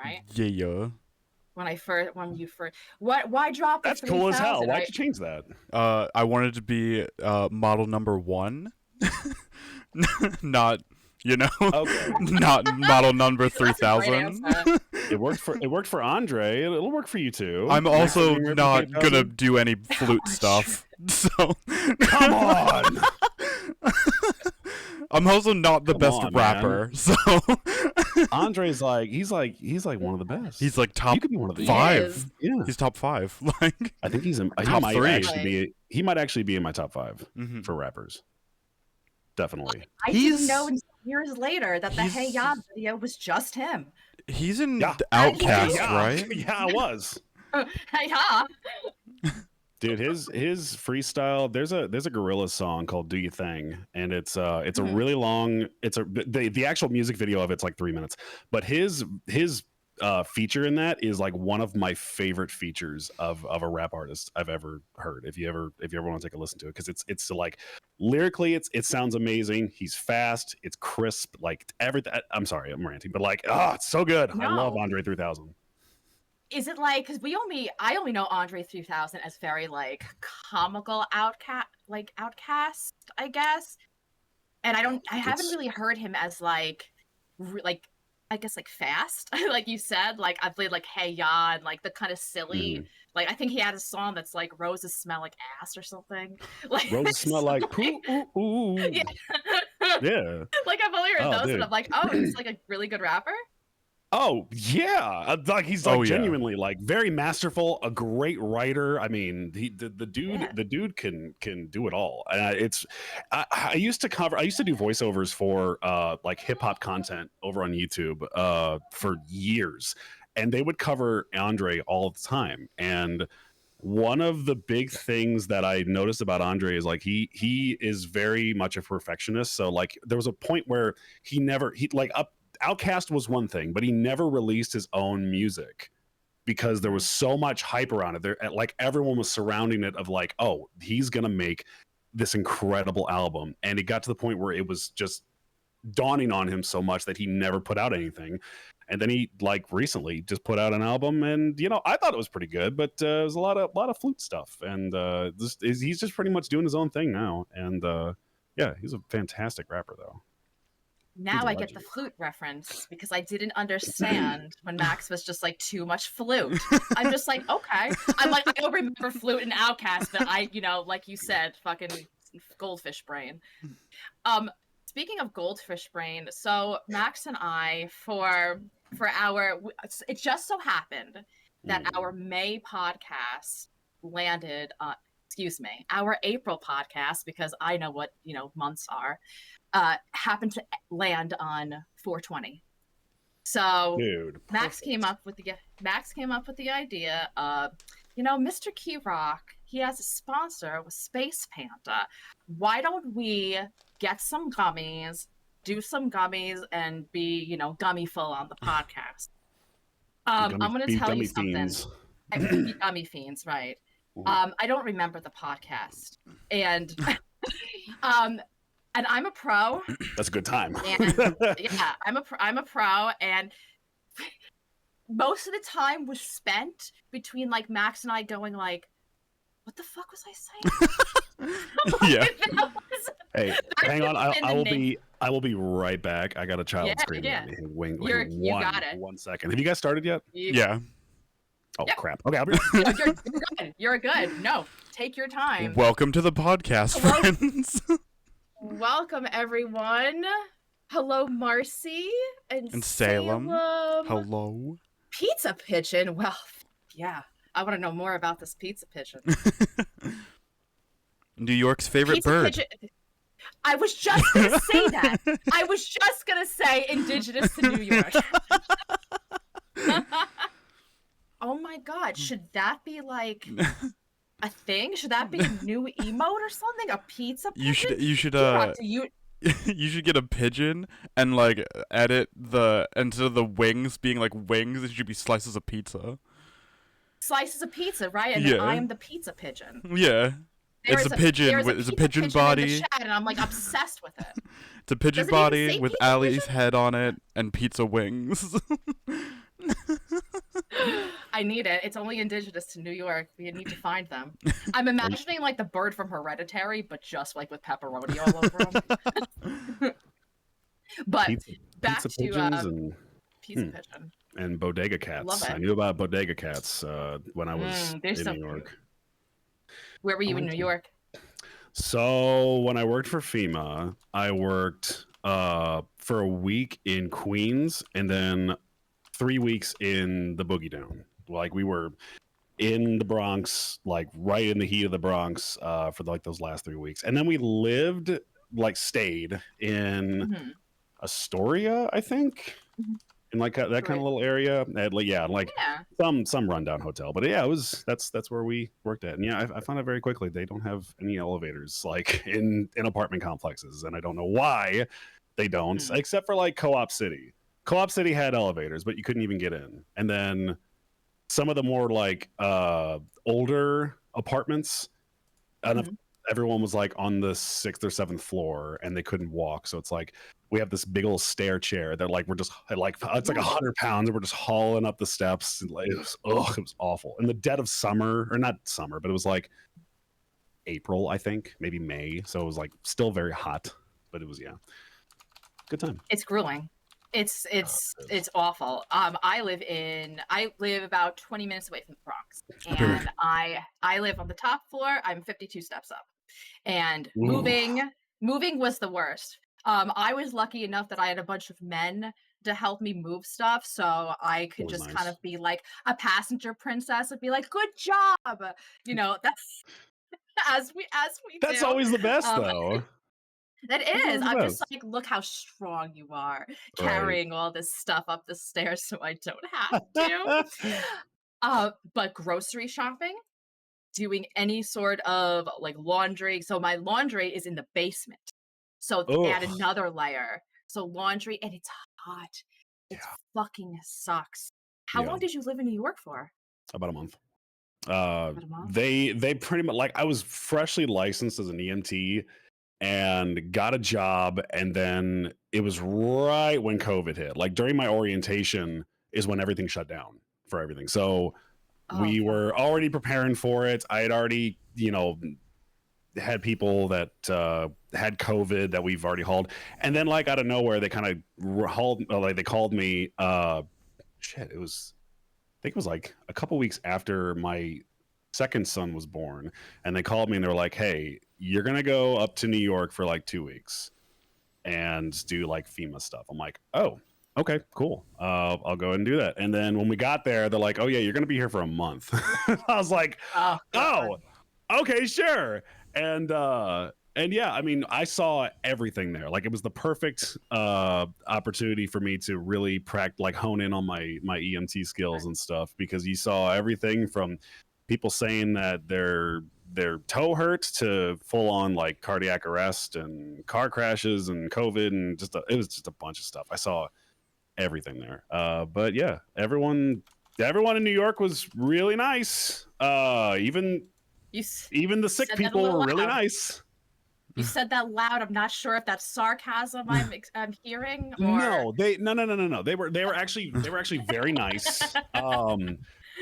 right? Yeah. Why drop the That's 3000? cool as hell. Why'd right? you change that? I wanted to be model number 1. Not, Okay. not model number That's a great 3000. answer. It worked for Andre. It'll work for you too. I'm Next also time you're not at gonna 3000. do any flute stuff. So Come on. I'm also not the Come best on, rapper. man. So Andre's he's one of the best. he's like top You could be one of the 5. Yeah. He's top 5. Like I think he Top might 3. he might actually be in my top 5 Mhm. for rappers. Definitely. I He's- didn't know until years later that the he's- Hey Ya video was just him. he's in Yeah. Outcast, yeah. right? Yeah, it was. Hey Ya. Dude, his freestyle. There's a Gorillaz song called "Do You Thing," and it's a really long. The actual music video of it's like 3 minutes, but his feature in that is like one of my favorite features of a rap artist I've ever heard. If you ever want to take a listen to it, because it's like lyrically it sounds amazing. He's fast, it's crisp, like everything. I'm sorry, I'm ranting, but like it's so good. I love No. Andre 3000. Is it like, because I only know Andre 3000 as very like comical outcast, I guess, and I haven't really heard him as like I guess like fast, like you said. Like I played like Hey Ya and like the kind of silly. Like I think he had a song that's like roses smell like ass or something. Like Roses smell like poo. Ooh, ooh. Yeah. Yeah. Like I've only heard Oh, those, dude. and I'm like, oh, he's like a really good rapper. Oh yeah, like he's like Oh, yeah. genuinely like very masterful, a great writer. I mean, the dude Yeah. the dude can do it all. I used to do voiceovers for like hip hop content over on YouTube for years, and they would cover Andre all the time. And one of the big things that I noticed about Andre is like he is very much a perfectionist. So like there was a point where he Outkast was one thing, but he never released his own music because there was so much hype around it. There, like everyone was surrounding it of like, oh, he's gonna make this incredible album, and it got to the point where it was just dawning on him so much that he never put out anything. And then he like recently just put out an album, and I thought it was pretty good, but it was a lot of flute stuff, and he's just pretty much doing his own thing now. And yeah, he's a fantastic rapper though. Now He's a I get the legend. flute reference because I didn't understand when Max was just like too much flute. I'm just like, okay. I'm like, I don't remember flute and Outcast, but I, like you said, fucking goldfish brain. Speaking of goldfish brain, so Max and I it just so happened that our May podcast landed our April podcast, because I know what months are, happened to land on 420. So Dude, Max came up with the idea of, Mr. Key Rock, he has a sponsor with Space Panda. Why don't we get some gummies, do some gummies, and be gummy full on the podcast? I'm going to tell you something. Gummy fiends, right? I don't remember the podcast, and and I'm a pro. That's a good time. And yeah, I'm a pro, and most of the time was spent between like Max and I going like, "What the fuck was I saying?" Yeah. Hey, hang on. I will me. be right back. I got a child screaming at me. You got it. 1 second. Have you guys started yet? Yeah. Oh Yep. crap. Okay, I'll be right You're good. You're good. No, take your time. Welcome to the podcast, Hello. friends. Welcome, everyone. Hello, Marcy and Salem. Hello. Pizza Pigeon. Well, yeah. I want to know more about this pizza pigeon. New York's favorite Pizza bird. pigeon. I was just going to say that. I was just going to say indigenous to New York. Oh my God. Should that be like a thing? Should that be a new emote or something? A pizza pigeon? You should You you should get a pigeon and like edit instead of the wings being like wings, it should be slices of pizza. slices of pizza, right? And Yeah. then I am the pizza pigeon. Yeah. There It's is a pigeon there's with it's a pizza pigeon in body. the chat, and I'm like obsessed with it. It's a pigeon Does it even body say with pizza Allie's pigeon? head on it and pizza wings. I need it. It's only indigenous to New York. We need to find them. I'm imagining like the bird from Hereditary, but just like with pepperoni all over them. But back Pizza to pigeons and pizza pigeon. and bodega Love cats. it. I knew about bodega cats when I was They're in so New cute. York. Where were you in New York? So when I worked for FEMA, I worked for a week in Queens and then 3 weeks in the Boogie Down. Like we were in the Bronx, like right in the heat of the Bronx, for like those last 3 weeks, and then we stayed in Mhm. Astoria, I think, Mhm. in like that kind of little area. And, like, yeah, like Yeah. some rundown hotel, but yeah, that's where we worked at. And yeah, I found out very quickly they don't have any elevators like in apartment complexes, and I don't know why they don't, Mm. except for like Co-op City. Co-op City had elevators, but you couldn't even get in. And then some of the more like older apartments, and Mhm. everyone was like on the 6th or 7th floor and they couldn't walk, so it's like we have this big old stair chair that like we're just like it's like Yeah. 100 pounds and we're just hauling up the steps, and like it was awful in the dead of summer, or not summer, but it was like April, I think, maybe May, so it was like still very hot, but it was, yeah, good time. It's grueling. It's awful. I live about 20 minutes away from the Bronx, and I live on the top floor. I'm 52 steps up, and Ooh. moving was the worst. I was lucky enough that I had a bunch of men to help me move stuff, so I could Always just kind nice. of be like a passenger princess and be like, "Good job," That's as we That's do. always the best, Um, though. that That's is. always the I'm just best. like, look how strong you are, Right. carrying all this stuff up the stairs so I don't have to. But grocery shopping, doing any sort of like laundry. So my laundry is in the basement. So add Oh, another layer. So laundry, and it's hot. It yeah, fucking sucks. How yeah, long did you live in New York for? about a month. About a month? They pretty much, like, I was freshly licensed as an EMT and got a job, and then it was right when COVID hit. Like during my orientation is when everything shut down for everything. So Oh we were god. already preparing for it. I had already, had people that had COVID that we've already hauled, and then like out of nowhere they kind of hauled. Like they called me. Shit, it was, I think it was like a couple weeks after my second son was born, and they called me and they were like, "Hey, you're gonna go up to New York for like 2 weeks and do like FEMA stuff." I'm like, "Oh, okay, cool. I'll go ahead and do that." And then when we got there, they're like, "Oh yeah, you're gonna be here for a month." I was like, Oh god. "Oh, okay, sure." And yeah, I mean, I saw everything there. Like it was the perfect opportunity for me to really like hone in on my EMT skills and stuff, because you saw everything from people saying that their toe hurts to full on like cardiac arrest and car crashes and COVID, and it was just a bunch of stuff. I saw everything there. But yeah, everyone in New York was really nice. You Even the sick said that a people little were really loud. nice. You said that loud. I'm not sure if that's sarcasm I'm hearing or No, no. They were actually very nice.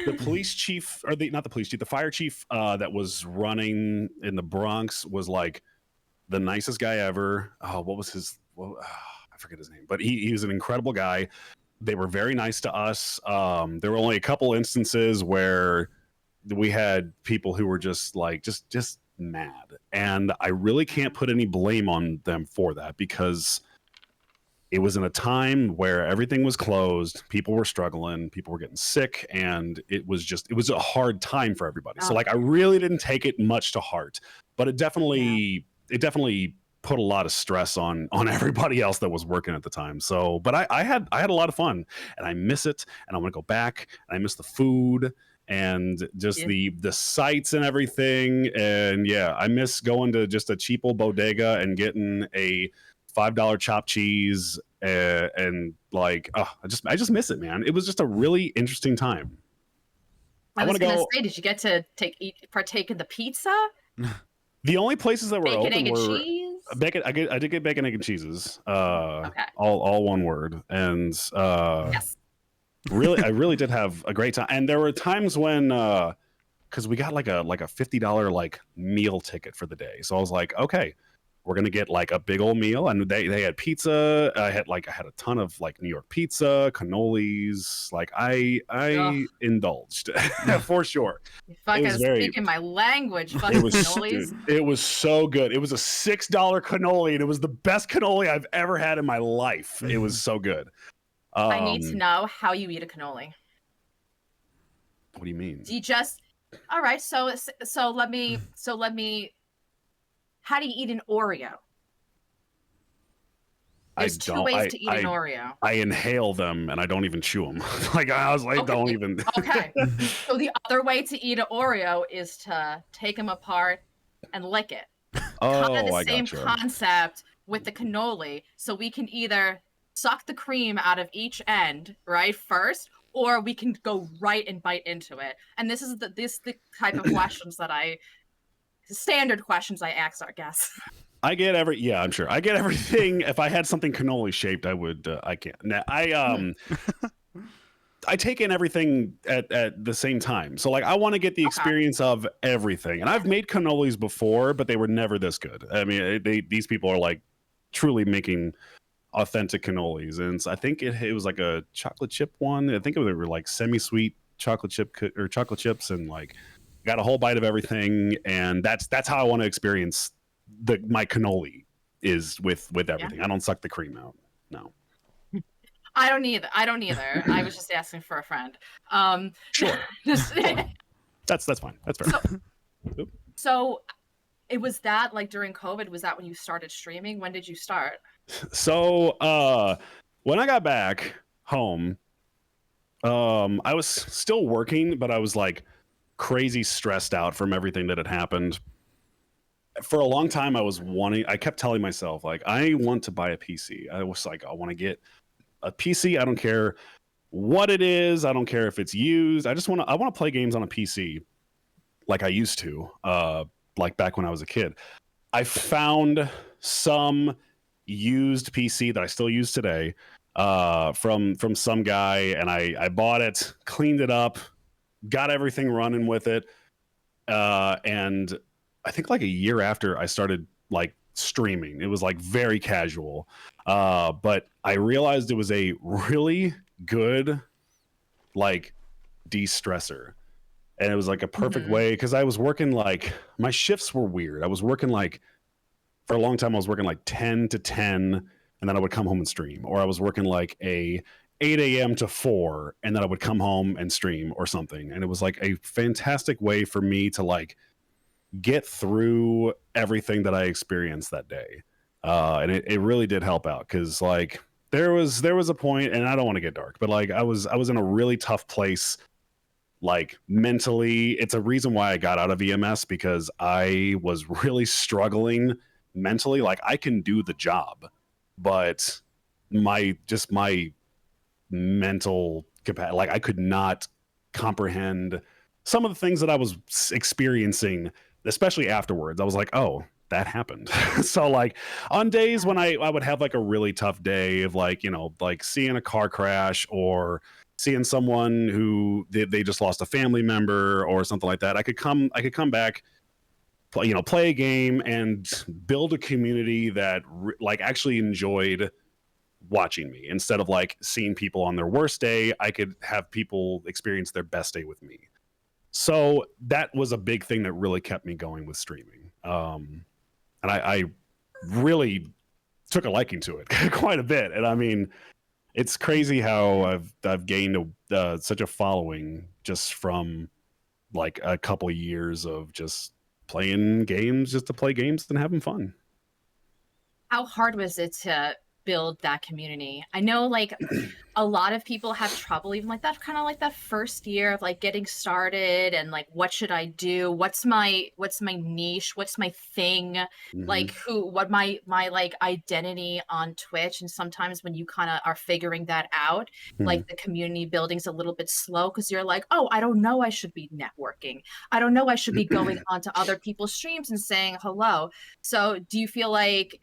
The police chief, or the not the police chief, the fire chief that was running in the Bronx was like the nicest guy ever. Oh, what was his? Well, I forget his name, but he was an incredible guy. They were very nice to us. There were only a couple instances where we had people who were just like just mad, and I really can't put any blame on them for that, because it was in a time where everything was closed, people were struggling, people were getting sick, and it was a hard time for everybody. So oh, like I really didn't take it much to heart, but it yeah. definitely put a lot of stress on everybody else that was working at the time. So but I had a lot of fun, and I miss it, and I want to go back, and I miss the food and just Yeah. the sights and everything. And yeah, I miss going to just a cheapo bodega and getting a $5 chopped cheese, and like, oh, I just miss it, man. It was just a really interesting time. I I want was to gonna go. say, did you get to partake in the pizza? The only places that were Bacon, open egg, and were cheese? bacon. I did get bacon, egg, and cheeses. Okay. All one word. And Yes. I really did have a great time. And there were times when because we got like a $50 like meal ticket for the day. So I was like, okay, we're gonna get like a big old meal, and they had pizza. I had a ton of like New York pizza, cannolis. Like Ugh, I indulged for sure. you It fucking was very speaking my language, it fucking was cannolis. dude, it was so good. It was a $6 cannoli, and it was the best cannoli I've ever had in my life. It was so good. I need to Um, know how you eat a cannoli. what do you mean? Do you just all right? So let me how do you eat an Oreo? I There's two don't. ways to eat an Oreo. I inhale them, and I don't even chew them. Like I was like, don't Okay. even. Okay. So the other way to eat an Oreo is to take them apart and lick it. Kind of Oh, the I same gotcha. concept with the cannoli. So we can either suck the cream out of each end, right, first, or we can go right and bite into it. And this is the type of questions that standard questions I ask our guests. Yeah, I'm sure I get everything. If I had something cannoli shaped, I would. I can't. Now, I take in everything at the same time. So like I want to get the Okay. experience of everything. And I've made cannolis before, but they were never this good. I mean, these people are like truly making authentic cannolis. And so I think it was like a chocolate chip one. I think they were like semi-sweet chocolate chip or chocolate chips, and like got a whole bite of everything. And that's how I want to experience my cannoli is with everything. I don't suck the cream out. No. I don't either. I was just asking for a friend. Sure. Just, That's fine. That's fair. so it was that like during COVID, was that when you started streaming? When did you start? So when I got back home, I was still working, but I was like crazy stressed out from everything that had happened. For a long time, I kept telling myself, like, I want to buy a PC. I was like, I want to get a PC. I don't care what it is. I don't care if it's used. I want to play games on a PC like I used to, like back when I was a kid. I found some used PC that I still use today from some guy, and I bought it, cleaned it up, got everything running with it, and I think like a year after I started like streaming, it was like very casual, but I realized it was a really good like de-stressor, and it was like a perfect way because I was working like my shifts were weird. I was working like for a long time I was working like 10 to 10, and then I would come home and stream, or I was working like a 8 a.m. to 4, and then I would come home and stream or something. And it was like a fantastic way for me to like get through everything that I experienced that day. And it really did help out because like there was a point, and I don't want to get dark, but like I was in a really tough place like mentally. It's a reason why I got out of EMS, because I was really struggling mentally. Like I can do the job, but my mental capacity, like I could not comprehend some of the things that I was experiencing, especially afterwards. I was like, oh, that happened. So like on days when I would have like a really tough day of like, you know, like seeing a car crash or seeing someone who they just lost a family member or something like that, I could come back, you know, play a game and build a community that like actually enjoyed watching me. Instead of like seeing people on their worst day, I could have people experience their best day with me. So that was a big thing that really kept me going with streaming. And I really took a liking to it quite a bit. And I mean, it's crazy how I've gained such a following just from like a couple years of just playing games, just to play games and having fun. How hard was it to build that community? I know like a lot of people have trouble even like that kind of like that first year of like getting started and like what should I do? What's my niche? What's my thing? Like what my like identity on Twitch. And sometimes when you kind of are figuring that out, like the community building's a little bit slow because you're like, oh, I don't know I should be networking. I don't know I should be going onto other people's streams and saying hello. So do you feel like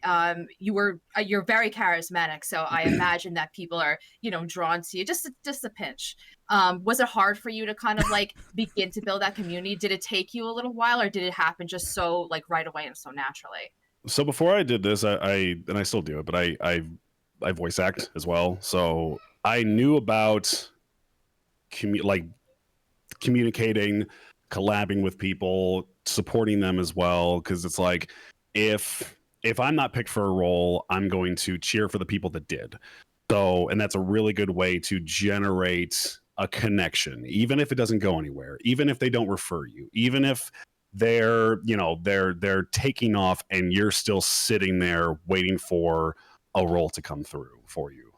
you're very charismatic, so I imagine that people are, you know, drawn to you, just a pinch. Was it hard for you to kind of like begin to build that community? Did it take you a little while, or did it happen just so like right away and so naturally? So before I did this, I and I still do it, but I voice act as well. So I knew about like communicating, collabing with people, supporting them as well, because it's like if I'm not picked for a role, I'm going to cheer for the people that did. So, and that's a really good way to generate a connection, even if it doesn't go anywhere, even if they don't refer you, even if they're, you know, they're taking off and you're still sitting there waiting for a role to come through for you.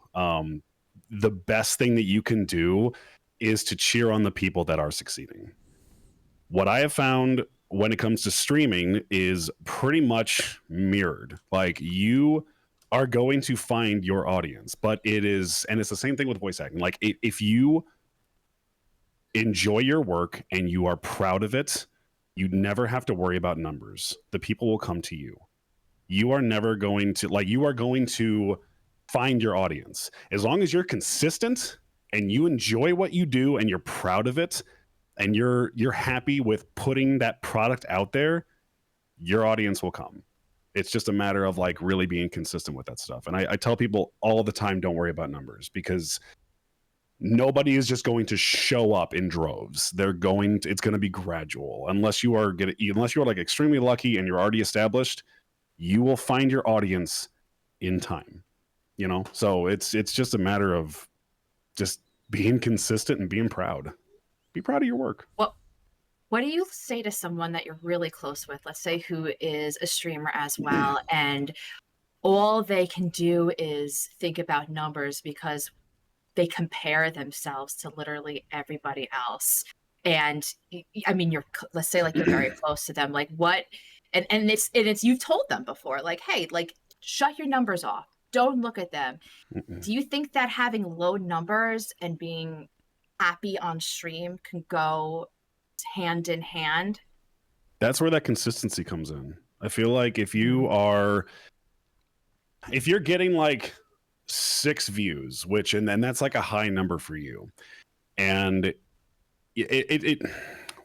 The best thing that you can do is to cheer on the people that are succeeding. What I have found when it comes to streaming is pretty much mirrored. Like, you are going to find your audience, but it is, and it's the same thing with voice acting. Like, if you enjoy your work and you are proud of it, you never have to worry about numbers. The people will come to you. You are never going to, like, you are going to find your audience. As long as you're consistent and you enjoy what you do and you're proud of it and you're happy with putting that product out there, your audience will come. It's just a matter of like really being consistent with that stuff. And I tell people all the time, don't worry about numbers, because nobody is just going to show up in droves. It's going to be gradual. Unless you're like extremely lucky and you're already established, you will find your audience in time, you know? So it's just a matter of just being consistent and being proud. Be proud of your work. What do you say to someone that you're really close with, let's say, who is a streamer as well, and all they can do is think about numbers because they compare themselves to literally everybody else? And I mean, let's say like you're very close to them, like what, and it's you've told them before, like, hey, like, shut your numbers off. Don't look at them. Do you think that having low numbers and being happy on stream can go hand in hand? That's where that consistency comes in. I feel like if you're getting like 6 views, which, and then that's like a high number for you, and it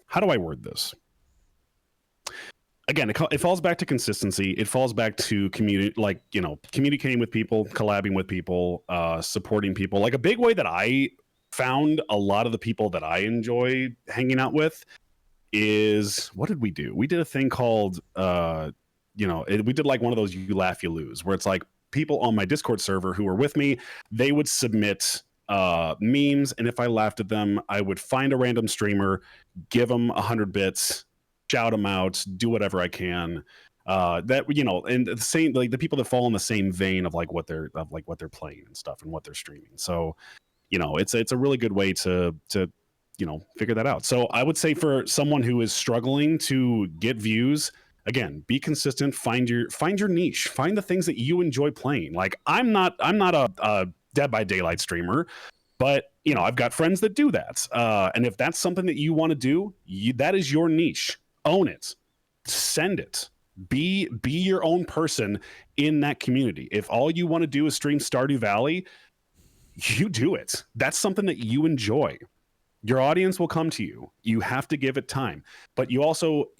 how do I word this? Again, it falls back to consistency. It falls back to community, like, you know, communicating with people, collabing with people, supporting people. Like, a big way that I found a lot of the people that I enjoy hanging out with is, what did we do? We did a thing called, we did like one of those you laugh, you lose, where it's like people on my Discord server who were with me, they would submit memes, and if I laughed at them, I would find a random streamer, give them 100 bits, shout them out, do whatever I can. That, you know, and the same, like the people that fall in the same vein of like what they're playing and stuff and what they're streaming. So, you know, it's a really good way to you know, figure that out. So I would say for someone who is struggling to get views, again, be consistent, find your niche, find the things that you enjoy playing. Like, I'm not a Dead by Daylight streamer, but, you know, I've got friends that do that. And if that's something that you want to do, that is your niche. Own it. Send it. Be your own person in that community. If all you want to do is stream Stardew Valley, you do it. That's something that you enjoy. Your audience will come to you. You have to give it time. But it also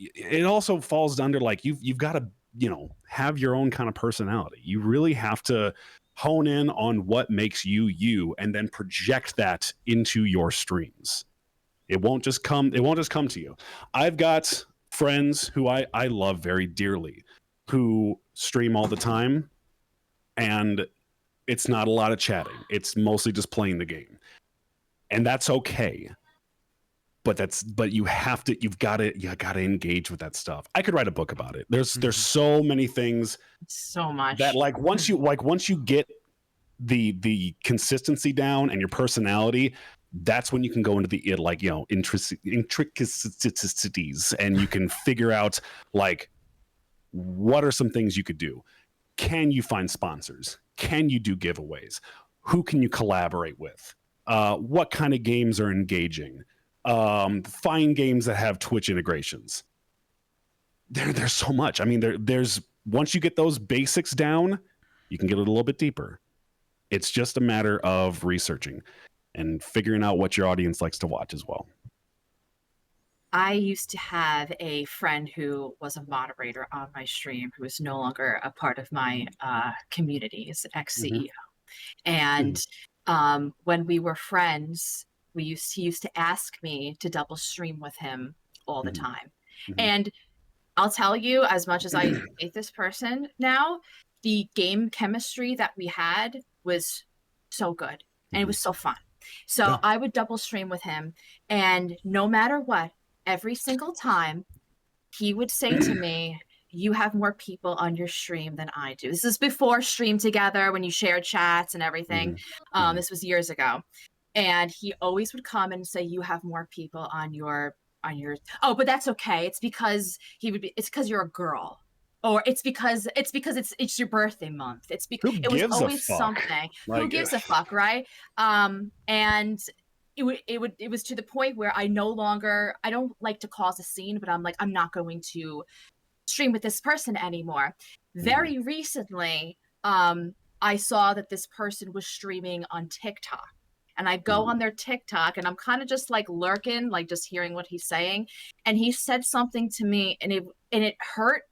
falls under like you've got to, you know, have your own kind of personality. You really have to hone in on what makes you, and then project that into your streams. It won't just come to you. I've got friends who I love very dearly who stream all the time, and it's not a lot of chatting. It's mostly just playing the game. And that's okay. But you gotta engage with that stuff. I could write a book about it. There's so many things, so much that once you get the consistency down and your personality, that's when you can go into the, like, you know, intricacies, and you can figure out like what are some things you could do. Can you find sponsors? Can you do giveaways? Who can you collaborate with? What kind of games are engaging? Find games that have Twitch integrations. There's so much. I mean, there's once you get those basics down, you can get a little bit deeper. It's just a matter of researching and figuring out what your audience likes to watch as well. I used to have a friend who was a moderator on my stream who is no longer a part of my community, is an Mhm. ex-CEO. And when we were friends, he used to ask me to double stream with him all the Mhm. time. Mhm. And I'll tell you, as much as I hate this person now, the game chemistry that we had was so good and it Mhm. was so fun. So Yeah. I would double stream with him, and no matter what, every single time he would say to me, "You have more people on your stream than I do." This is before Stream Together when you shared chats and everything. Mhm. Mhm. This was years ago. And he always would come and say, "You have more people on your oh, but that's okay. It's because it's because you're a girl." Or it's your birthday month. Who It was gives a always fuck? something. Who Like, gives a fuck, right? And it was to the point where I don't like to cause a scene, but I'm like, I'm not going to stream with this person anymore. Mhm. Very recently, I saw that this person was streaming on TikTok. And I go Mhm. on their TikTok and I'm kind of just like lurking, like just hearing what he's saying. And he said something to me and it hurt.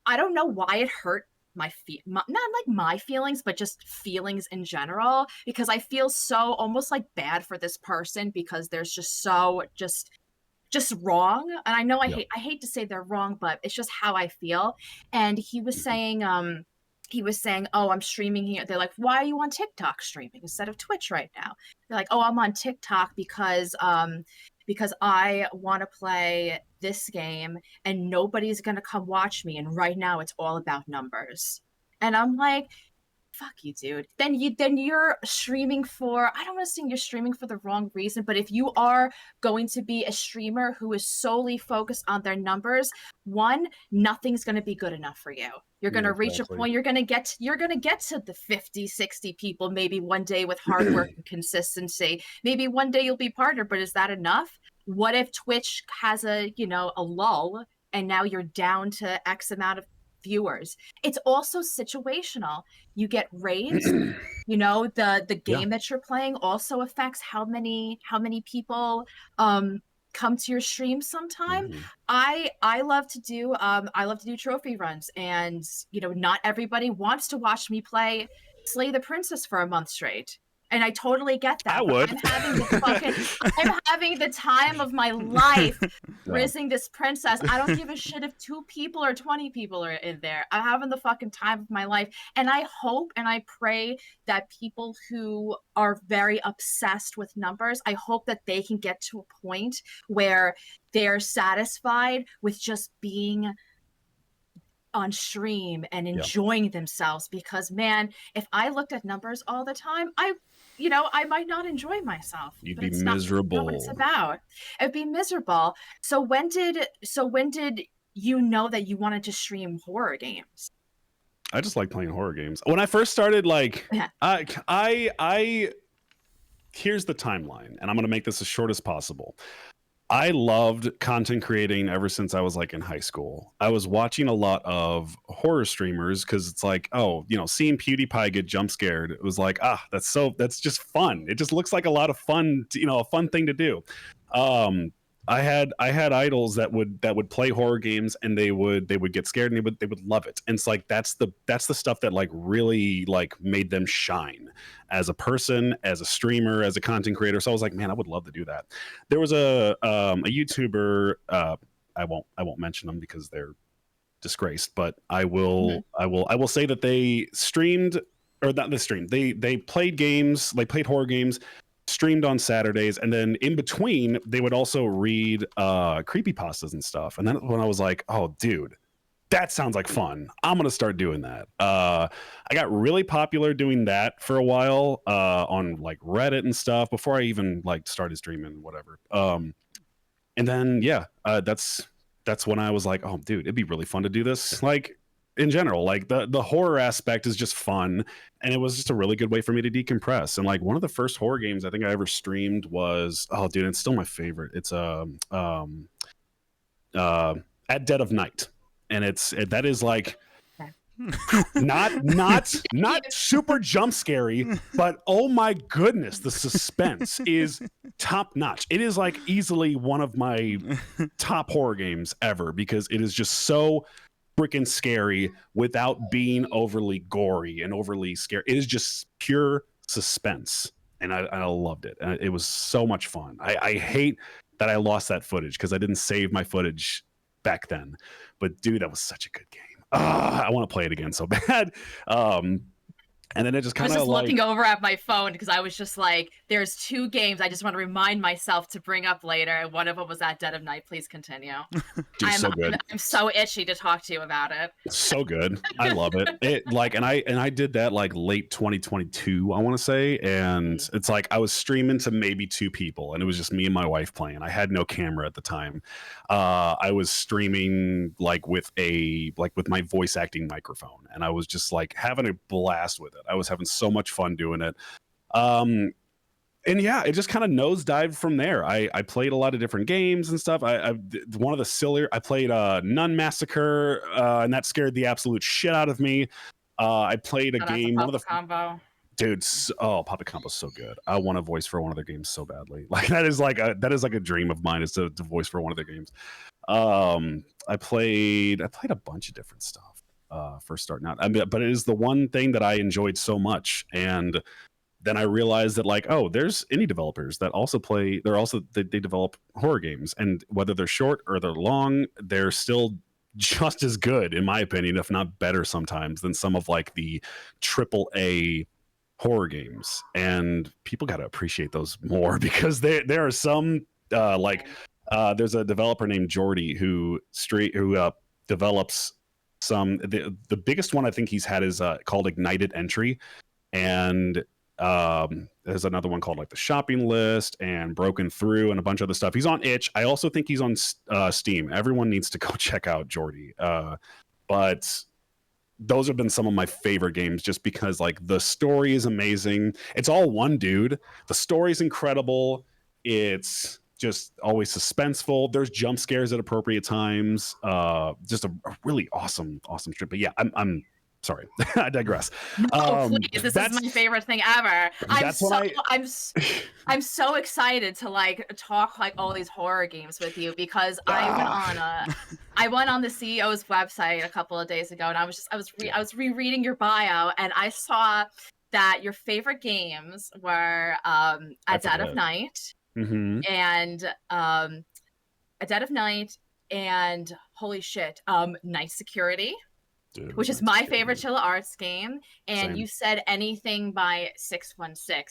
I don't know why it hurt not like my feelings, but just feelings in general, because I feel so almost like bad for this person because there's just so just wrong. And I know Yeah. I hate to say they're wrong, but it's just how I feel. And Mhm. he was saying, "Oh, I'm streaming here." They're like, "Why are you on TikTok streaming instead of Twitch right now?" They're like, "Oh, I'm on TikTok because I want to play this game and nobody's going to come watch me, and right now it's all about numbers." And I'm like, fuck you, dude. Then you're streaming for, I don't want to say you're streaming for the wrong reason, but if you are going to be a streamer who is solely focused on their numbers, one, nothing's going to be good enough for you. You're going Yeah, to reach a exactly. point, you're going to get to the 50, 60 people maybe one day with hard work and consistency. Maybe one day you'll be partner, but is that enough? What if Twitch has a lull and now you're down to X amount of viewers? It's also situational. You get raids. The Yeah. game that you're playing also affects how many people come to your stream sometime. Mhm. I love to do trophy runs, and not everybody wants to watch me play Slay the Princess for a month straight. And I totally get I that, but would. I'm having the time of my life Yeah. rizzing this princess. I don't give a shit if 2 people or 20 people are in there. I'm having the fucking time of my life. And I hope and I pray that people who are very obsessed with numbers, I hope that they can get to a point where they're satisfied with just being on stream and Yeah. enjoying themselves. Because man, if I looked at numbers all the time, I might not enjoy myself. You'd But be it's not what it's miserable. about. It'd be miserable. So when did you know that you wanted to stream horror games? I just like playing horror games. When I first started, like, Yeah. I here's the timeline, and I'm gonna make this as short as possible. I loved content creating ever since I was like in high school. I was watching a lot of horror streamers because it's like, oh, seeing PewDiePie get jump scared, it was like, that's just fun. It just looks like a lot of fun, a fun thing to do. Um, I had idols that would play horror games, and they would get scared, and they would love it. And it's like that's the stuff that like really like made them shine as a person, as a streamer, as a content creator. So I was like, man, I would love to do that. There was a YouTuber. I won't mention them because they're disgraced, but Mhm. I will say that they streamed, or not the stream. They played games, like played horror games, streamed on Saturdays, and then in between they would also read creepy pastas and stuff. And then when I was like, oh dude, that sounds like fun. I'm gonna start doing that. I got really popular doing that for a while on like Reddit and stuff before I even like started streaming and whatever. And then yeah, that's when I was like, oh dude, it'd be really fun to do this. Like in general, like the horror aspect is just fun, and it was just a really good way for me to decompress. And like one of the first horror games I think I ever streamed was, oh dude, it's still my favorite. It's uh At Dead of Night, and that is like Okay. not super jump scary, but oh my goodness, the suspense is top notch. It is like easily one of my top horror games ever because it is just so freaking scary without being overly gory and overly scary. It is just pure suspense, and I loved it. It was so much fun. I hate that I lost that footage because I didn't save my footage back then. But dude, that was such a good game. I want to play it again so bad. And then it just I was kind of just like looking over at my phone because I was just like, there's 2 games I just want to remind myself to bring up later. And one of them was at Dead of Night. Please continue. dude, so good. I'm so itchy to talk to you about it. So good. I love it. It like and I did that like late 2022, I want to say. And it's like I was streaming to maybe 2 people and it was just me and my wife playing. I had no camera at the time. I was streaming like with my voice acting microphone and I was just like having a blast with it. I was having so much fun doing it. And yeah, it just kind of nosedived from there. I played a lot of different games and stuff. One of the sillier, I played Nun Massacre, and that scared the absolute shit out of me. I played a game, one of the combo. dudes. Oh, Papa Combo's so good. I want to voice for one of their games so badly. Like that is like a dream of mine is to voice for one of their games. I played a bunch of different stuff. First starting out, but it is the one thing that I enjoyed so much, and then I realized that like, oh, there's indie developers that also play. They develop horror games, and whether they're short or they're long, they're still just as good, in my opinion, if not better sometimes than some of like the AAA horror games. And people got to appreciate those more because there are some there's a developer named Jordy who develops some the biggest one I think he's had is called Ignited Entry, and there's another one called like The Shopping List and Broken Through and a bunch of other stuff. He's on itch. I also think he's on Steam. Everyone needs to go check out Jordy. But those have been some of my favorite games just because like the story is amazing. It's all one dude. The story's incredible. It's just always suspenseful. There's jump scares at appropriate times. Just a really awesome strip. But yeah, I'm sorry, I digress. No, please. This is my favorite thing ever. I'm so excited to like talk like all these horror games with you because I went on the CEO's website a couple of days ago and I was rereading your bio and I saw that your favorite games were A Dead of Night. Mm-hmm. And A Dead of Night and holy shit, Night Security, dude, which is my favorite Chilla Arts game. And same. You said anything by 616.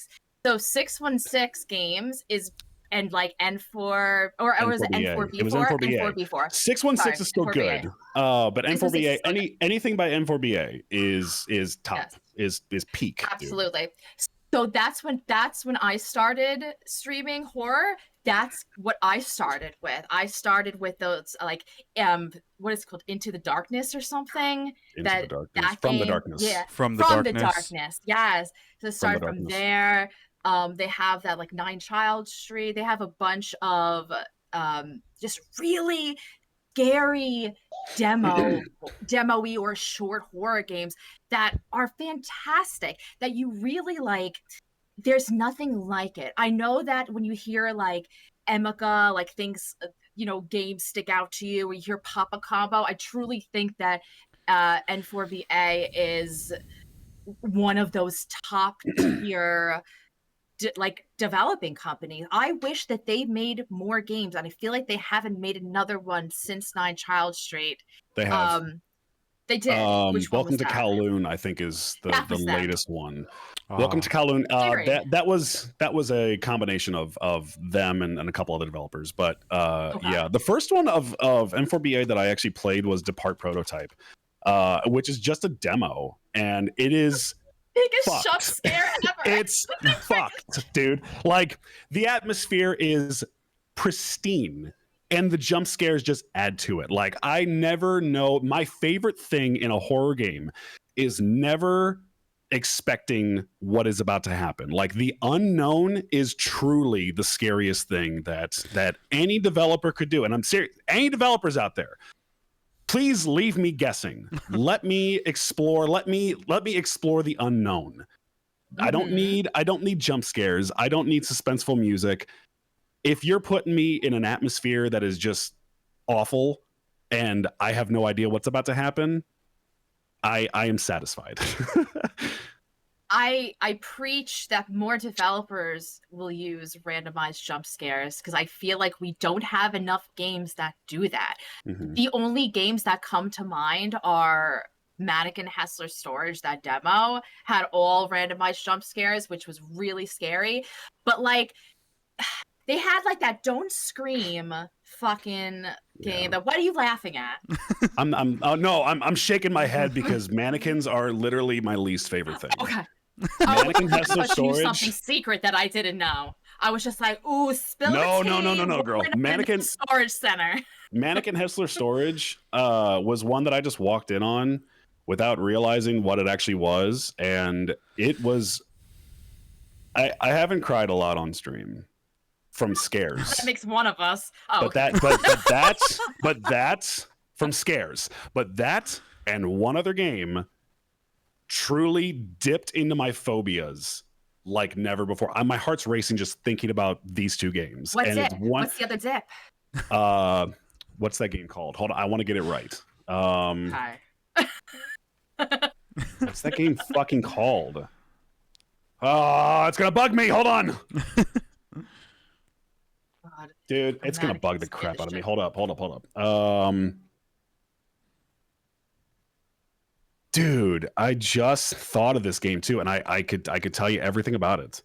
So 616 games is and like N4 or was it N4B4? It was N4BA. 616 is still good. But N4BA, anything by N4BA is top, yes. is peak. Absolutely. Dude. So that's when I started streaming horror. That's what I started with. I started with those like what is it called, Into the Darkness or something. The Darkness. Yeah. From the Darkness. Yes. So it started from there. They have that like 9 Child Street. They have a bunch of just really scary demo-y or short horror games that are fantastic, that you really like. There's nothing like it. I know that when you hear like Emika, like things, games stick out to you, or you hear Papa Combo, I truly think that N4BA is one of those top tier developing companies. I wish that they made more games, and I feel like they haven't made another one since 9 Child Street. They have. They did. Welcome to Kowloon, I think, is the latest one. Welcome to Kowloon. That was a combination of them and a couple other developers. But yeah, the first one of N4BA that I actually played was Depart Prototype, which is just a demo, and it is biggest jump scare ever. It's fucked, dude. Like the atmosphere is pristine. And the jump scares just add to it. Like, I never know. My favorite thing in a horror game is never expecting what is about to happen. Like, the unknown is truly the scariest thing that any developer could do. And I'm serious. Any developers out there, Please leave me guessing. Let me explore. Let me explore the unknown. I don't need jump scares. I don't need suspenseful music. If you're putting me in an atmosphere that is just awful and I have no idea what's about to happen, I am satisfied. I preach that more developers will use randomized jump scares because I feel like we don't have enough games that do that. The only games that come to mind are Mannequin Hessler Storage. That demo had all randomized jump scares, which was really scary. But like, they had like that "Don't Scream" fucking game. That what are you laughing at? I'm shaking my head because mannequins are literally my least favorite thing. Okay. Mannequin Hessler Storage. Storage. Something secret that I didn't know. I was just like, ooh, spill No, girl. Mannequin Storage Center. Mannequin Hessler Storage was one that I just walked in on without realizing what it actually was, and it was. I haven't cried a lot on stream from scares. That makes one of us. Oh, but that's from scares. But that and one other game truly dipped into my phobias like never before. My heart's racing just thinking about these two games. What's and it? It's one, What's the other dip? What's that game called? Hold on, I want to get it right. Hi. What's that game fucking called? Oh, it's gonna bug me. Hold on. God. Dude, it's gonna bug the crap out of me. Hold up. Dude, I just thought of this game too, and I could tell you everything about it,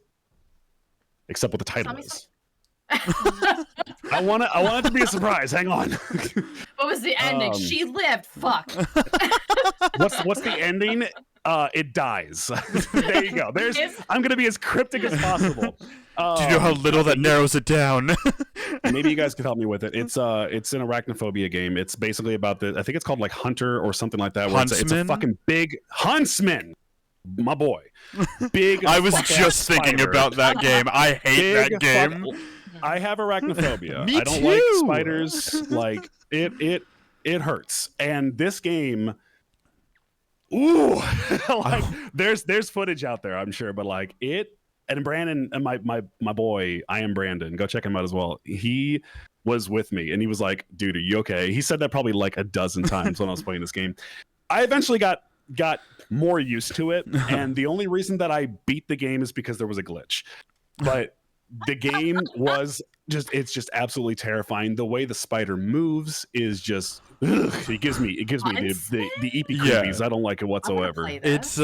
except what the title is. I want it to be a surprise. Hang on. What was the ending? She lived. Fuck. What's the ending? It dies. There you go. I'm gonna be as cryptic as possible. Do you know how little that narrows it down? Maybe you guys could help me with it. It's an arachnophobia game. It's basically about I think it's called like Hunter or something like that. Where it's a fucking big Huntsman. My boy. Big. I was just thinking about that game. I hate that game. I have arachnophobia. Me I don't too. like spiders. Like it hurts. And this game, ooh, like there's footage out there, I'm sure, but like it. And Brandon and my boy, I am Brandon. Go check him out as well. He was with me and he was like, "Dude, are you okay?" He said that probably like a dozen times when I was playing this game. I eventually got more used to it, and the only reason that I beat the game is because there was a glitch. But the game was it's just absolutely terrifying. The way the spider moves is just it gives me the eepy creepies. I don't like it whatsoever. It's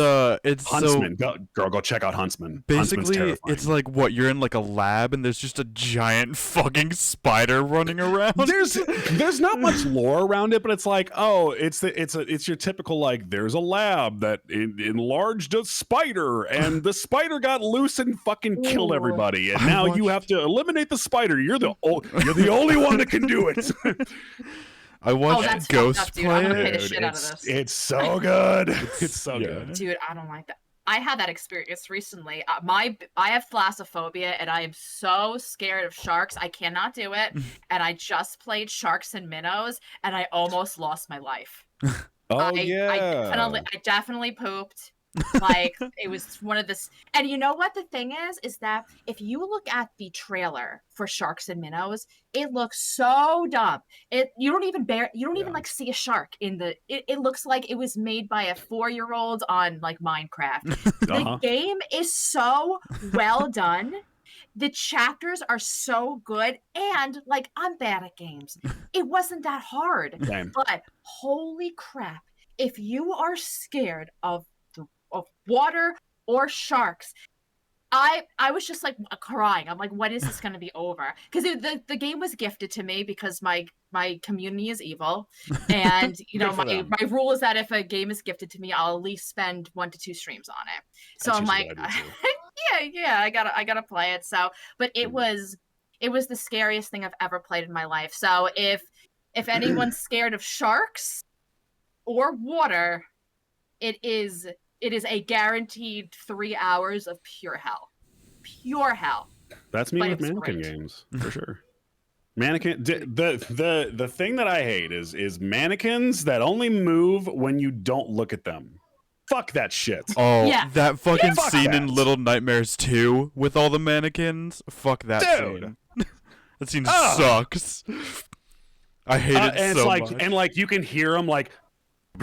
Huntsman. Go check out Huntsman. Basically, it's like what you're in like a lab and there's just a giant fucking spider running around. There's not much lore around it, but it's like, oh, it's your typical like there's a lab that enlarged a spider and the spider got loose and fucking killed everybody, and now you have to eliminate the spider. You're the only one that can do it. I watched Ghost play it. It's so good. It's so good. Dude, I don't like that. I had that experience recently. I have thalassophobia, and I am so scared of sharks. I cannot do it. And I just played Sharks and Minnows, and I almost lost my life. I definitely pooped. Like, it was one of this. And you know what the thing is that if you look at the trailer for Sharks and Minnows, it looks so dumb. You don't even like see a shark in the. It looks like it was made by a 4-year-old on like Minecraft. The game is so well done. The chapters are so good, and like I'm bad at games. It wasn't that hard, but holy crap! If you are scared of water or sharks, I was just like crying. I'm like, when is this going to be over? Because the game was gifted to me because my community is evil, and you know my rule is that if a game is gifted to me, I'll at least spend 1 to 2 streams on it. So I'm like, yeah, I gotta play it. So, but it was the scariest thing I've ever played in my life. So if anyone's scared of sharks or water, it is a guaranteed 3 hours of pure hell. Pure hell. That's me with mannequin games, for sure. The thing that I hate is mannequins that only move when you don't look at them. Fuck that shit. Oh, Yeah. that fucking Fuck scene in that. Little Nightmares 2 with all the mannequins. Fuck that Dude. scene. That scene Ugh. sucks. I hate it and so it's like, much. and like you can hear them like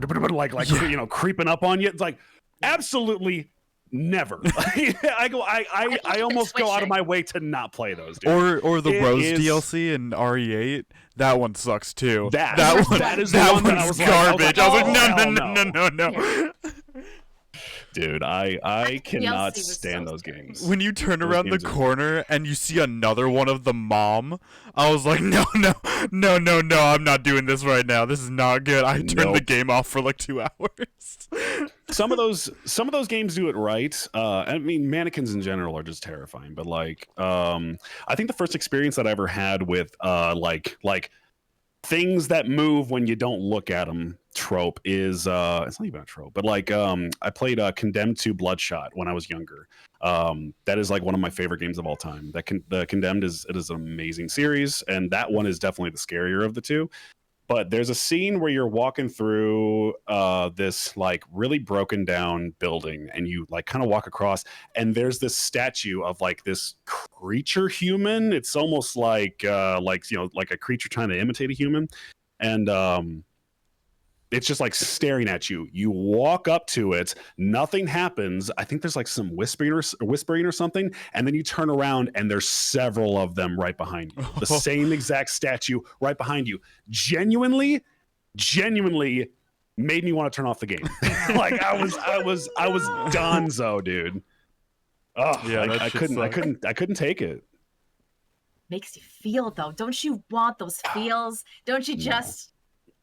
Yeah. you know, creeping up on you. It's like absolutely never. I almost go out of my way to not play those. Dude. Or the It Rose is- DLC in RE8. That one sucks too. That is the that one that I one's was like- I was like, garbage. I was like, oh, no. Yeah. Dude, I cannot DLC was stand so those scary. games. When you turn Those around the games are- corner and you see another one of the mom, I was like, no, I'm not doing this right now. This is not good. I turned the Nope. game off for like 2 hours. some of those games do it right. I mean, mannequins in general are just terrifying. But like, I think the first experience that I ever had with like things that move when you don't look at them trope is it's not even a trope, but like I played Condemned to Bloodshot when I was younger. That is like one of my favorite games of all time. The Condemned is an amazing series, and that one is definitely the scarier of the two. But there's a scene where you're walking through this like really broken down building, and you like kind of walk across, and there's this statue of like this creature human. It's almost like you know, like a creature trying to imitate a human, and it's just like staring at you. You walk up to it, nothing happens. I think there's like some whispering or something, and then you turn around and there's several of them right behind you. The same exact statue right behind you. Genuinely made me want to turn off the game. Like I was donezo, dude. Oh, Yeah, that I shit sucks. couldn't take it. Makes you feel though. Don't you want those feels? Don't you No. just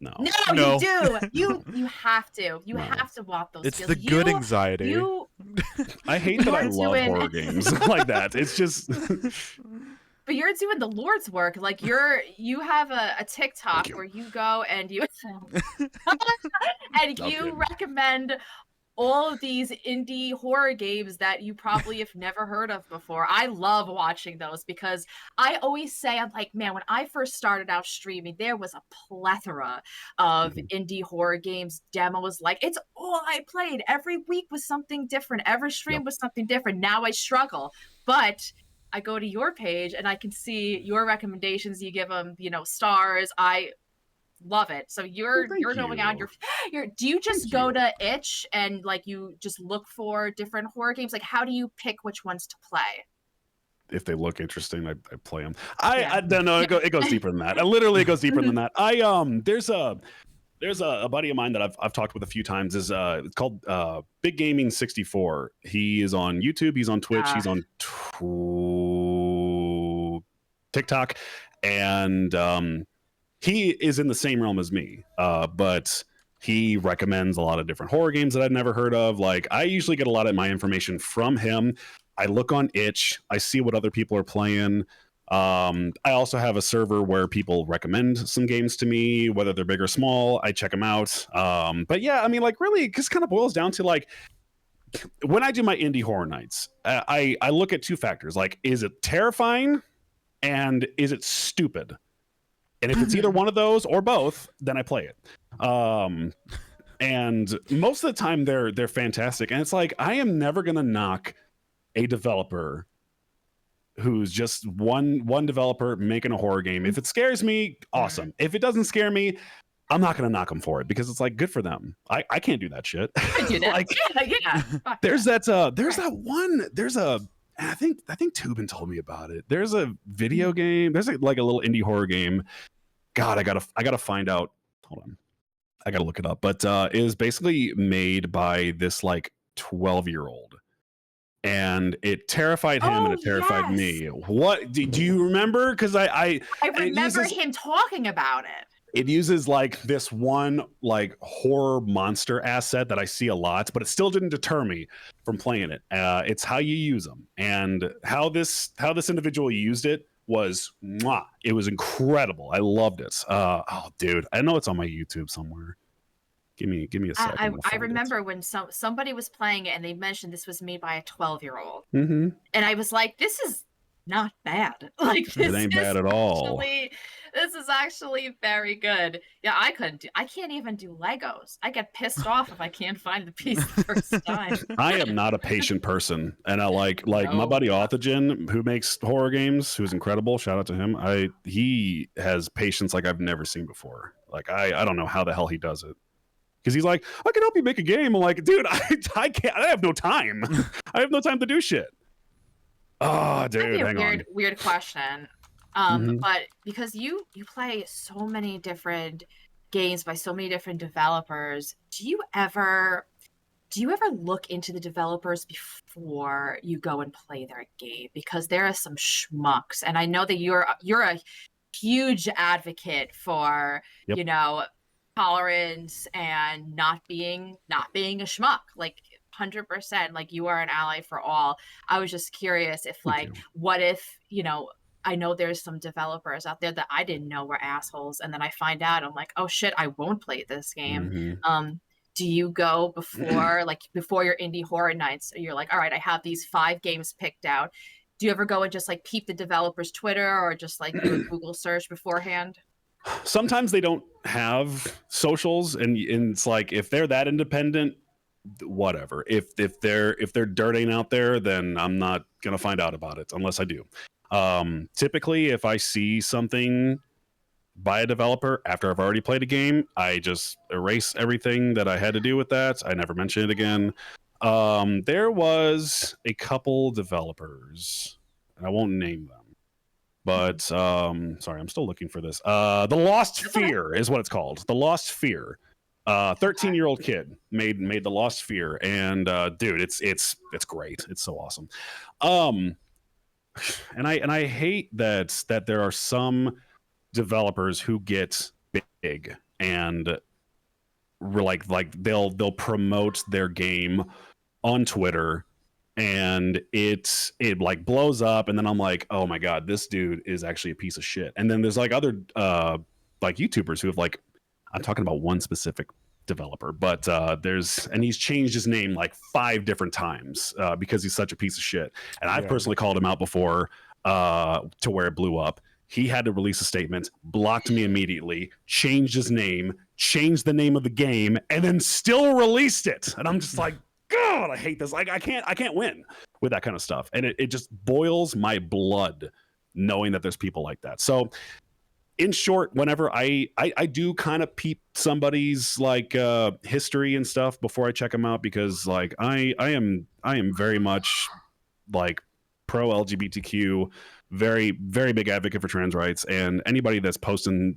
No. No, you do. You have to. You No. have to want those It's feels. the good anxiety. You I hate that I You're love doing- horror games like that. It's just but you're doing the Lord's work. Like you have a TikTok you. where you go and you and No you kidding. recommend all of these indie horror games that you probably have never heard of before. I love watching those because I always say, I'm like, man, when I first started out streaming, there was a plethora of indie horror games, demos. Like, it's all I played. Every week was something different. Every stream was something different. Now I struggle. But I go to your page and I can see your recommendations. You give them, stars. I love it. So you're thank going on you. your do you just Thank go you. to itch and like you just look for different horror games? Like how do you pick which ones to play? If they look interesting, I play them. Yeah. I don't know. It goes deeper than that. Literally, it goes deeper than that. There's a buddy of mine that I've talked with a few times. It's called Big Gaming 64. He is on YouTube. He's on Twitch. He's on TikTok, and he is in the same realm as me. But he recommends a lot of different horror games that I've never heard of. Like I usually get a lot of my information from him. I look on itch. I see what other people are playing. I also have a server where people recommend some games to me, whether they're big or small. I check them out. But yeah, I mean, like really, it just kind of boils down to like when I do my indie horror nights, I look at two factors: like, is it terrifying, and is it stupid? And if it's either one of those or both, then I play it. And most of the time, they're fantastic. And it's like I am never gonna knock a developer who's just one developer making a horror game. If it scares me, awesome. If it doesn't scare me, I'm not gonna knock them for it because it's like good for them. I can't do that shit. I do that. Like, yeah. Fuck there's yeah. that one. I think Tubin told me about it. There's a video game. There's like a little indie horror game. God, I gotta find out. Hold on, I gotta look it up. But it is basically made by this like 12-year-old. And it terrified him and it terrified me. What do you remember? Because I remember him talking about it. It uses like this one like horror monster asset that I see a lot, but it still didn't deter me from playing it. It's how you use them and how this individual used it was mwah. It was incredible. I loved it. Oh, dude, I know it's on my YouTube somewhere. Give me a second. I remember when somebody was playing it and they mentioned this was made by a 12-year-old. Mm-hmm. And I was like, this is not bad. Like It ain't bad at all. this is actually very good. Yeah, I can't even do Legos. I get pissed off if I can't find the piece the first time. I am not a patient person, and I like my No. buddy Autogen, who makes horror games, who's incredible. Shout out to him. He has patience like I've never seen before. Like I don't know how the hell he does it. Because he's like, I can help you make a game. I'm like, dude, I can't. I have no time. I have no time to do shit. Oh, That'd be dude, a hang on. weird question. Mhm. But because you play so many different games by so many different developers, do you ever look into the developers before you go and play their game? Because there are some schmucks, and I know that you're a huge advocate for, Yep. you know, tolerance and not being a schmuck. Like 100%, like you are an ally for all. I was just curious if Thank like you. what if, I know there's some developers out there that I didn't know were assholes, and then I find out, I'm like, oh shit, I won't play this game. Mhm. Do you go before your indie horror nights? You're like, all right, I have these 5 games picked out. Do you ever go and just like peep the developer's Twitter or just like do a Google search beforehand? Sometimes they don't have socials, and it's like if they're that independent, whatever. If they're dirting out there, then I'm not gonna find out about it unless I do. Typically, if I see something by a developer after I've already played a game, I just erase everything that I had to do with that. I never mention it again. There was a couple developers, and I won't name them, but sorry, I'm still looking for this. The Lost That's okay. Fear is what it's called. The Lost Fear. 13-year-old kid made the Lost Fear, and dude, it's great. It's so awesome. Um, and I hate that there are some developers who get big and like they'll promote their game on Twitter, and it like blows up, and then I'm like, oh my god, this dude is actually a piece of shit. And then there's like other like YouTubers who have like, I'm talking about one specific developer, but he's changed his name like 5 different times because he's such a piece of shit. And I've Yeah. personally called him out before to where it blew up. He had to release a statement, blocked me immediately, changed his name, changed the name of the game, and then still released it. And I'm just like, God, I hate this. Like I can't win with that kind of stuff. And it just boils my blood knowing that there's people like that. So in short, whenever I do kind of peep somebody's like history and stuff before I check them out, because like I am very much like pro LGBTQ, very very big advocate for trans rights, and anybody that's posting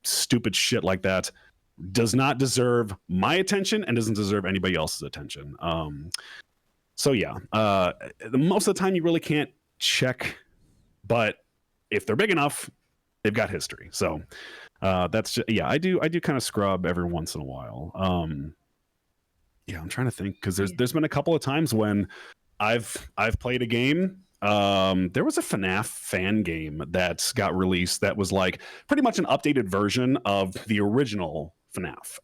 stupid shit like that does not deserve my attention and doesn't deserve anybody else's attention. So yeah, most of the time you really can't check, but if they're big enough, they've got history. So that's just, yeah, I do kind of scrub every once in a while. Yeah, I'm trying to think because there's been a couple of times when I've played a game. There was a FNAF fan game that got released that was like pretty much an updated version of the original FNAF.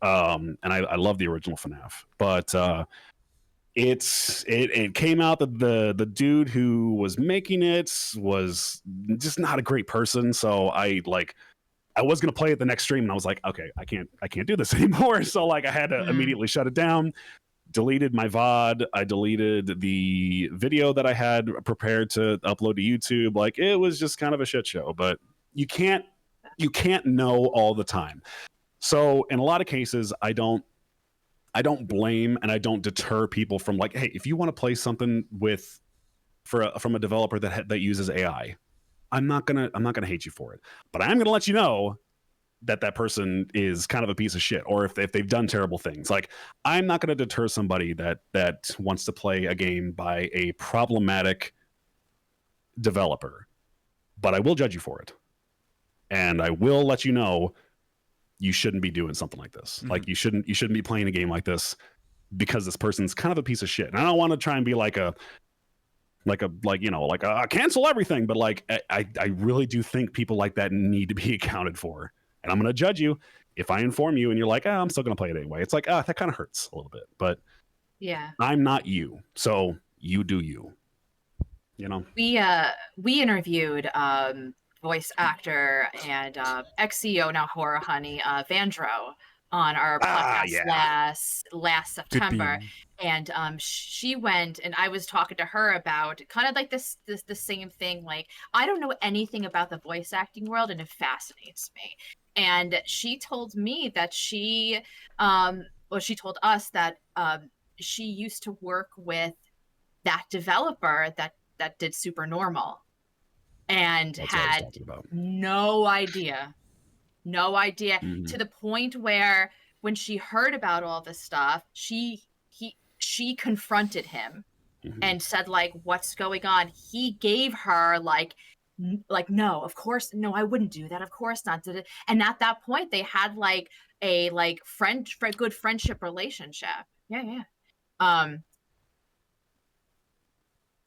And I love the original FNAF, but it came out that the dude who was making it was just not a great person. So I was gonna play it the next stream, and I was like, okay, I can't do this anymore. So like I had to immediately shut it down, deleted my VOD, I deleted the video that I had prepared to upload to YouTube. Like it was just kind of a shit show. But you can't know all the time. So in a lot of cases, I don't blame and I don't deter people from like, hey, if you want to play something from a developer that uses AI, I'm not gonna hate you for it, but I'm gonna let you know that person is kind of a piece of shit, or if they've done terrible things. Like I'm not gonna deter somebody that wants to play a game by a problematic developer, but I will judge you for it, and I will let you know you shouldn't be doing something like this. Mm-hmm. Like you shouldn't be playing a game like this because this person's kind of a piece of shit. And I don't want to try and be like cancel everything, but like I really do think people like that need to be accounted for. And I'm going to judge you if I inform you and you're like, I'm still going to play it anyway. It's like, that kind of hurts a little bit, but Yeah. I'm not you. So you do you. You know. We interviewed voice actor and ex-CEO now horror honey Vandro on our Ah, podcast yeah. last Good September, bean. and she went and I was talking to her about kind of like this the same thing. Like, I don't know anything about the voice acting world, and it fascinates me. And she told me that she told us that she used to work with that developer that did Supernormal and That's what I was had talking about. no idea Mhm. to the point where when she heard about all this stuff, she confronted him Mhm. and said like, what's going on? He gave her like, no, of course, no, I wouldn't do that, of course not. And at that point they had like a like good friendship relationship. Yeah. um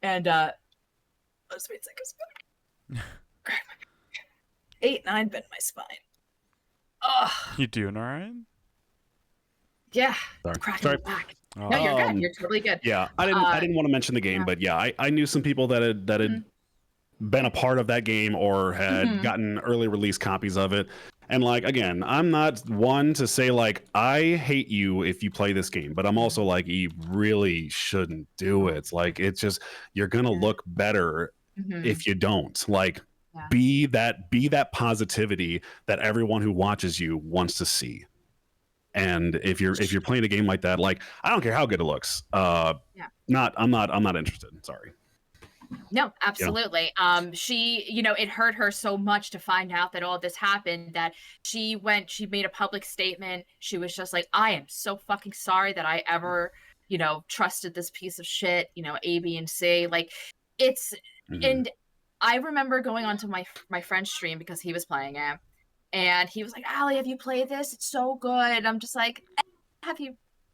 and let's wait a second. 8-9 been my spine. Oh, You doing all right? yeah, it's Sorry. cracking Sorry. my back. Oh. No, you're good. Um, You're totally good. yeah, I Uh, didn't want to mention the game, yeah. but yeah, I knew some people that had Mhm. been a part of that game or had Mhm. gotten early release copies of it. And like again, I'm not one to say like I hate you if you play this game, but I'm also like you really shouldn't do it. Like it's just you're gonna Yeah. look better Mhm. if you don't. Like Yeah. be that positivity that everyone who watches you wants to see. And if you're playing a game like that, like I don't care how good it looks. Yeah. I'm not interested. Sorry. No, You know. absolutely. She, it hurt her so much to find out that all this happened that she made a public statement. She was just like, I am so fucking sorry that I ever, trusted this piece of shit, A, B, and C. Like, it's, Mhm. and I remember going onto my friend's stream because he was playing it, and he was like, "Allie, have you played this? It's so good." I'm just like, have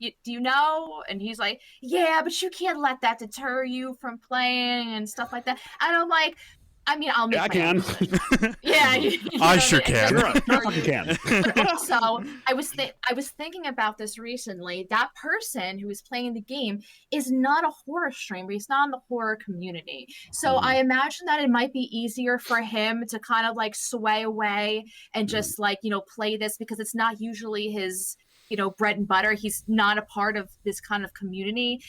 do you know? And he's like, yeah, but you can't let that deter you from playing and stuff like that. And I'm like, I mean, I'll Yeah, make I my own can. decision. Yeah, you know I what I sure mean? It can. doesn't Sure, sure deter fucking you. can. But also, I was thinking about this recently. That person who is playing the game is not a horror streamer. He's not in the horror community. So I Mhm, imagine that it might be easier for him to kind of like sway away and mhm, just like, play this because it's not usually his bread and butter. He's not a part of this kind of community.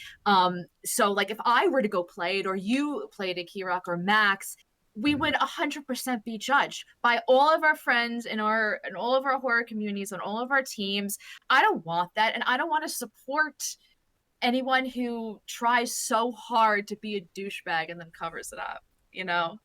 So like if I were to go play it or you played it, Kirok or Max, we mhm. would 100% be judged by all of our friends in all of our horror communities and all of our teams. I don't want that, and I don't want to support anyone who tries so hard to be a douchebag and then covers it up. You know,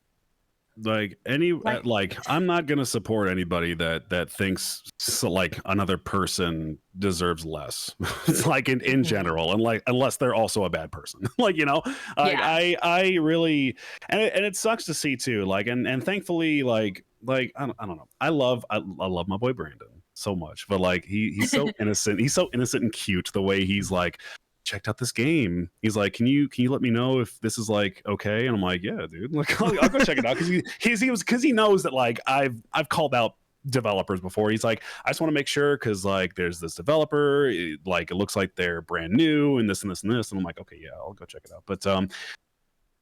Like like like I'm not gonna support anybody that thinks like another person deserves less. It's like in mhm. general, and like unless they're also a bad person. Like like Yeah. I really and it sucks to see too. Like and thankfully like I don't know. I love my boy Brandon so much, but like he's so innocent. He's so innocent and cute the way he's like checked out this game. He's like, can you let me know if this is like okay? And I'm like, yeah, dude. Like, I'll go check it out because he knows that like I've called out developers before. He's like, I just want to make sure because like there's this developer, like it looks like they're brand new and this and this and this. And I'm like, okay, yeah, I'll go check it out. But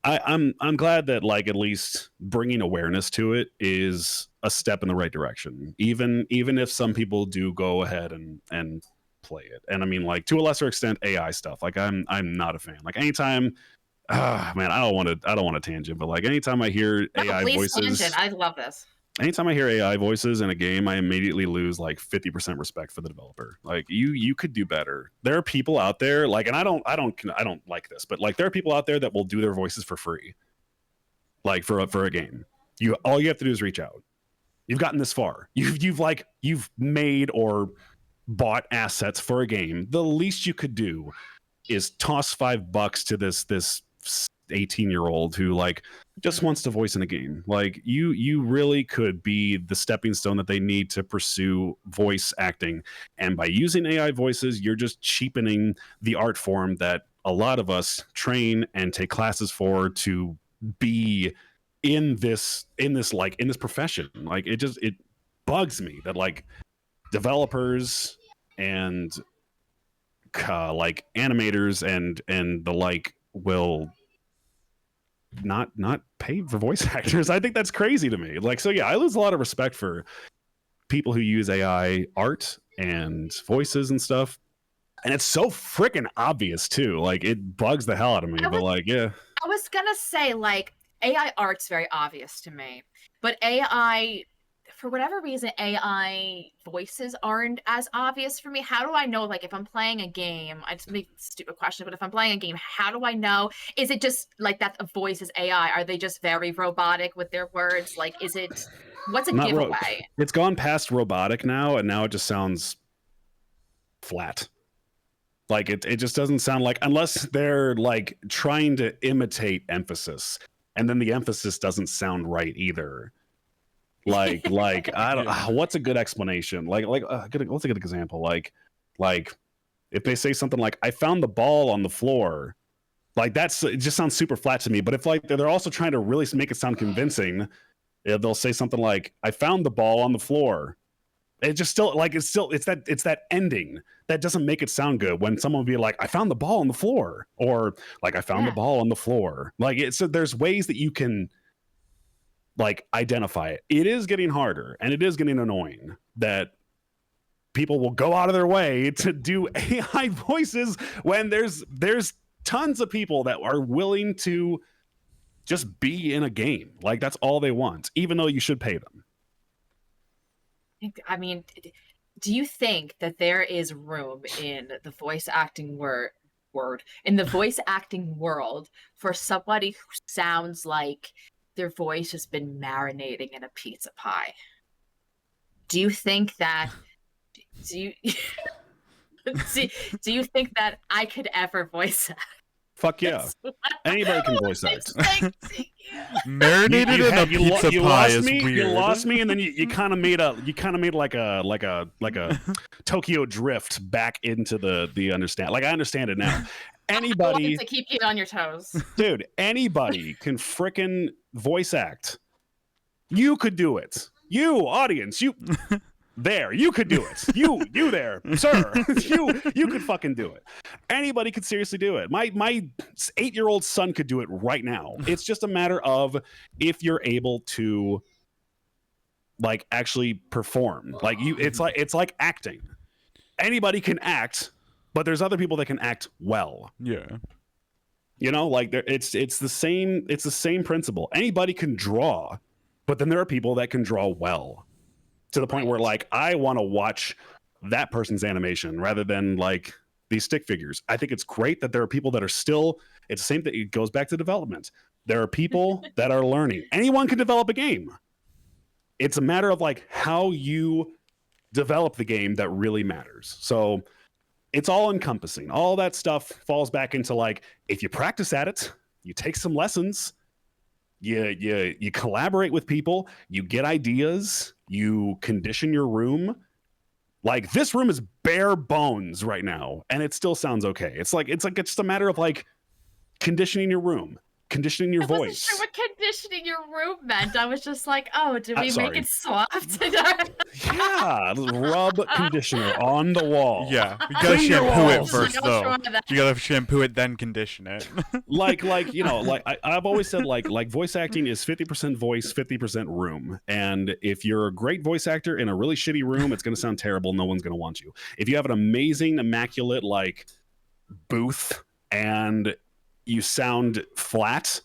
I'm glad that like at least bringing awareness to it is a step in the right direction. Even if some people do go ahead and play it. And I mean like to a lesser extent AI stuff. Like I'm not a fan. Like anytime man, I don't want to tangent, but like anytime I hear No, AI please tangent. voices, I love this. anytime I hear AI voices in a game, I immediately lose like 50% respect for the developer. Like you could do better. There are people out there like, and I don't like this, but like there are people out there that will do their voices for free, like for a game. You all you have to do is reach out. You've gotten this far. You've made or bought assets for a game. The least you could do is toss $5 to this 18-year-old who like just Mhm. wants to voice in a game. Like you really could be the stepping stone that they need to pursue voice acting. And by using AI voices, you're just cheapening the art form that a lot of us train and take classes for to be in this profession. Like it bugs me that like developers and like animators and the like will not pay for voice actors. I think that's crazy to me. Like, so yeah, I lose a lot of respect for people who use AI art and voices and stuff. And it's so freaking obvious too. Like, it bugs the hell out of me. But like, yeah. I was gonna say, like, AI art's very obvious to me, but AI, for whatever reason, AI voices aren't as obvious for me. How do I know, like, if I'm playing a game, I just make a stupid question, but if I'm playing a game, how do I know? Is it just like that a voice is AI? Are they just very robotic with their words? Like, what's a giveaway? It's gone past robotic now, and now it just sounds flat. Like, it just doesn't sound like, unless they're like trying to imitate emphasis, and then the emphasis doesn't sound right either. Like I don't. What's a good explanation? What's a good example? Like if they say something like, "I found the ball on the floor," like it just sounds super flat to me. But if like they're also trying to really make it sound convincing, they'll say something like, "I found the ball on the floor." It just still like it's that ending that doesn't make it sound good when someone would be like, "I found the ball on the floor," or like, "I found the ball on the floor." Like, there's ways that you can like identify it. It is getting harder, and it is getting annoying that people will go out of their way to do AI voices when there's tons of people that are willing to just be in a game. Like, that's all they want, even though you should pay them. I mean, do you think that there is room in the voice acting in the voice acting world for somebody who sounds like their voice has been marinating in a pizza pie? Do you think that do you think that I could ever voice act? Fuck yeah. Anybody can voice act. Marinated in a pizza pie is weird. You lost me, and then you kind of made like a Tokyo drift back into the understand. Like, I understand it now. Anybody to keep you on your toes. Dude, anybody can frickin' voice act. You could do it. You, audience, you could do it. You there, sir. you could fucking do it. Anybody could seriously do it. My 8-year-old son could do it right now. It's just a matter of if you're able to like actually perform. Like, it's like acting. Anybody can act, but there's other people that can act well. Yeah. You know, like it's the same principle. Anybody can draw, but then there are people that can draw well, to the point where like I want to watch that person's animation rather than like these stick figures. I think it's great that there are people that are still, it's the same thing. It goes back to development. There are people that are learning. Anyone can develop a game. It's a matter of like how you develop the game that really matters. So it's all encompassing. All that stuff falls back into like, if you practice at it, you take some lessons, you collaborate with people, you get ideas, you condition your room. Like, this room is bare bones right now, and it still sounds okay. It's just a matter of like conditioning your room, conditioning your voice. I wasn't sure what conditioning your room meant. I was just like, oh, did we make it soft? Yeah, rub conditioner on the wall. Yeah, you gotta shampoo it first, though. You gotta shampoo it, then condition it. like you know, like I've always said, like voice acting is 50% voice, 50% room. And if you're a great voice actor in a really shitty room, it's gonna sound terrible. No one's gonna want you. If you have an amazing, immaculate like booth and you sound flat,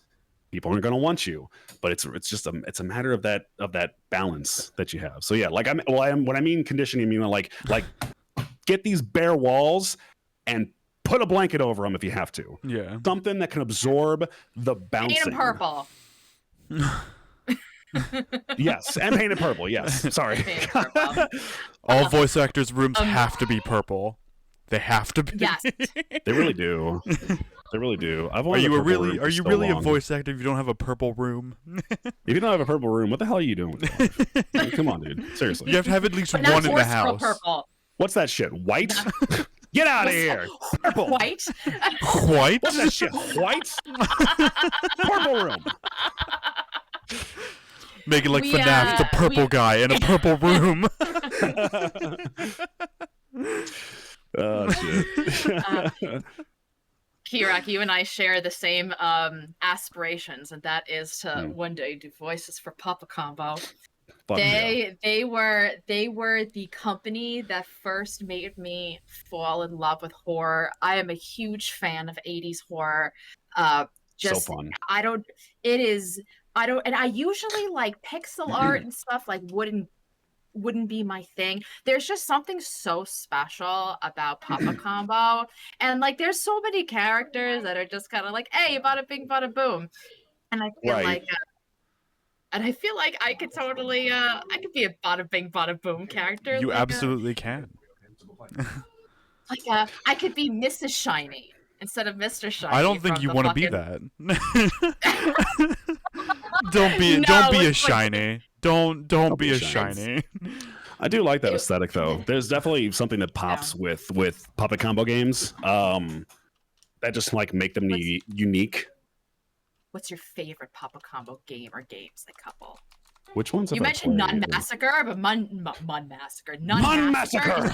people aren't going to want you. But it's just it's a matter of that balance that you have. So yeah, like when I mean conditioning, I mean like get these bare walls and put a blanket over them if you have to. Yeah, something that can absorb the bouncing. Paint purple. Yes, and painted purple. Yes, sorry. Purple. All voice actors' rooms have to be purple. They have to be. Yes, they really do. They really do. Are you really a voice actor if you don't have a purple room? If you don't have a purple room, what the hell are you doing with your life? Come on, dude. Seriously. You have to have at least one in the house. Purple. What's that shit? White? Get out of here. Purple. White? White? What's that shit? White? Purple room. Make it like FNAF, the purple guy in a purple room. Oh, shit. Kirak, you and I share the same aspirations, and that is to one day do voices for Papa Combo. Fuck yeah. They were the company that first made me fall in love with horror. I am a huge fan of 80s horror. Just So fun. and I usually like pixel art and stuff like wouldn't be my thing. There's just something so special about Papa Combo. And like there's so many characters that are just kind of like, hey, bada bing, bada boom. And I feel Right. like I feel like I could totally I could be a bada bing, bada boom character. You like absolutely can. I could be Mrs. Shiny instead of Mr. Shiny. I don't think you want to be that. don't be a it's like- shiny. Don't be a shiny. I do like that aesthetic though. There's definitely something that pops with Puppet Combo games. That just like make them unique. What's your favorite Papa Combo game or games? Like couple. Which ones have You I mentioned played? Nun Massacre, but Mun Massacre. Mun Massacre!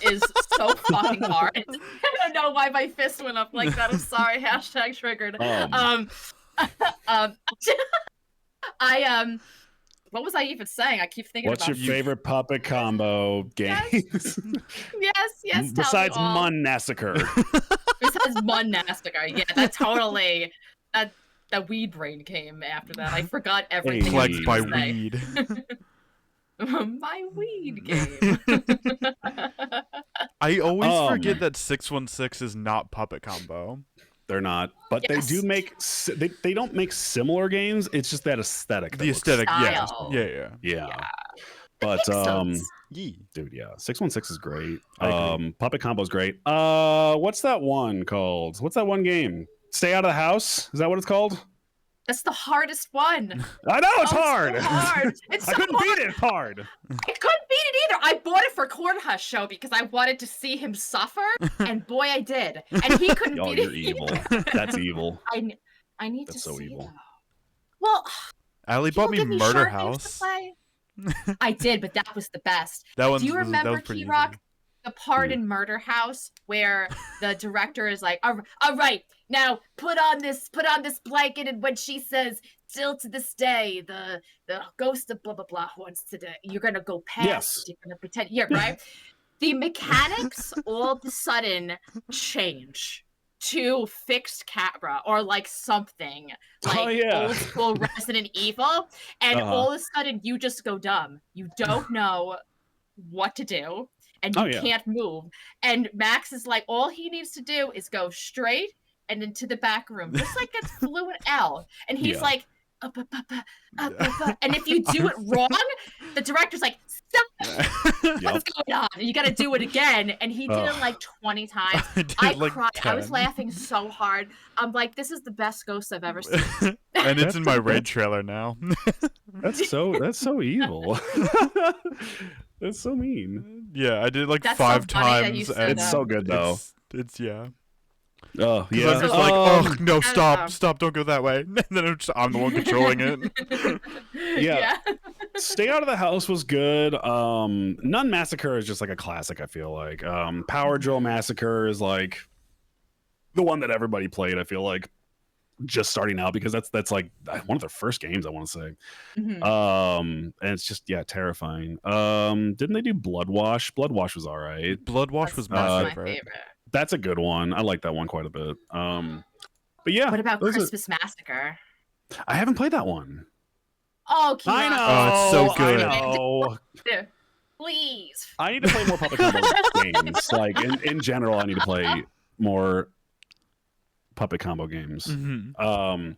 Is so fucking hard. I don't know why my fist went up like that. I'm sorry. Hashtag triggered. What was I even saying? I keep thinking What's about your favorite Puppet Combo games? Yes. Besides tell me all. Mun Massacre. Besides Mun Massacre, yeah, that totally that weed brain came after that. I forgot everything. I was Flex by gonna say. weed. My weed game. I always forget that 616 is not Puppet Combo. They're not, but Yes. they do make. They don't make similar games. It's just that aesthetic. The aesthetic, yeah. Style. Yeah. But Yee. dude, yeah, 616 is great. I agree. Puppet Combo's great. What's that one called? What's that one game? Stay Out of the House? Is that what it's called? That's the hardest one. I know it's Oh, hard. It's so hard. It's so I couldn't hard. beat it hard. I couldn't beat it either. I bought it for Cornhusk show because I wanted to see him suffer, and boy, I did. And he couldn't Oh, beat you're it. evil. That's evil. I need That's to so see evil. though. Well, Oh, Allie people bought me give me Murder short games to House. play. I did, but that was the best. That Do one's you that remember was pretty Key-Rock? easy. The part in Murder House where the director is like, all right, now put on this blanket, and when she says, still to this day, the ghost of blah blah blah haunts today, you're gonna go past, Yes. you're gonna pretend, yeah, right? The mechanics all of a sudden change to fixed camera or like something like Oh, yeah. old school Resident Evil, and Uh-huh. all of a sudden you just go dumb. You don't know what to do, and you Oh, yeah. can't move. And Max is like, all he needs to do is go straight and into the back room, just like it's Fluent L. And he's Yeah. like, up, and if you do it wrong, the director's like, stop! Yep. What's going on? And you got to do it again. And he did it like 20 times. I did I like cried. I was 10. laughing so hard. I'm like, this is the best ghost I've ever seen. And it's in my raid trailer now. That's so evil. That's so mean. Yeah, I did it like That's so 5 funny that you times. said and It's so good though. It's yeah. Oh 'Cause yeah. I'm just like, oh no, I don't know. stop, don't go that way. And then I'm the one controlling it. Yeah. Stay Out of the House was good. Nun Massacre is just like a classic, I feel like. Power Drill Massacre is like the one that everybody played, I feel like, just starting out, because that's like one of their first games, I want to say. Mhm. And it's just terrifying. Didn't they do Blood Wash? Blood Wash was all right. Blood Wash That's was my my favorite. favorite. That's a good one. I like that one quite a bit. But yeah, What about those are- Christmas Massacre? I haven't played that one. Oh, I Kira, know. Oh, it's so good. I know. please. I need to play more Puppet Combo games. Like in general, I need to play more Puppet Combo games. Mhm.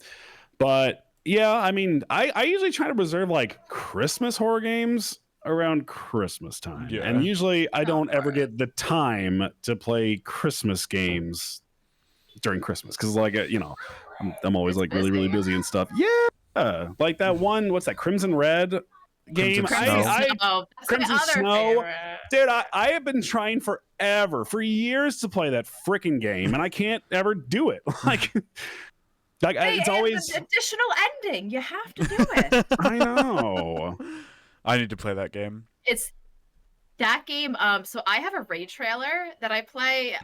But yeah, I mean, I usually try to reserve like Christmas horror games around Christmas time. Yeah. And usually I don't ever right. get the time to play Christmas games during Christmas. Cause like, I'm always It's like really busy. busy and stuff. Yeah. Like that one, what's that? Crimson Red game. Crimson Snow. That's Crimson my other Snow. favorite. Dude, I have been trying for years to play that freaking game, and I can't ever do it. Hey, it's always. an additional ending. You have to do it. I know. I need to play that game. It's That game, so I have a raid trailer that I play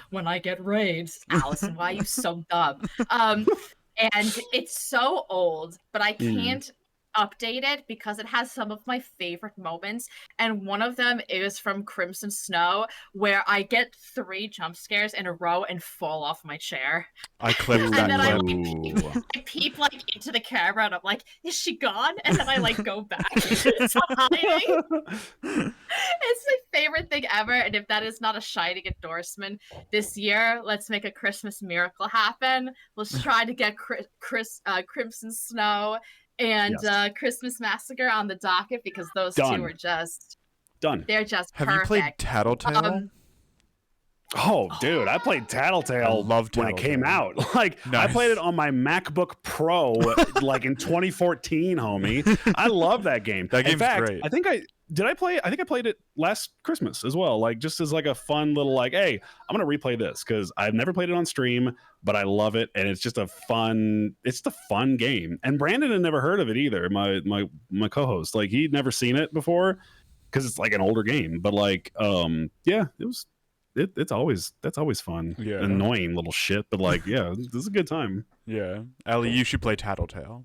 when I get raids. Allison, why are you so dumb? And it's so old, but I Mm. can't update it because it has some of my favorite moments. And one of them is from Crimson Snow, where I get 3 jump scares in a row and fall off my chair. I clipped And that then I clip. like peep like into the camera and I'm like, is she gone? And then I like go back to hiding. It's my favorite thing ever. And if that is not a shining endorsement this year, let's make a Christmas miracle happen. Let's try to get Crimson Snow and Yes. Christmas Massacre on the docket because those two Done. are just Done. they're just Have you played perfect. Tattletale? Oh, dude, I played Tattletale I love when it came Tattletale. out. Like, I Nice. played it on my MacBook Pro, like in 2014, homie. I love that game. That game's in fact, great. I think I played it last Christmas as well. Like, just as like a fun little like, hey, I'm gonna replay this because I've never played it on stream, but I love it, and it's just a fun game. And Brandon had never heard of it either. My co-host, like, he'd never seen it before because it's like an older game. But like, yeah, that's always fun. Yeah. Annoying little shit, but like, yeah, this is a good time. Yeah. Allie, you should play Tattletale.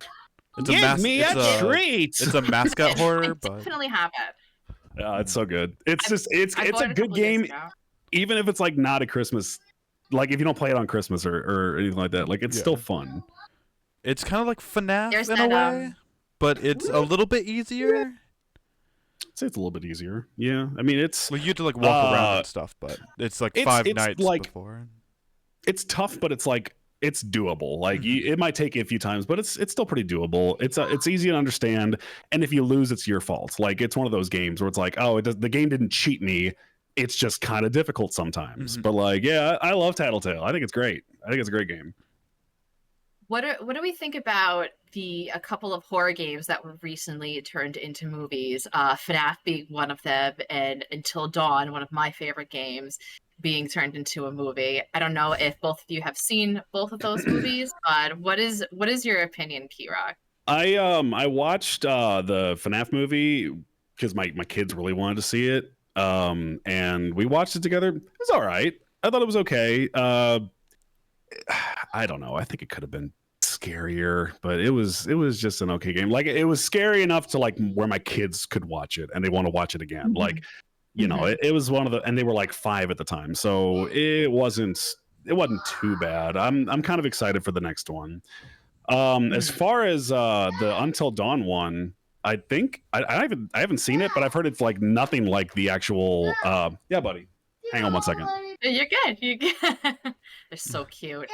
It's Give me a treat. It's a mascot I horror, but definitely have it. It's so good. It's just I it's bought a it good couple years game, ago. even if it's like not a Christmas. Like if you don't play it on Christmas or anything like that, like it's Yeah. still fun. it's kind of like FNAF There's in a that, way, but it's a little bit easier. I'd say it's a little bit easier. Yeah, I mean it's Like you have to like walk around and stuff, but it's like 5 it's nights like- before. it's tough, but it's like it's doable. Like it might take you a few times, but it's still pretty doable. It's easy to understand, and if you lose, it's your fault. Like it's one of those games where it's like, oh, the game didn't cheat me. It's just kind of difficult sometimes. Mhm. But like, yeah, I love Tattletale. I think it's great. I think it's a great game. What do we think about a couple of horror games that were recently turned into movies? FNAF being one of them, and Until Dawn, one of my favorite games, being turned into a movie. I don't know if both of you have seen both of those movies, but what is your opinion, K-Rock? I watched the FNAF movie because my kids really wanted to see it. And we watched it together. It was all right. I thought it was okay. I don't know. I think it could have been scarier, but it was just an okay game. Like it was scary enough to like where my kids could watch it and they want to watch it again. Mhm. Like, you know, it was one of the, and they were like 5 at the time, so it wasn't too bad. I'm kind of excited for the next one. As far as the Until Dawn one, I think I haven't seen it, but I've heard it's like nothing like the actual. Yeah, buddy. Hang on 1 second. You're good. You're good. They're so cute.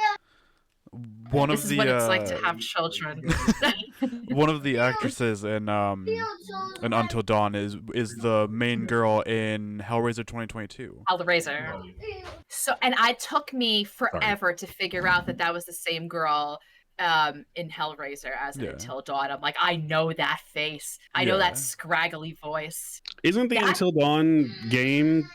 One This of is the what it's like to have children. one of the actresses in Until Dawn is the main girl in Hellraiser 2022. Hellraiser. So, and it took me forever to figure out that was the same girl in Hellraiser as in Yeah. Until Dawn. I'm like, I know that face. I know Yeah. that scraggly voice. Isn't the Until Dawn game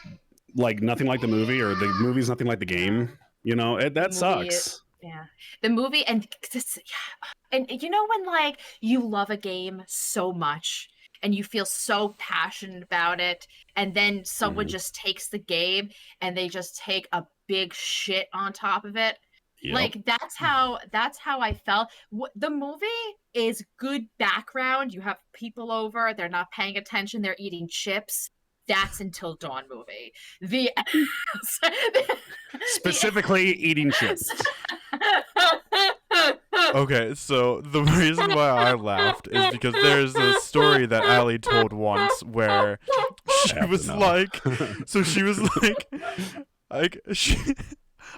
like nothing like the movie, or the movie's nothing like the game? You know, that sucks. Yeah, the movie, and you know when like you love a game so much and you feel so passionate about it, and then someone just takes the game and they just take a big shit on top of it. Yep. Like that's how I felt. The movie is good background. You have people over, they're not paying attention, they're eating chips. That's Until Dawn movie. The Specifically eating chips. Okay, so the reason why I laughed is because there's a story that Allie told once where she was like, so she was like she.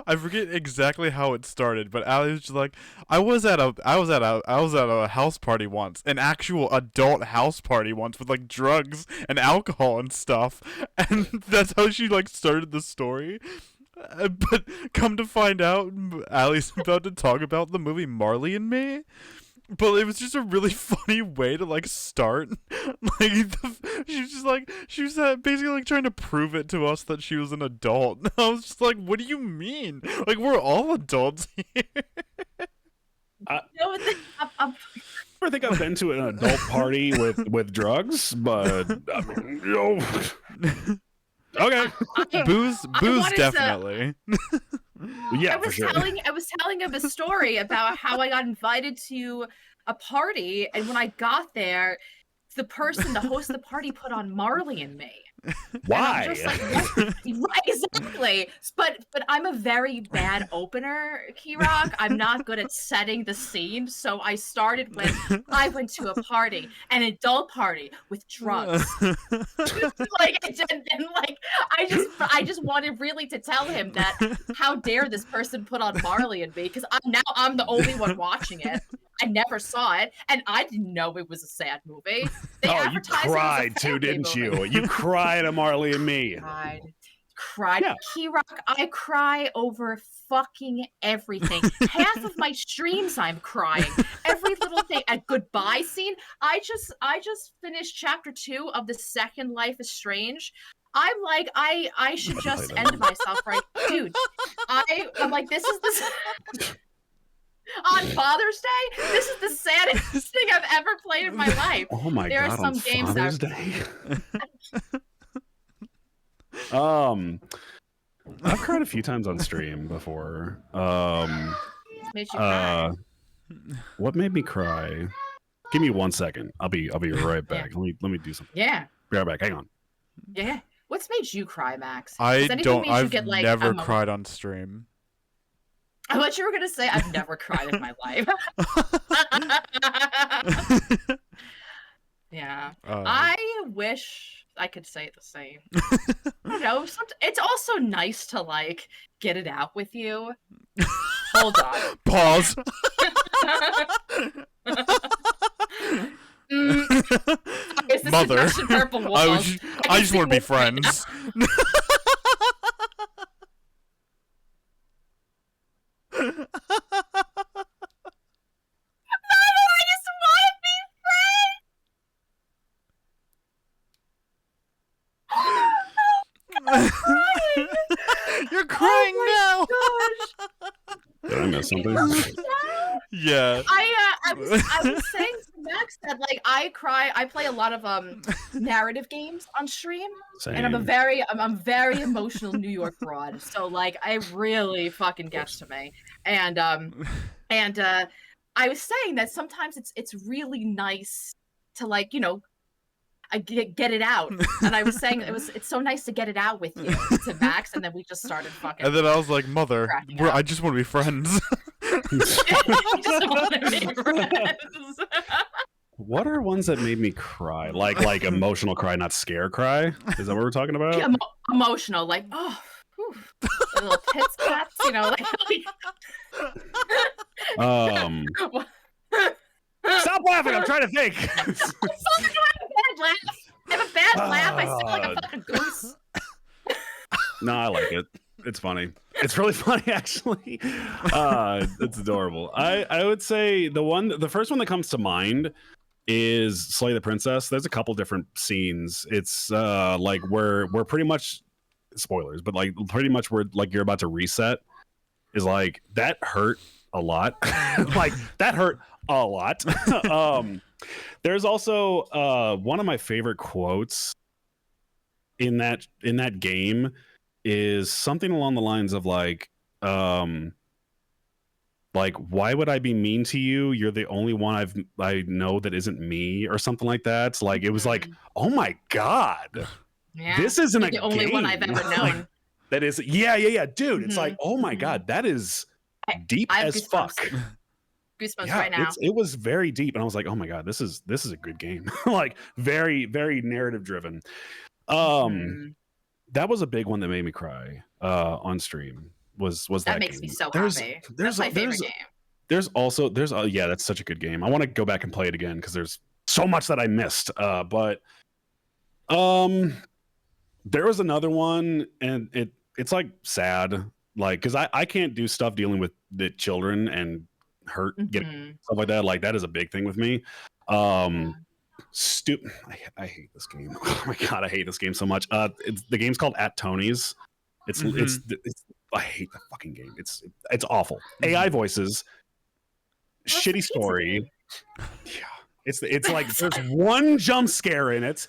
I forget exactly how it started, but Allie was just like, I was at a house party once, an actual adult house party once with like drugs and alcohol and stuff, and that's how she like started the story. But come to find out, Allie's about to talk about the movie Marley and Me. But it was just a really funny way to like start. Like she was just like basically like trying to prove it to us that she was an adult. And I was just like, what do you mean? Like we're all adults here. I think I've been to an adult party with drugs, but I mean, Okay. Booze wanted to- definitely. Yeah, I was for sure. I was telling him a story about how I got invited to a party, and when I got there, the host of the party, put on Marley and Me. And I'm just Why? like, what? Right, exactly. But I'm a very bad opener, Rock. I'm not good at setting the scene. So I started with I went to a party, an adult party with drugs. Like, and like I just wanted really to tell him that how dare this person put on Marley and Me, because I'm the only one watching it. I never saw it, and I didn't know it was a sad movie. They Oh, you advertised it as a cried too, family didn't movie. you? You cried at Marley and Me. Cried. Yeah. Rock, I cry over fucking everything. Half of my streams I'm crying. Every little thing. A goodbye scene. I just finished chapter 2 of the second Life is Strange. I'm like, I should just end myself, right? Dude, I'm like, this is the on Father's Day, this is the saddest thing I've ever played in my life. Oh my There god! are some On games Father's that Day. I've cried a few times on stream before. made you cry. What made me cry? Give me 1 second. I'll be right back. Yeah. Let me do something. Yeah. Be right back. Hang on. Yeah. What's made you cry, Max? I Has anything don't. made you I've get, like, never cried on stream. I thought you were gonna say I've never cried in my life. Yeah. I wish I could say the same. I don't know. It's also nice to like get it out with you. Hold on. Pause. Is this Mother. suggestion Purple Walls? I just want to be friends. You're crying now. Did I miss something? Yeah. I was saying to Max that like I play a lot of narrative games on stream. Same. And I'm very emotional New York broad. So like it really fucking gets to me. And I was saying that sometimes it's really nice to like, you know, I get it out. And I was saying it's so nice to get it out with you to Max, and then we just started fucking. And then I was like, Mother, I just want to be friends. I just want to be friends. What are ones that made me cry? Like emotional cry, not scare cry? Is that what we're talking about? Yeah, emotional, like whew, little tits pats, you know, like. Stop laughing! I'm trying to think. I have a bad laugh. I sound like a fucking goose. No, I like it. It's funny. It's really funny, actually. It's adorable. I would say the first one that comes to mind is Slay the Princess. There's a couple different scenes. It's like we're pretty much spoilers, but like pretty much where like you're about to reset is like that hurt a lot. Like that hurt a lot. There's also one of my favorite quotes in that game is something along the lines of like why would I be mean to you? You're the only one I know that isn't me, or something like that. It's like it was like, oh my god, yeah, this isn't the only one I've ever known. That is, yeah, dude. It's like, oh my god, that is deep as fuck. Goosebumps right now. It was very deep, and I was like, oh my god, this is a good game. Like very, very narrative driven. That was a big one that made me cry on stream. Was that makes game. me so There's happy. That's my favorite game. There's yeah, that's such a good game. I want to go back and play it again because there's so much that I missed. But there was another one, and it's like sad, like because I can't do stuff dealing with the children and hurt getting stuff like that. Like that is a big thing with me. Stupid. I hate this game. Oh my god, I hate this game so much. The game's called At Tony's. It's I hate the fucking game. It's awful. AI voices, shitty story. Yeah, it's like there's one jump scare in it,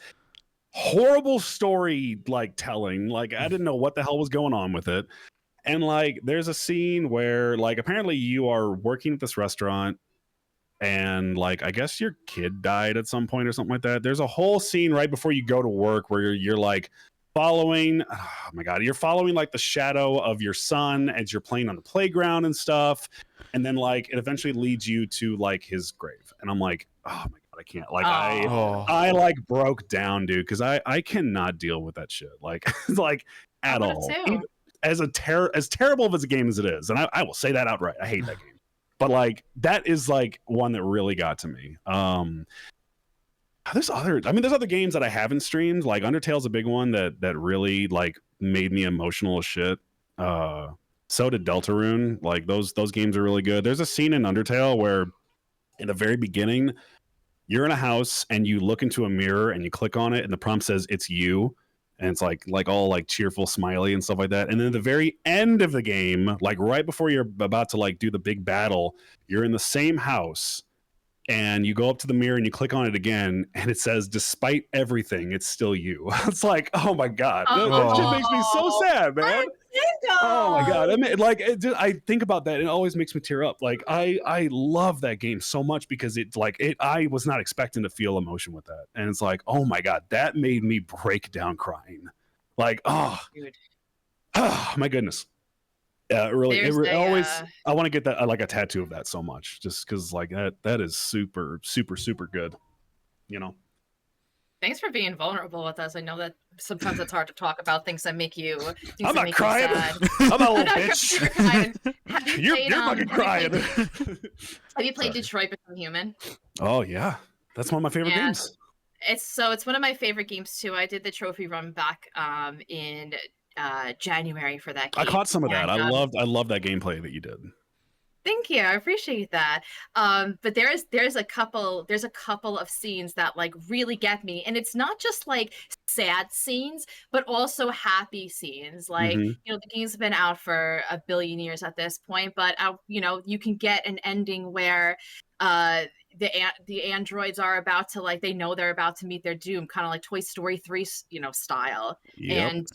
horrible story like telling. Like I didn't know what the hell was going on with it. And like there's a scene where like apparently you are working at this restaurant and like I guess your kid died at some point or something like that. There's a whole scene right before you go to work where you're like following, oh my god, you're following like the shadow of your son as you're playing on the playground and stuff, and then like it eventually leads you to like his grave. And I'm like, oh my god, I can't. Like Oh. I like broke down, dude, because I cannot deal with that shit. Like like at all. Too. As terrible of as a game as it is, and I will say that outright, I hate that game. But like that is like one that really got to me. There's other games that I haven't streamed. Like Undertale's a big one that really like made me emotional as shit. So did Deltarune. Like those games are really good. There's a scene in Undertale where in the very beginning you're in a house and you look into a mirror and you click on it and the prompt says it's you, and it's like all like cheerful, smiley and stuff like that. And then at the very end of the game, like right before you're about to like do the big battle, you're in the same house and you go up to the mirror and you click on it again and it says despite everything it's still you. It's like, oh my god, that shit makes me so sad, man. Oh my god, I mean, like I think about that and it always makes me tear up. Like I love that game so much because I was not expecting to feel emotion with that, and it's like, oh my god, that made me break down crying. Like oh my goodness. Really, always. I want to get that like a tattoo of that so much, just because like that is super good. You know. Thanks for being vulnerable with us. I know that sometimes it's hard to talk about things that make you. I'm not crying. I'm not a little bitch. You're fucking crying. Have you played Detroit Become Human? Oh yeah, that's one of my favorite games. It's one of my favorite games too. I did the trophy run back in January for that game. I caught some of that. I loved that gameplay that you did. Thank you. I appreciate that. But there's a couple of scenes that like really get me, and it's not just like sad scenes, but also happy scenes. Like you know, the game's been out for 1 billion years at this point, but you know, you can get an ending where the androids are about to like they know they're about to meet their doom, kind of like Toy Story 3, you know, style. Yep. And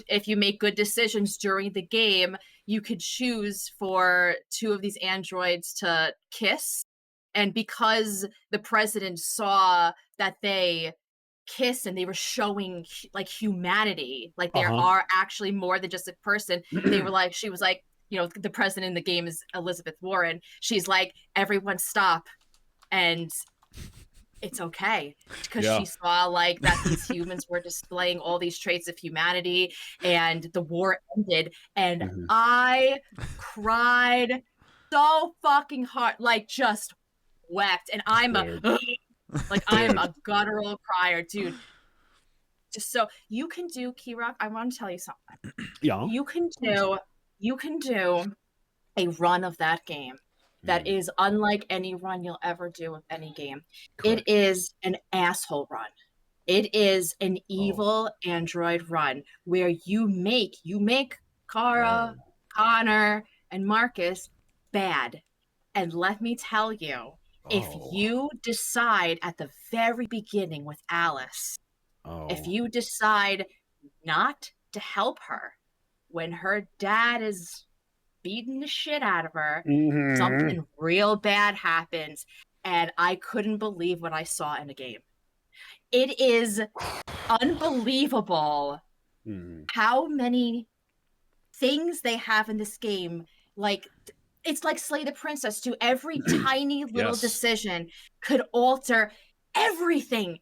if you make good decisions during the game, you could choose for 2 of these androids to kiss, and because the president saw that they kiss and they were showing like humanity, like there are actually more than just a person, she was like, you know, the president in the game is Elizabeth Warren. She's like, everyone stop. And it's okay. Because she saw like that these humans were displaying all these traits of humanity and the war ended. And I cried so fucking hard, like just wept. And I'm I'm a guttural crier, dude. Just so you can do, Key-Rock, I want to tell you something. Yeah. You can do a run of that game that is unlike any run you'll ever do of any game. Correct. It is an asshole run. It is an evil android run where you make Kara, Connor, and Marcus bad. And let me tell you, if you decide at the very beginning with Alice, if you decide not to help her when her dad is beating the shit out of her, something real bad happens. And I couldn't believe what I saw in the game. It is unbelievable how many things they have in this game. Like, it's like Slay the Princess too. Every tiny little decision could alter everything.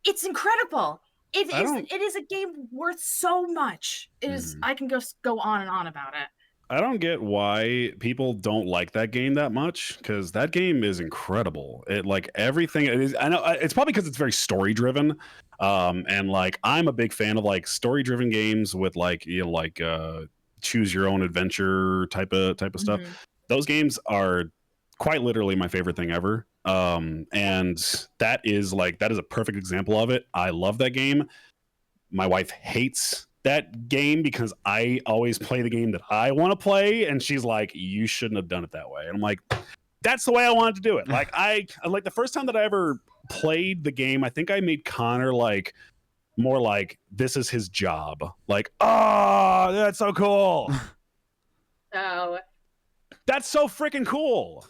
It's incredible. It is a game worth so much. It is. I can go on and on about it. I don't get why people don't like that game that much, because that game is incredible. It like everything it is. I know it's probably because it's very story driven, and like I'm a big fan of like story driven games with like choose your own adventure type of stuff. Those games are quite literally my favorite thing ever. And that is a perfect example of it. I love that game. My wife hates that game because I always play the game that I want to play, and she's like, you shouldn't have done it that way. And I'm like, that's the way I wanted to do it. Like I like the first time that I ever played the game, I think I made Connor like more like this is his job. Like, oh, that's so cool. So That's so freaking cool.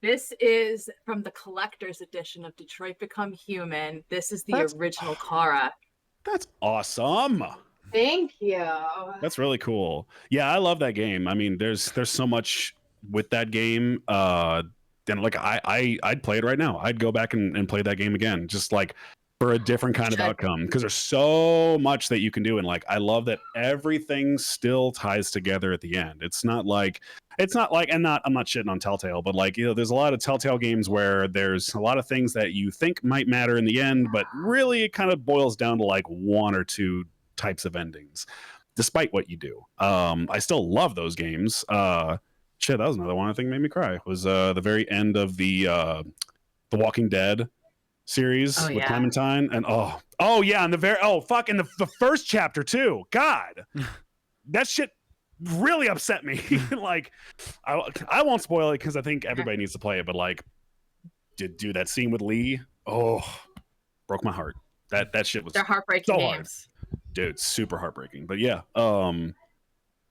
this is from the collector's edition of Detroit Become Human. This is the That's original Kara. That's awesome. Thank you. That's really cool. Yeah, I love that game. I mean, there's so much with that game. And like I'd play it right now. I'd go back and play that game again, just like for a different kind of outcome. Because there's so much that you can do, and like I love that everything still ties together at the end. It's not like I'm not shitting on Telltale, but like, you know, there's a lot of Telltale games where there's a lot of things that you think might matter in the end, but really it kind of boils down to like one or two types of endings, despite what you do. I still love those games. Shit, that was another one I think made me cry. Was the very end of the Walking Dead series with Clementine, and oh yeah, and the first chapter too. God, that shit really upset me. Like, I won't spoil it because I think everybody needs to play it. But like, do that scene with Lee. Oh, broke my heart. That shit was They're heartbreaking so games. hard. Dude, super heartbreaking. But yeah,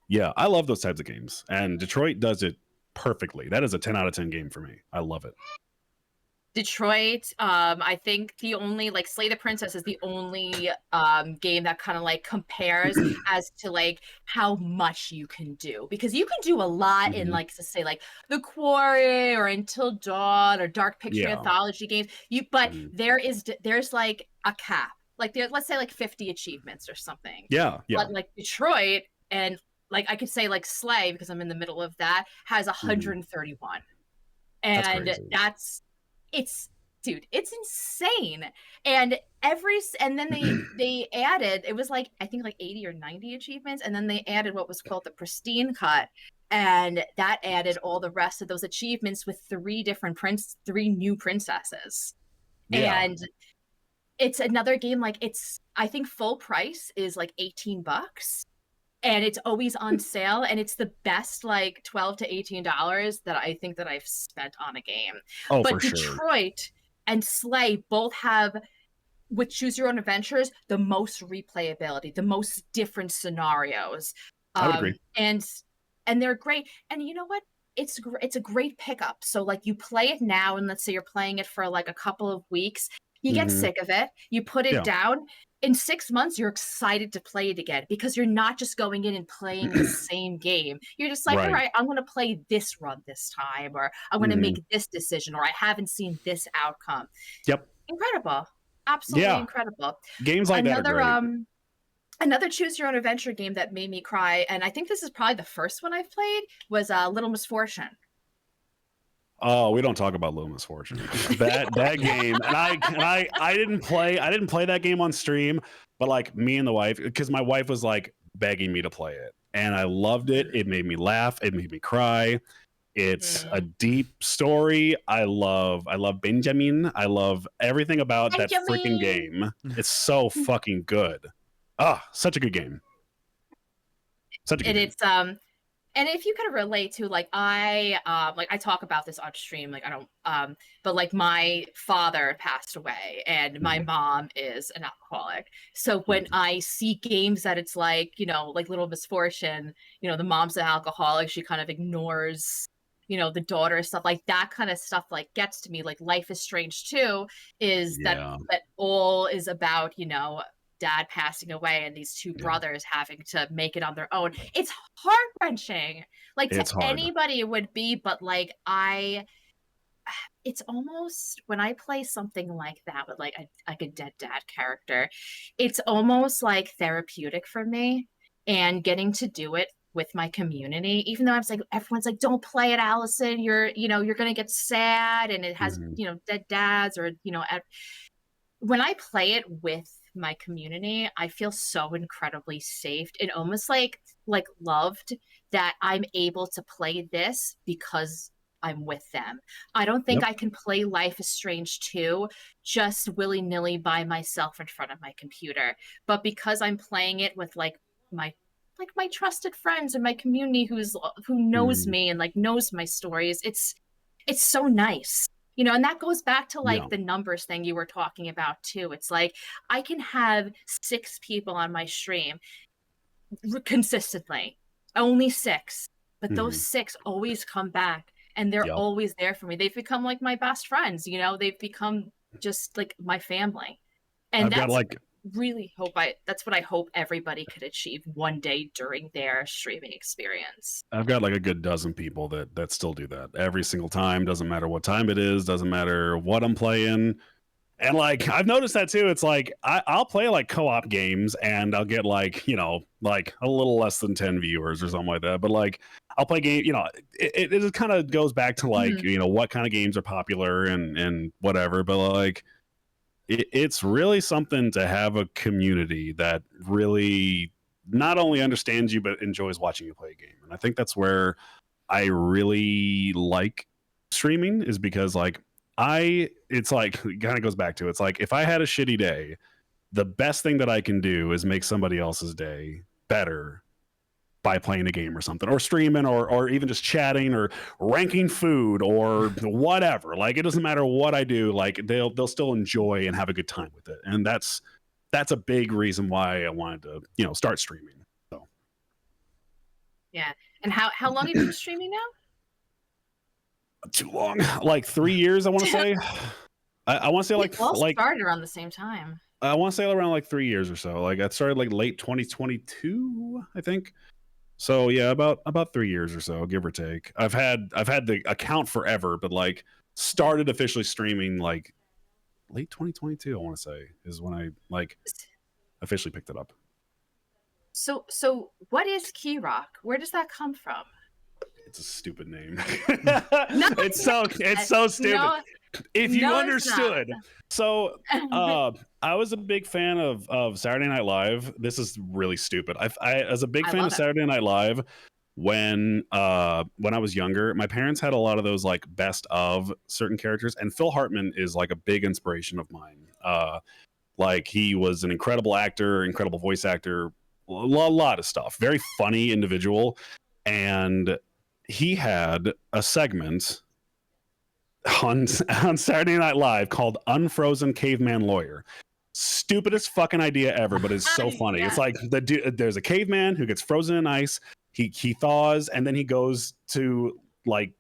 yeah, I love those types of games, and Detroit does it perfectly. That is a 10 out of 10 game for me. I love it. Detroit, I think the only like Slay the Princess is the only game that kind of like compares as to like how much you can do, because you can do a lot in like, to say like The Quarry or Until Dawn or Dark Picture Anthology games. But there's like a cap. Like let's say like 50 achievements or something. Yeah. But like Detroit, and like I could say like Slay, because I'm in the middle of that, has 131. And it's insane. And then they added, it was like I think like 80 or 90 achievements, and then they added what was called the Pristine Cut, and that added all the rest of those achievements with three new princesses. And it's another game, like I think full price is like $18, and it's always on sale, and it's the best like $12 to $18 that I think that I've spent on a game. But Detroit and Slay both have, with Choose Your Own Adventures, the most replayability, the most different scenarios. I would agree. And they're great. And you know what? It's a great pickup. So like you play it now, and let's say you're playing it for like a couple of weeks, you get sick of it, you put it down. In 6 months, you're excited to play it again, because you're not just going in and playing the same game. You're just like, all right, I'm going to play this run this time, or I'm going to make this decision, or I haven't seen this outcome. Yep. Incredible. Absolutely incredible. Games like that are great. Another Choose Your Own Adventure game that made me cry, and I think this is probably the first one I've played, was Little Misfortune. Oh, we don't talk about Little Misfortune. That game, and I didn't play that game on stream, but like me and the wife, because my wife was like begging me to play it, and I loved it. It made me laugh. It made me cry. It's a deep story. I love Benjamin. I love everything about that freaking game. It's so fucking good. Such a good game. Such a good game. And if you could relate to, like, I talk about this on stream, like I don't, but like my father passed away, and my mom is an alcoholic. So when I see games that it's like, you know, like Little Misfortune, you know, the mom's an alcoholic, she kind of ignores, you know, the daughter, stuff like that kind of stuff, like gets to me. Like Life is Strange too, is that all is about, you know, dad passing away and these two brothers having to make it on their own. It's heart-wrenching, like to anybody it would be, but like it's almost, when I play something like that with like a dead dad character, it's almost like therapeutic for me, and getting to do it with my community, even though I was like, everyone's like, don't play it, Allison, you're gonna get sad, and it has you know, dead dads, or you know, when I play it with my community, I feel so incredibly safe and almost like loved, that I'm able to play this because I'm with them. I don't think I can play Life is Strange 2 just willy-nilly by myself in front of my computer, but because I'm playing it with like my trusted friends and my community who knows me and like knows my stories, it's so nice. You know, and that goes back to Yeah. like the numbers thing you were talking about too. It's like I can have 6 people on my stream consistently, only 6, but those Hmm. 6 always come back and they're Yep. always there for me. They've become like my best friends, you know, they've become just like my family. And I've got that's like really hope I that's what I hope everybody could achieve one day during their streaming experience. I've got like a good dozen people that still do that every single time. Doesn't matter what time it is. Doesn't matter what I'm playing. And like I've noticed that too. It's like I'll play like co-op games and I'll get like like a little less than 10 viewers or something like that. But like I'll play game. It kind of goes back to like Mhm. what kind of games are popular and whatever. But like it's really something to have a community that really not only understands you but enjoys watching you play a game. And I think that's where I really like streaming is because like it's like it kind of goes back to it's like if I had a shitty day, the best thing that I can do is make somebody else's day better by playing a game or something or streaming or even just chatting or ranking food or whatever. Like it doesn't matter what I do, like they'll still enjoy and have a good time with it. And that's a big reason why I wanted to, start streaming. So Yeah. And how long have you been streaming now? too long. Like 3 years, I want to say. I want to say We like all like started around the same time. I want to say around like 3 years or so. Like I started like late 2022, I think. So yeah, about 3 years or so, give or take. I've had the account forever, but like started officially streaming like late 2022. I want to say is when I like officially picked it up. So what is Key Rock? Where does that come from? It's a stupid name. No, It's so stupid. no, If you no, it's not. understood. So I was a big fan of Saturday Night Live. This is really stupid. I as a big I fan love of it. Saturday Night Live when I was younger, my parents had a lot of those like best of certain characters, and Phil Hartman is like a big inspiration of mine. Like he was an incredible actor, incredible voice actor, a lot of stuff. Very funny individual, and he had a segment on Saturday Night Live called Unfrozen Caveman Lawyer. Stupidest fucking idea ever, but it's so funny. Yeah. It's like there's a caveman who gets frozen in ice. He thaws and then he goes to like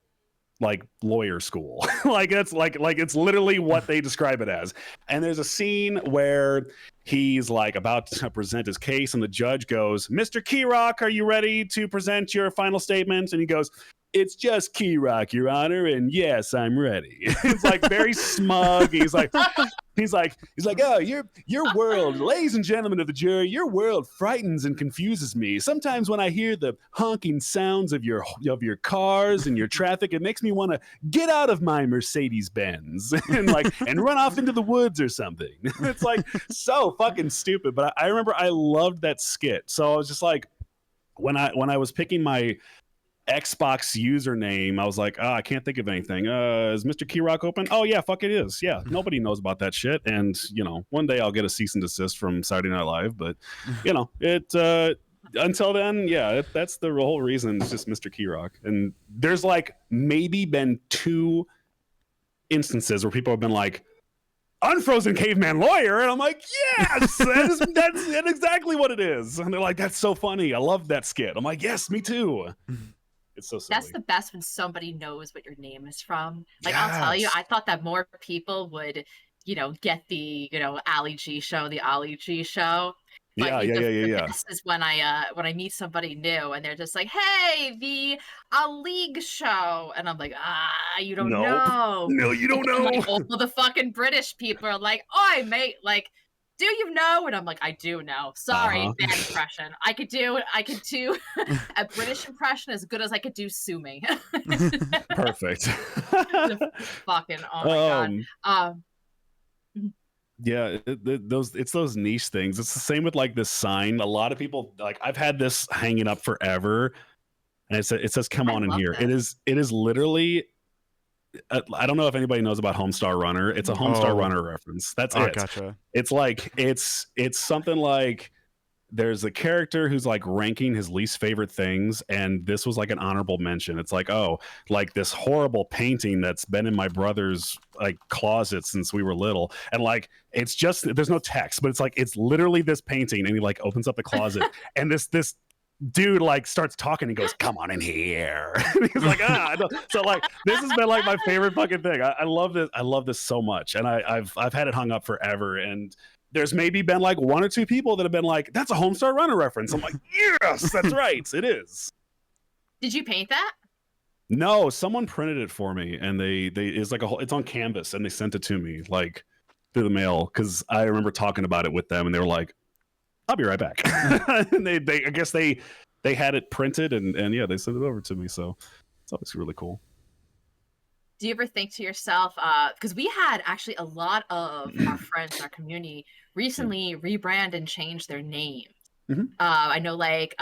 lawyer school. Like that's like it's literally what they describe it as. And there's a scene where he's like about to present his case and the judge goes, "Mr. Keyrock, are you ready to present your final statement?" And he goes, "It's just Keyrock, Your Honor, and yes, I'm ready." It's like very smug. He's like, "Oh, your world, ladies and gentlemen of the jury, your world frightens and confuses me. Sometimes when I hear the honking sounds of your cars and your traffic, it makes me want to get out of my Mercedes Benz and run off into the woods or something." It's like so fucking stupid. But I remember I loved that skit. So I was just like, when I was picking my Xbox username, I was like, I can't think of anything. Is Mr. Keyrock open? Oh yeah, fuck it is. Yeah, nobody knows about that shit. And one day I'll get a cease and desist from Saturday Night Live, but it until then, yeah, that's the whole reason. It's just Mr. Keyrock. And there's like maybe been 2 instances where people have been like, "Unfrozen Caveman Lawyer," and I'm like, yes, that's exactly what it is. And they're like, "That's so funny. I love that skit." I'm like, yes, me too. It's so silly. That's the best when somebody knows what your name is from. Like I'll tell you, Yes. I thought that more people would, get the, Ali G show, the Ali G show. But the Yeah. best is when I meet somebody new and they're just like, "Hey, the A League show," and I'm like, you don't Nope. know. No, you don't And know. like all the fucking British people are like, "Oi, mate, like, do you know?" And I'm like, "I do know. Sorry, bad impression. I could do a British impression as good as I could do sue me." Perfect. Fucking oh my god. Um, Yeah, it's those niche things. It's the same with like this sign. A lot of people like I've had this hanging up forever, and it says "Come I on in love here." this. It is literally. I don't know if anybody knows about Homestar Runner. It's a Homestar Oh, Runner reference. That's oh, it. gotcha. It's like it's something like there's a character who's like ranking his least favorite things, and this was like an honorable mention. It's like, oh, like this horrible painting that's been in my brother's like closet since we were little, and like it's just there's no text, but it's like it's literally this painting, and he like opens up the closet, and this dude like starts talking and goes, come on in here. And he's like, so like this has been like my favorite fucking thing. I love this so much, and I've had it hung up forever. And there's maybe been like 1 or 2 people that have been like, that's a Homestar Runner reference. I'm like, yes, that's right, it is. Did you paint that? No, someone printed it for me, and they it's like it's on canvas, and they sent it to me like through the mail, because I remember talking about it with them, and they were like, I'll be right back. And they I guess they had it printed, and yeah, they sent it over to me. So it's obviously really cool. Do you ever think to yourself, because we had actually a lot of our friends in our community recently rebrand and change their names. I know like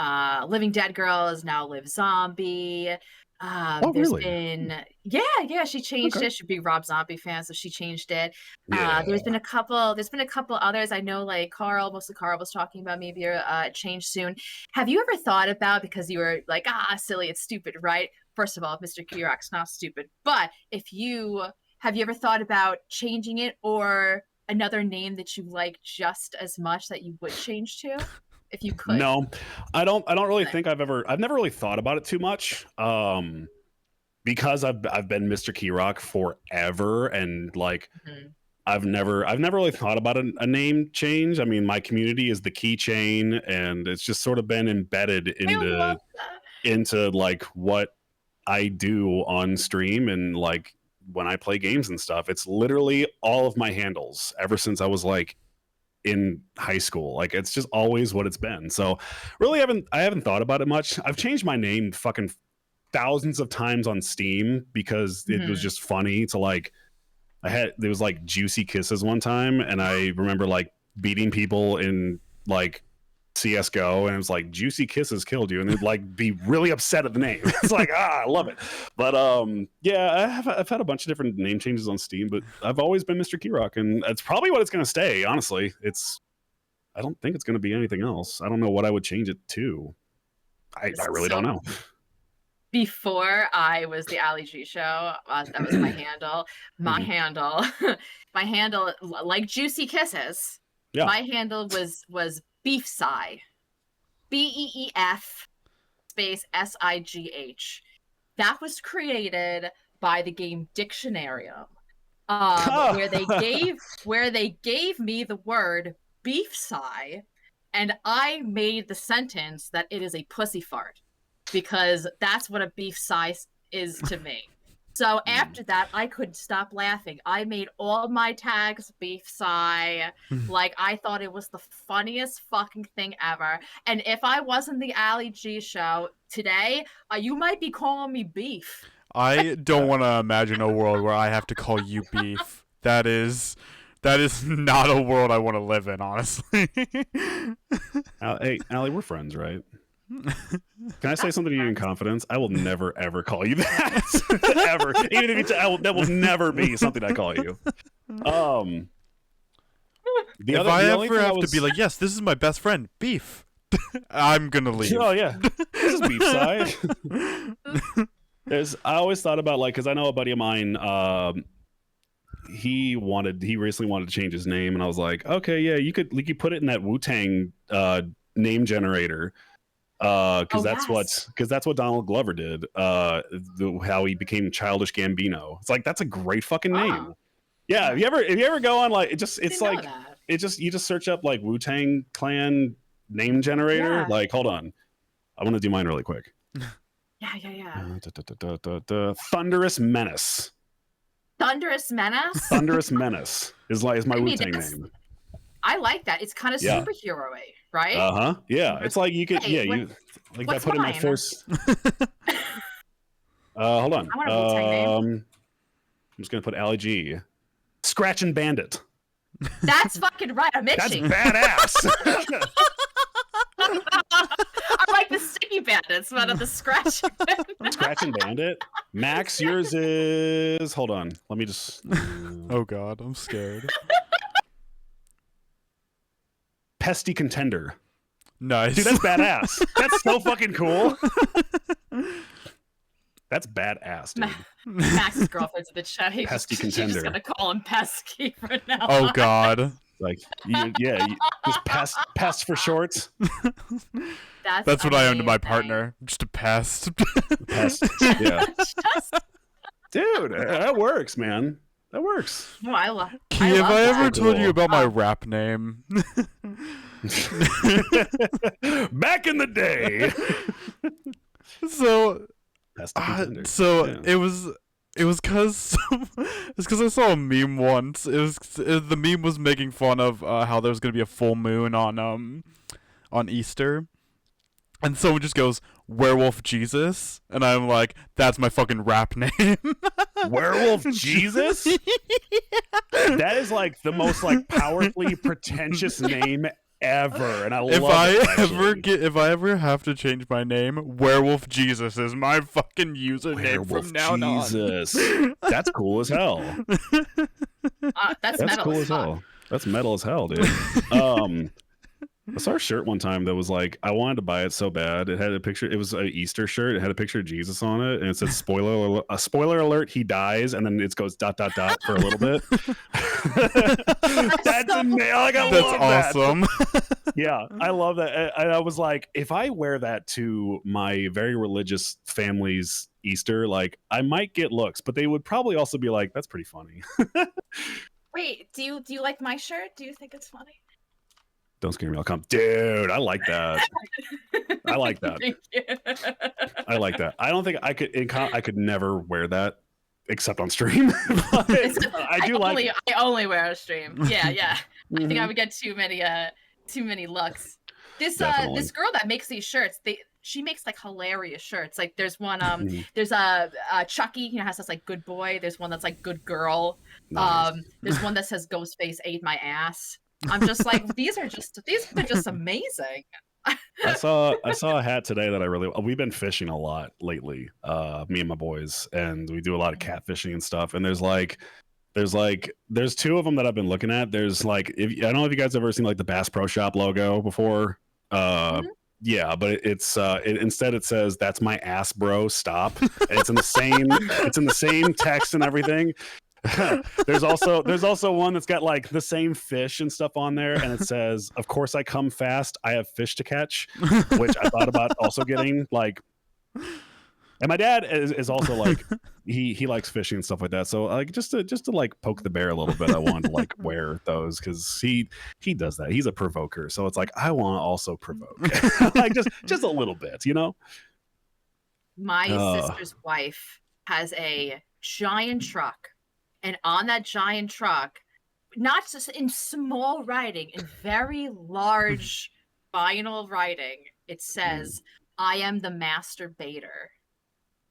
Living Dead Girl is now Live Zombie. There's really? been she changed it. She'd be Rob Zombie fan, so she changed it. There's been a couple others. I know like mostly Carl was talking about maybe a change soon. Have you ever thought about, because you were like, silly, it's stupid, right? First of all, Mr. Kirok's not stupid, but have you ever thought about changing it, or another name that you like just as much that you would change to? If you could. No, I don't really think I've never really thought about it too much. Because I've been Mr. Kirok forever, and like I've never really thought about a name change. I mean, my community is the keychain, and it's just sort of been embedded into like what I do on stream, and like when I play games and stuff. It's literally all of my handles ever since I was like in high school. Like it's just always what it's been. So really I haven't thought about it much. I've changed my name fucking thousands of times on Steam because it was just funny to like there was like Juicy Kisses one time, and I remember like beating people in like CS:GO, and it was like Juicy Kisses killed you, and they'd like be really upset at the name. It's like I love it. But yeah, I've had a bunch of different name changes on Steam, but I've always been Mr. Kirok, and that's probably what it's gonna stay. Honestly, I don't think it's gonna be anything else. I don't know what I would change it to. I really don't know. Before I was the Ali G Show, that was my handle. My handle, like Juicy Kisses. Yeah. My handle was Beefsigh, BEEF space SIGH. That was created by the game Dictionarium, where they gave me the word beefsigh, and I made the sentence that it is a pussy fart, because that's what a beef sigh is to me. So after that, I couldn't stop laughing. I made all my tags beef sigh. Like, I thought it was the funniest fucking thing ever. And if I wasn't the Ali G Show today, you might be calling me beef. I don't want to imagine a world where I have to call you beef. That is not a world I want to live in, honestly. Hey, Ali, we're friends, right? Can I say something to you in confidence? I will never ever call you that. Ever. Even if that will never be something I call you. If I ever have to be like, yes, this is my best friend, Beef, I'm gonna leave. Oh yeah, this is Beef side. I always thought about, like, because I know a buddy of mine, he recently wanted to change his name, and I was like, okay, yeah, you could put it in that Wu-Tang name generator. Because that's what Donald Glover did. How he became Childish Gambino. It's like, that's a great fucking name. Yeah, if you ever go on, like, you just search up like Wu-Tang Clan name generator. Yeah. Like, hold on, I want to do mine really quick. Yeah. Thunderous Menace. Thunderous Menace. Thunderous Menace is my Wu-Tang name. I like that. It's kind of superhero-y, right? Yeah, it's like you could. Hey, you like I put in my first. Hold on. I want a Wu-Tang name. I'm just gonna put Ali G. Scratch and Bandit. That's fucking right. I'm itching. That's badass. I like the sticky bandits, but not the scratch. Scratch and Bandit. Max, yours is. Hold on. Let me just. Oh God, I'm scared. Pesty Contender. Nice. Dude, that's badass. That's so fucking cool. That's badass, dude. Max's girlfriend's in the chat. Pesky She's contender. just gonna call him Pesky for now. Oh God. Like, just pest for shorts. That's what I am to my amazing. partner. Just a pest. Pest. Yeah. Dude, that works, man. That works. No, I love. Key, have I ever that. told you Cool. about my rap name? Back in the day. So, Pesky contender. Yeah. it was cause it's cause I saw a meme once. The meme was making fun of how there was gonna be a full moon on Easter, and someone just goes Werewolf Jesus, and I'm like, that's my fucking rap name. Werewolf Jesus? That is like the most like powerfully pretentious name ever, and I love it. If I ever have to change my name, Werewolf Jesus is my fucking username from now on. Jesus. That's cool as hell. That's That's metal cool as as fuck. hell. That's metal as hell, dude. I saw a shirt one time that was like, I wanted to buy it so bad. It had a picture. It was an Easter shirt. It had a picture of Jesus on it, and it said spoiler alert, he dies, and then it goes ... for a little bit. That's amazing. Like, I That's love awesome. That. Yeah, I love that. And I was like, if I wear that to my very religious family's Easter, like, I might get looks, but they would probably also be like, that's pretty funny. Wait, do you like my shirt? Do you think it's funny? Don't scare me, I'll come. Dude, I like that. I like that. Thank you. I like that. I don't think I could never wear that except on stream. But I only wear a stream. Yeah. I think I Mhm. would get too many looks. This Definitely. this girl that makes these shirts, she makes like hilarious shirts. Like there's one Mhm. there's a Chucky, you know, has this like good boy. There's one that's like good girl. Nice. There's one that says Ghostface ate my ass. I'm just like, these are just amazing. I saw a hat today that I really. We've been fishing a lot lately, me and my boys, and we do a lot of catfishing and stuff. And there's two of them that I've been looking at. There's like, I don't know if you guys ever seen like the Bass Pro Shop logo before. Yeah, but instead it says "That's my ass, bro. Stop." And it's in the same text and everything. there's also one that's got like the same fish and stuff on there, and it says, "Of course I come fast. I have fish to catch," which I thought about also getting. Like, and my dad is also like he likes fishing and stuff like that. So like just to like poke the bear a little bit, I wanted to like wear those because he does that. He's a provoker, so it's like I want to also provoke, like just a little bit, you know. My sister's wife has a giant truck. And on that giant truck, not just in small writing, in very large vinyl writing, it says, "I am the masturbator,"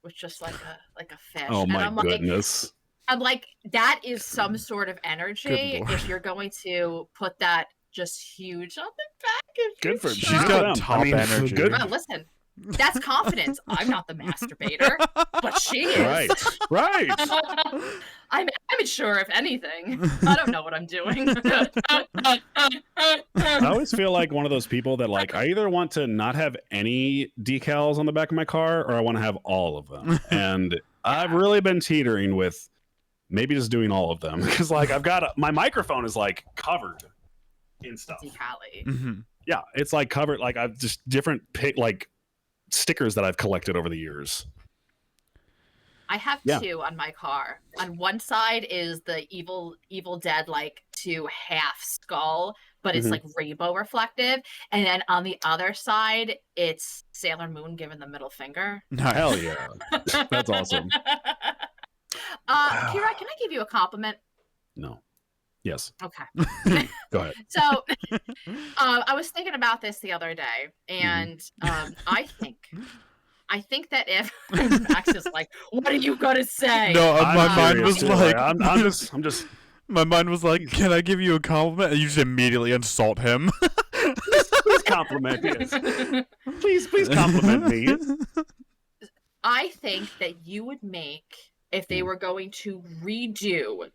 which just like a fish. Oh my and goodness! I'm like, that is some sort of energy. If you're going to put that just huge on the back, Good for She's got top energy. Good. Well, listen, that's confidence. I'm not the masturbator, but she is. Right. I'm immature, if anything. I don't know what I'm doing. I always feel like one of those people that like I either want to not have any decals on the back of my car or I want to have all of them. And I've really been teetering with maybe just doing all of them because like I've got my microphone is like covered in stuff. Decali. Mm-hmm. Yeah, it's like covered. Like I've just different like stickers that I've collected over the years. I have two on my car. On one side is the Evil Dead like 2 half skull, but it's like rainbow reflective. And then on the other side, it's Sailor Moon giving the middle finger. Nice. Hell yeah. That's awesome. Kira, can I give you a compliment? No. Yes. Okay. Go ahead. So I was thinking about this the other day, and I think that if Max is like, what are you gonna say? No, my mind was like, I'm just. My mind was like, can I give you a compliment? And you just immediately insult him. Please compliment me. Please compliment me. I think that you would make, if they were going to redo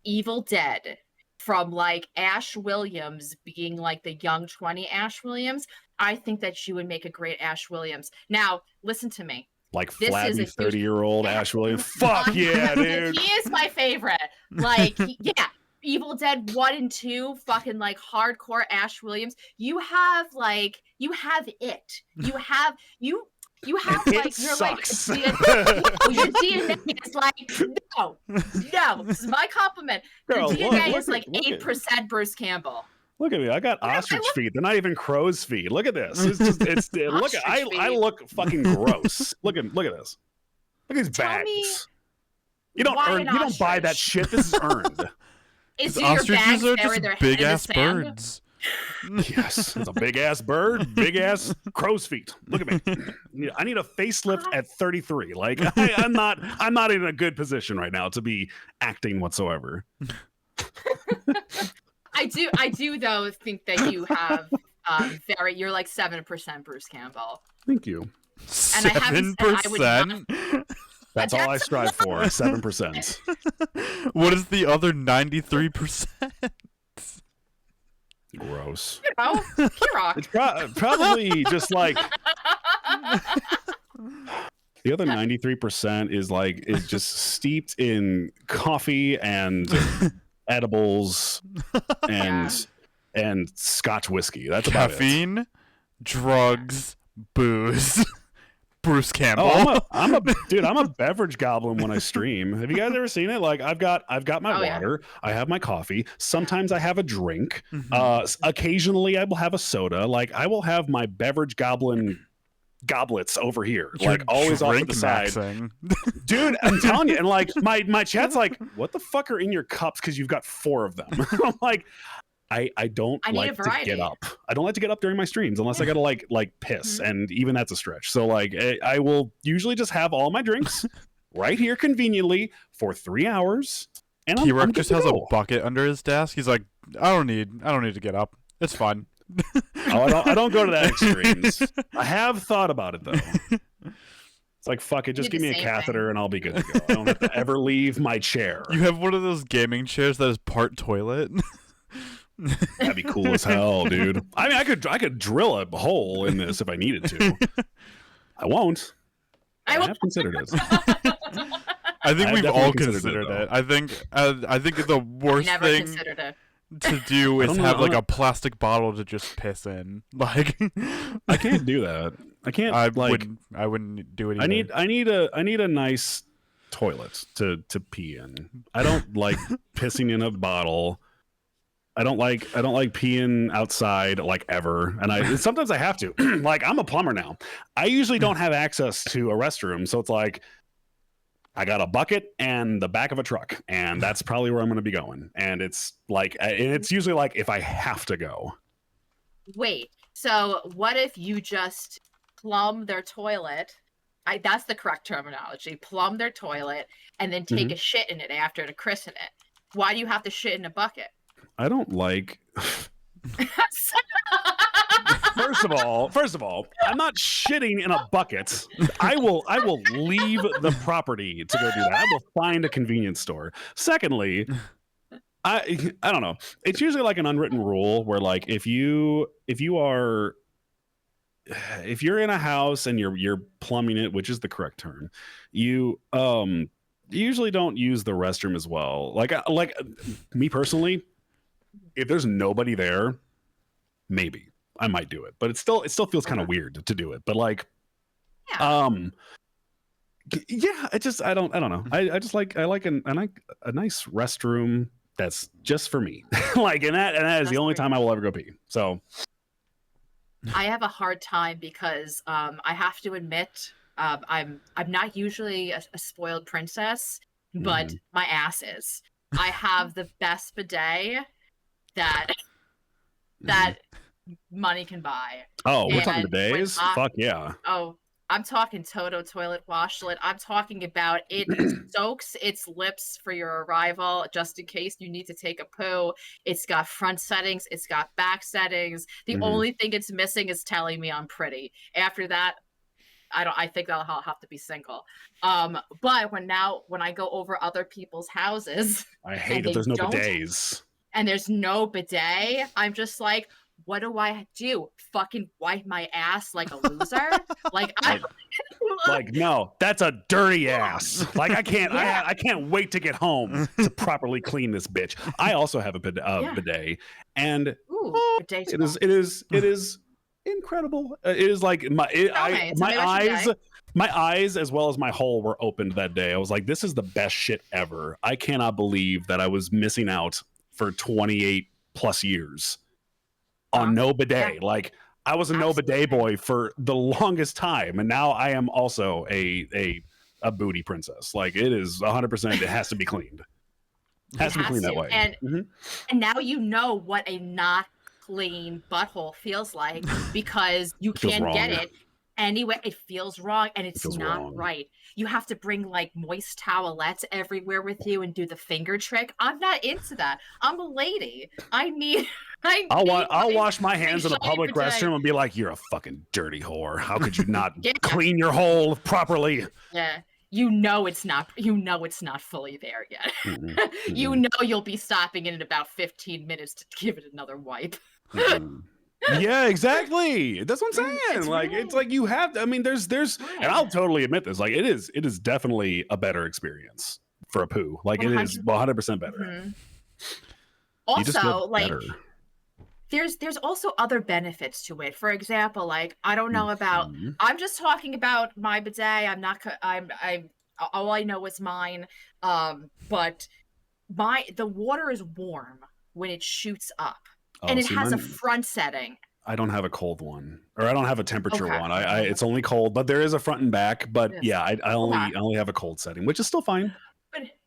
Evil Dead, from like Ash Williams being like the young 20 Ash Williams, I think that you would make a great Ash Williams. Now, listen to me. Like This is flabby a huge 30-year-old Ash Williams. Fuck yeah, dude. He is my favorite. Like, yeah, Evil Dead 1 and 2, fucking like hardcore Ash Williams. You have it. You have It like you're sucks. like your DNA is like no. This is my compliment. Your Girl, DNA look is like at- 8% Bruce Campbell. Look at me. I got ostrich feet. They're not even crow's feet. Look at this. It's just look at I Ostrich look fucking gross. Look at this. Look at these Tell bags. me You don't why earn. an You don't buy that ostrich? shit. This is earned. Is your bags Ostriches are bury just their head big in the ass sand? birds. Yes, it's a big ass bird, big ass crow's feet. Look at me. I need a facelift at 33. Like I'm not in a good position right now to be acting whatsoever. I do though think that you have you're like 7% Bruce Campbell. Thank you. And I haven't said I would not- 7%. That's all I strive for. 7%. What is the other 93%? Gross. You know, Kirok. It's probably just like the other 93% is just steeped in coffee and edibles and Scotch whiskey. That's about it. Caffeine, drugs, booze. Bruce Campbell. Oh, I'm a beverage goblin when I stream. Have you guys ever seen it? Like I've got my water, I have my coffee. Sometimes I have a drink. Occasionally I will have a soda. Like I will have my beverage goblin goblets over here, You're like always off to the side. maxing. Dude, I'm telling you, and like my chat's like, what the fuck are in your cups? Because you've got 4 of them. I'm like, I don't I need like a to variety. get up. I don't like to get up during my streams unless I gotta like piss, and even that's a stretch. So like I will usually just have all my drinks right here conveniently for 3 hours. And T-Rex I'm good just to has a go. bucket under his desk. He's like, I don't need to get up. It's fine. Oh, I don't go to that extremes. I have thought about it though. It's like fuck it, just Do give the me a same catheter thing. and I'll be good to go. I don't have to ever leave my chair. You have one of those gaming chairs that is part toilet. That'd be cool as hell, dude. I mean, I could drill a hole in this if I needed to. I won't. I have considered it. I think I've we've definitely all considered considered it, it. I think the worst Never thing considered it. to do I is don't have know. like a plastic bottle to just piss in. Like I can't do that. I can't. I like. wouldn't do it either. I need a nice toilet to pee in. I don't like pissing in a bottle. I don't like peeing outside like ever, and sometimes I have to. Like I'm a plumber now. I usually don't have access to a restroom, so it's like I got a bucket and the back of a truck, and that's probably where I'm going to be going. And it's usually like if I have to go. Wait, so what if you just plumb their toilet? That's the correct terminology. Plumb their toilet and then take a shit in it after to christen it. Why do you have to shit in a bucket? I don't like. First of all, I'm not shitting in a bucket. I will leave the property to go do that. I will find a convenience store. Secondly, I don't know. It's usually like an unwritten rule where like if you're in a house and you're plumbing it, which is the correct term, you usually don't use the restroom as well. Like me personally, if there's nobody there, maybe I might do it, but it still feels kind of weird to do it. But like, yeah, it just I don't know. I like a nice restroom that's just for me. Like, and that is the only time I will ever go pee. So I have a hard time because I have to admit I'm not usually a spoiled princess, but my ass is. I have the best bidet that money can buy. Oh, we're talking And bidets? Fuck yeah. Oh, I'm talking Toto toilet washlet. I'm talking about it soaks its lips for your arrival just in case you need to take a poo. It's got front settings. It's got back settings. The only thing it's missing is telling me I'm pretty. After that, I think that I'll have to be single. But when I go over other people's houses, I hate that there's no bidets. and there's no bidet, I'm just like, what do I do? Fucking wipe my ass like a loser? Like I Like, no, that's a dirty ass. Like, I can't, Yeah. I can't wait to get home to properly clean this bitch. I also have a Yeah. bidet, and Ooh, bidet it is incredible. It is like Tell me my about your eyes, day. my eyes as well as my hole were opened that day. I was like, this is the best shit ever. I cannot believe that I was missing out for 28 plus years on no bidet. Yeah. Like, I was a no bidet boy for the longest time, and now I am also a booty princess. Like, it is 100%. It has to be cleaned. Has to be cleaned that way. And now you know what a not clean butthole feels like because you can't get it anyway. It feels wrong, and it's not right. You have to bring like moist towelettes everywhere with you and do the finger trick. I'm not into that. I'm a lady. I'll wash my hands in a public restroom and be like, "You're a fucking dirty whore. How could you not clean your hole properly?" Yeah. You know it's not fully there yet. You know you'll be stopping in about 15 minutes to give it another wipe. Yeah, exactly. That's what I'm saying. Like, it's like you have I mean, there's and I'll totally admit this. Like, it is definitely a better experience for a poo. Like, it is 100% better. Also, like there's also other benefits to it. For example, like, I don't know about I'm just talking about my bidet. I'm all I know is mine. But the water is warm when it shoots up. And it has a front setting. I don't have a cold one, or I don't have a temperature one. It's only cold, but there is a front and back. But yeah, I only have a cold setting, which is still fine.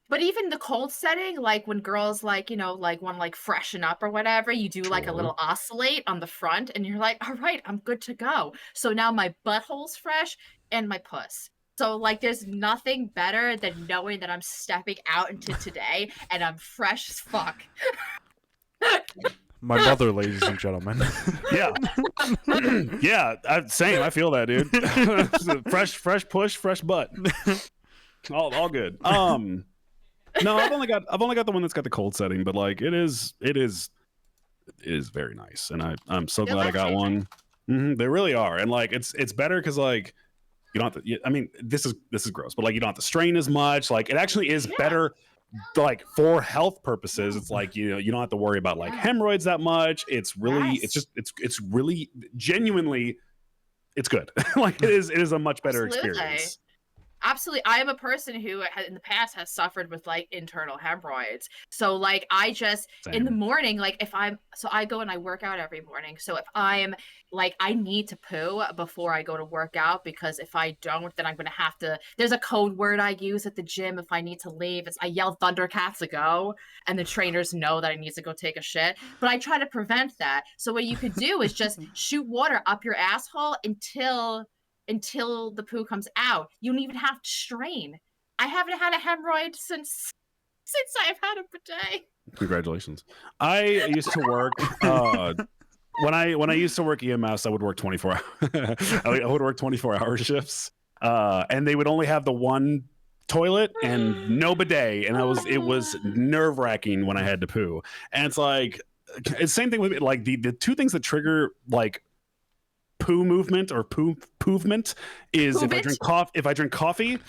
But even the cold setting, like when girls like, you know, like want to like freshen up or whatever, you do like a little oscillate on the front and you're like, all right, I'm good to go. So now my butthole's fresh and my puss. So like there's nothing better than knowing that I'm stepping out into today and I'm fresh as fuck. My mother, ladies and gentlemen. Yeah. Yeah, same. I feel that, dude. fresh push, fresh butt. All good. No, I've only got the one that's got the cold setting, but like it is very nice, and I'm so glad I got one. They really are, and like it's better because like you don't have to. I mean, this is gross, but like you don't have to strain as much. Like it actually is better, like for health purposes. It's like you don't have to worry about like hemorrhoids that much. It's really it's really genuinely it's good. Like it is a much better experience. Absolutely. I am a person who in the past has suffered with like internal hemorrhoids. So like I just in the morning, like I go and I work out every morning. So if I'm like I need to poo before I go to work out, because if I don't, then I'm gonna have to. There's a code word I use at the gym if I need to leave. I yell Thundercats to go, and the trainers know that I need to go take a shit. But I try to prevent that. So what you could do is just shoot water up your asshole until the poo comes out. You don't even have to strain. I haven't had a hemorrhoid since I've had a bidet. Congratulations. I used to work when I used to work EMS, I would work 24 hours. I would work 24-hour shifts. And they would only have the one toilet and no bidet, and it was nerve-wracking when I had to poo. And it's like it's the same thing with like the two things that trigger like poo movement or poovement is if I drink coffee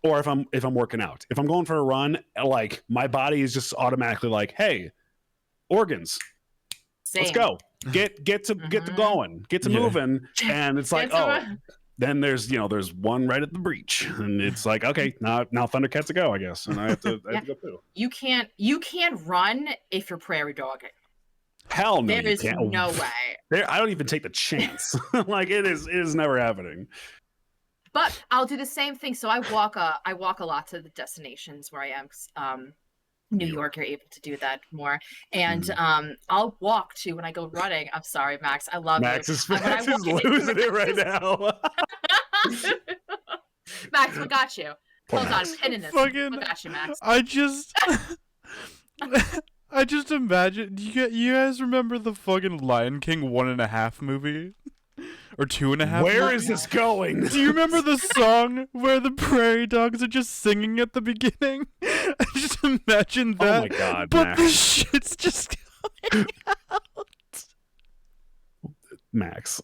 or if I'm working out. If I'm going for a run, like my body is just automatically like, hey, organs, let's go. Get to going, get to moving. And it's like, then there's one right at the breach, and it's like, okay, now Thundercats to go, I guess, and I have to go poo. You can't run if you're prairie dogging. Hell no, there is no way. I don't even take the chance. Like it is never happening. But I'll do the same thing. So I walk a lot to the destinations where I am. New York, you're able to do that more. And I'll walk to when I go running. I'm sorry, Max. I love Max you. Max is losing it right now. Max, we got you. Hold on, pin in this. We got you, Max. I just imagine. You guys remember the fucking Lion King 1.5 movie? or 2.5 Where movies. is this going? Do you remember the song where the prairie dogs are just singing at the beginning? I just imagine that. Oh my God, but Max. the shit's just coming out. Max.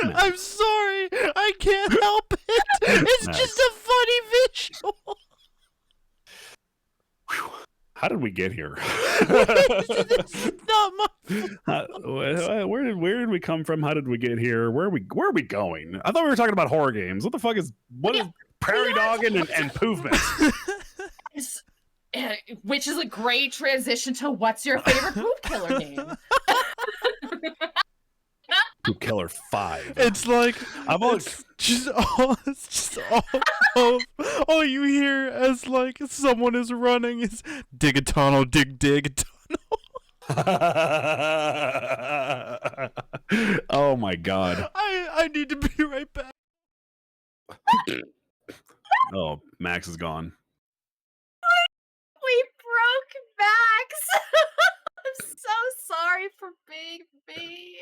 I'm sorry. I can't help it. It's Max. just a funny visual. How did we get here? It's not my Where did we come from? How did we get here? Where are we going? I thought we were talking about horror games. What the fuck is prairie dogging and movement? Which is a great transition to what's your favorite poop killer game? Poop Killer 5. It's like it's just all you hear as like someone is running is dig a tunnel, dig a tunnel. Oh my God. I need to be right back. Oh, Max is gone. We broke Max. I'm so sorry for being me.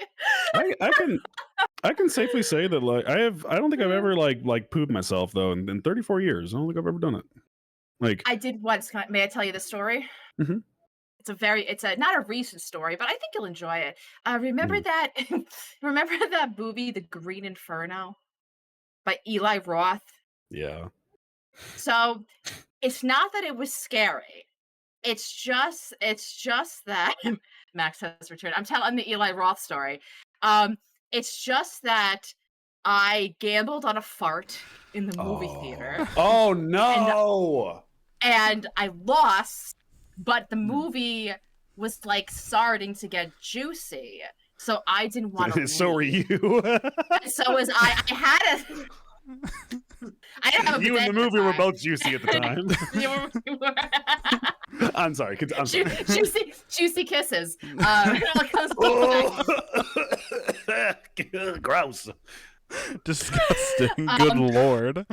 I can safely say that like I don't think I've ever like pooped myself though in 34 years. I don't think I've ever done it. Like I did once. May I tell you the story? Mhm. It's not a recent story, but I think you'll enjoy it. Remember that remember that movie, The Green Inferno, by Eli Roth? Yeah. So it's not that it was scary. It's just that Max has returned. I'm telling the Eli Roth story. It's just that I gambled on a fart in the movie theater. Oh no. And I lost, but the movie was like starting to get juicy. So I didn't want to So were you. So was I. I had a I didn't have a You and the bidet at movie were time. both juicy at the time. You were- I'm sorry. I'm sorry. juicy kisses. Oh. Gross. Disgusting. Good lord.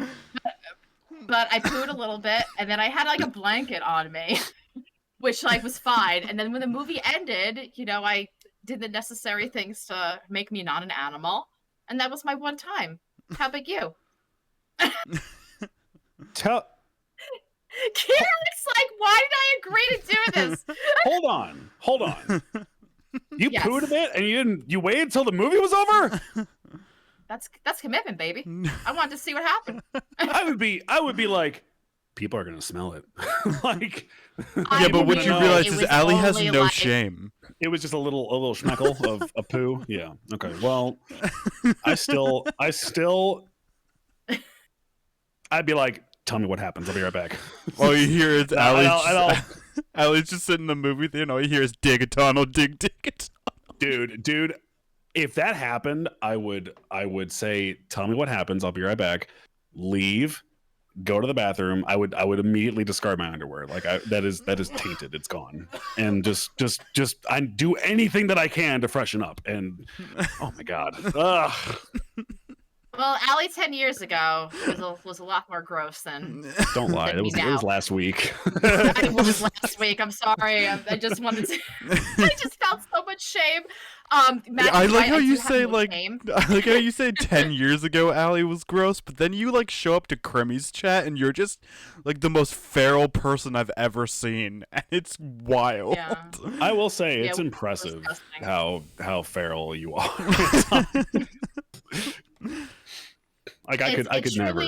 But I pooed a little bit, and then I had like a blanket on me, which like was fine. And then when the movie ended, I did the necessary things to make me not an animal, and that was my one time. How about you? Karen's like, why did I agree to do this? Hold on. You Yes. pooed a bit and you waited till the movie was over? That's commitment, baby. I wanted to see what happened. I would be like, people are gonna smell it. Like Yeah, but what you know. realize It is was Allie has only no like- shame. it was just a little schmeckle of a poo. Yeah. Okay. Well, I'd be like, tell me what happens. I'll be right back. All you hear is I'll- Allie's just sitting in the movie theater, and all you hear is dig a tunnel, dig a tunnel. dude, if that happened, I would say, tell me what happens. I'll be right back. Leave, go to the bathroom. I would immediately discard my underwear. Like that is tainted. It's gone. And just I do anything that I can to freshen up. And oh my God. Ugh. Well, Allie 10 years ago was a lot more gross than Don't lie. Than It me was now. last week. it was last week. I'm sorry. I just wanted to. I just felt so much shame. Matt, I you're like right, how I you do have say no like shame. I like how you say 10 years ago Allie was gross, but then you like show up to Cremmy's chat and you're just like the most feral person I've ever seen, and it's wild. Yeah. I will say Yeah, it's it was impressive disgusting. how feral you are. Like I could never.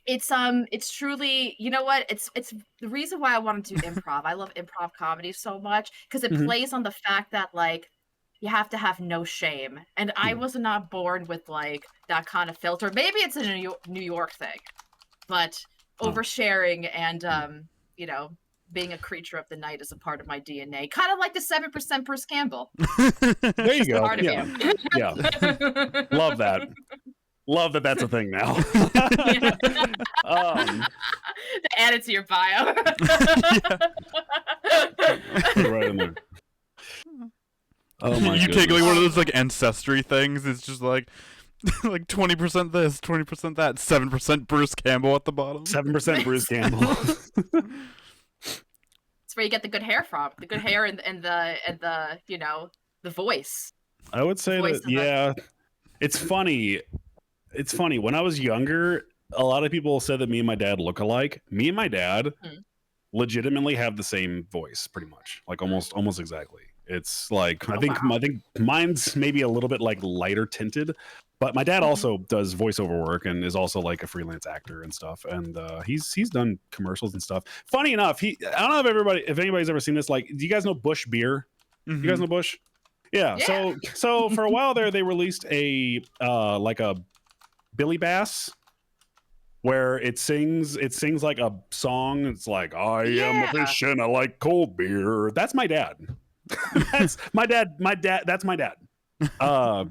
It's truly, you know what? It's the reason why I want to do improv. I love improv comedy so much because it Mhm. plays on the fact that like you have to have no shame. And I was not born with like that kind of filter. Maybe it's a New York thing, but oversharing and being a creature of the night is a part of my DNA. Kind of like the 7% Bruce Campbell. There you Just a go. part of Yeah. you. Yeah. Love that. Love that that's a thing now. Add it to your bio. Right in there. Oh my You take like goodness. one of those like ancestry things, it's just like like 20% this, 20% that, 7% Bruce Campbell at the bottom. 7% Bruce Campbell. It's where you get the good hair from. The good hair and the the voice. I would say Voice that of a- It's funny. It's funny. When I was younger, a lot of people said that me and my dad look alike. Me and my dad Mhm. legitimately have the same voice, pretty much, like almost exactly. It's like Oh wow. I think mine's maybe a little bit like lighter tinted, but my dad Mhm. also does voiceover work and is also like a freelance actor and stuff. And he's done commercials and stuff. Funny enough, I don't know if anybody's ever seen this. Like, do you guys know Bush Beer? You guys Mm-hmm. know Bush? Yeah. Yeah. So for a while there, they released a like a Billy Bass where it sings like a song. It's like, I am a Yeah. fish and I like cold beer. That's my dad. That's my dad. That's my dad. Uh,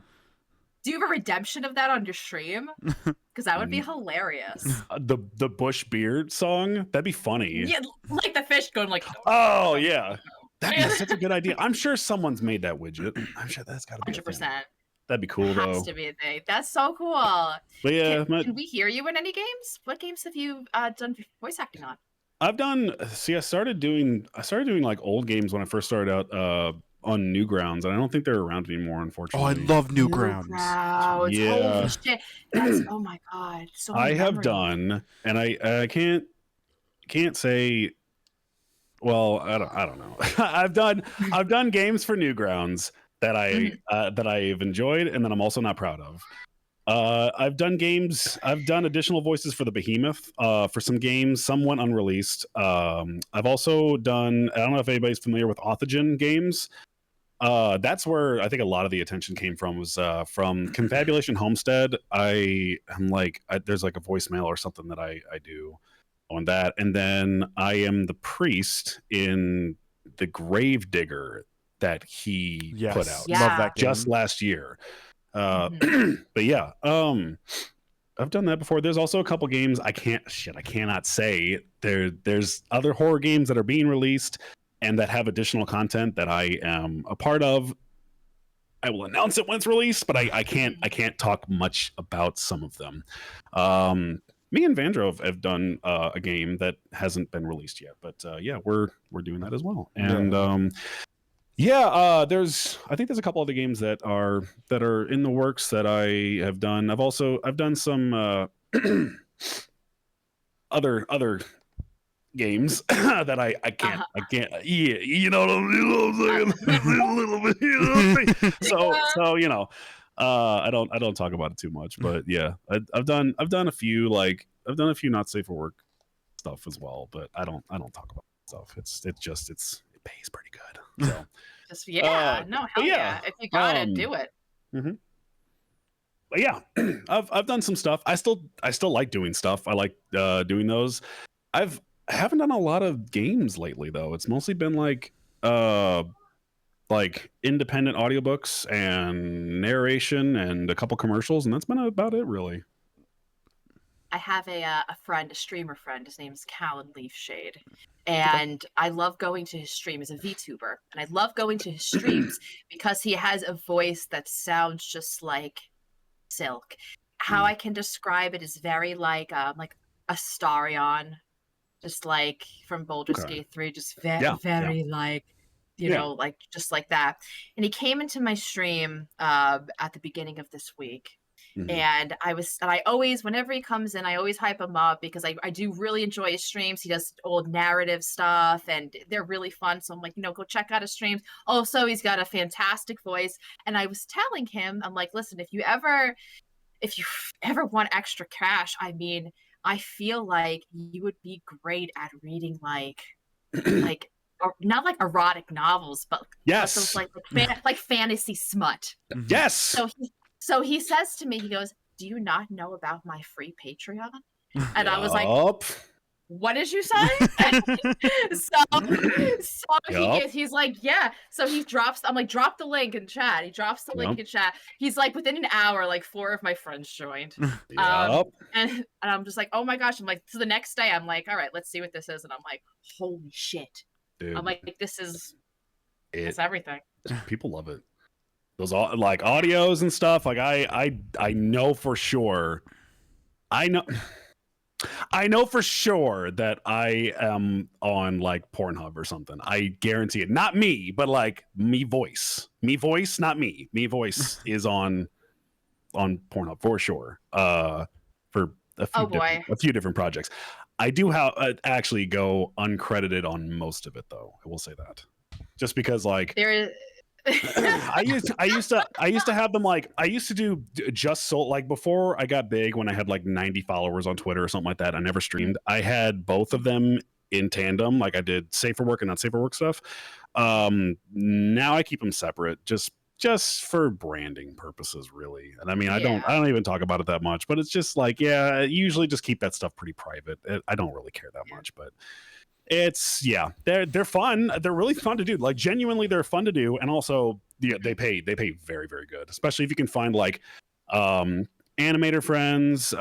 Do you have a redemption of that on your stream? Because that would be hilarious. the Bush Beer song. That'd be funny. Yeah, like the fish going like, no, no, Oh no, no, yeah, that'd be no. such a good idea. I'm sure someone's made that widget. I'm sure that's got to be a thing. 100%. That'd be cool Has though. to be a thing. That's so cool. But Can yeah, can we hear you in any games? What games have you done voice acting on? I've done. See, I started doing like old games when I first started out on Newgrounds, and I don't think they're around anymore, Oh, I unfortunately. love Newgrounds. Newgrounds. Holy Yeah, shit. That's oh my god. So I many have memories. done, and I can't say. Well, I don't know. I've done games for Newgrounds Mhm. that I've enjoyed, and that I'm also not proud of. I've done games. I've done additional voices for the Behemoth for some games. Some went unreleased. I've also done. I don't know if anybody's familiar with Autogen games. That's where I think a lot of the attention came from. Was from Confabulation Homestead. There's like a voicemail or something that I do on that, and then I am the priest in the Gravedigger that he put Yes, out love Yeah. that just game. last year. Mhm. But yeah, I've done that before. There's also a couple games I cannot say. There's other horror games that are being released and that have additional content that I am a part of. I will announce it when it's released, but I can't talk much about some of them. Me and Vandro have done a game that hasn't been released yet, but yeah, we're doing that as well. And Yeah. yeah, I think there's a couple other games that are in the works that I have done. I've done some other games that Uh-huh. I can't yeah, you know what I'm saying? A little bit, you know what I'm saying? Yeah. I don't talk about it too much, but yeah, I've done a few not safe for work stuff as well, but I don't talk about stuff. It pays pretty good. So Just yeah. No, but hell yeah, yeah. If you got it, um do it. mhm. But yeah, I've done some stuff. I still like doing stuff. I like doing those. I haven't done a lot of games lately though. It's mostly been uh like independent audiobooks and narration and a couple commercials, and that's been about it really. I have a friend, a streamer friend. His name's Callan Leafshade, Okay. and I love going to his stream. He's a VTuber, and I love going to his streams because he has a voice that sounds just like silk. How Mm, I can describe it is very like Astarion, just like from Baldur's okay. Gate 3, just Yeah. Yeah. very like Yeah. like just like that. And he came into my stream at the beginning of this week, Mhm. and I always, whenever he comes in, I always hype him up because I do really enjoy his streams. He does old narrative stuff and they're really fun. So I'm like, go check out his streams. Also, he's got a fantastic voice. And I was telling him, I'm like, listen, if you ever want extra cash, I mean, I feel like you would be great at reading like not like erotic novels, but those Yes. like fantasy smut. Mhm. Yes. So he says to me, he goes, "Do you not know about my free Patreon?" And I was like, Yup. "What did you say?" So Yup. he's like, "Yeah." So he drops. I'm like, "Drop the link in chat." He drops the link Yup. in chat. He's like, within an hour, like four of my friends joined. Yup. And I'm just like, "Oh my gosh!" I'm like, so the next day, I'm like, "All right, let's see what this is." And I'm like, "Holy shit!" I'm Dude, like, "This is it it's everything." people love it. Those all like audios and stuff. Like I know for sure. I know I know for sure that I am on like Pornhub or something. I guarantee it. Not me, but like me voice. Me voice, not me. Me voice is on on Pornhub for sure. For Oh boy. a few different projects. I do have actually go uncredited on most of it though. I will say that, just because like There is. I used to have them like I used to do just so like before I got big when I had like 90 followers on Twitter or something like that. I never streamed. I had both of them in tandem. Like I did safe for work and not safe for work stuff. Now I keep them separate just for branding purposes really. And I mean I Yeah. don't even talk about it that much, but it's just like yeah, I usually just keep that stuff pretty private. I don't really care that much, but it's yeah, they're fun. They're really fun to do. Like genuinely, they're fun to do, and also yeah, they pay very very good. Especially if you can find like animator friends.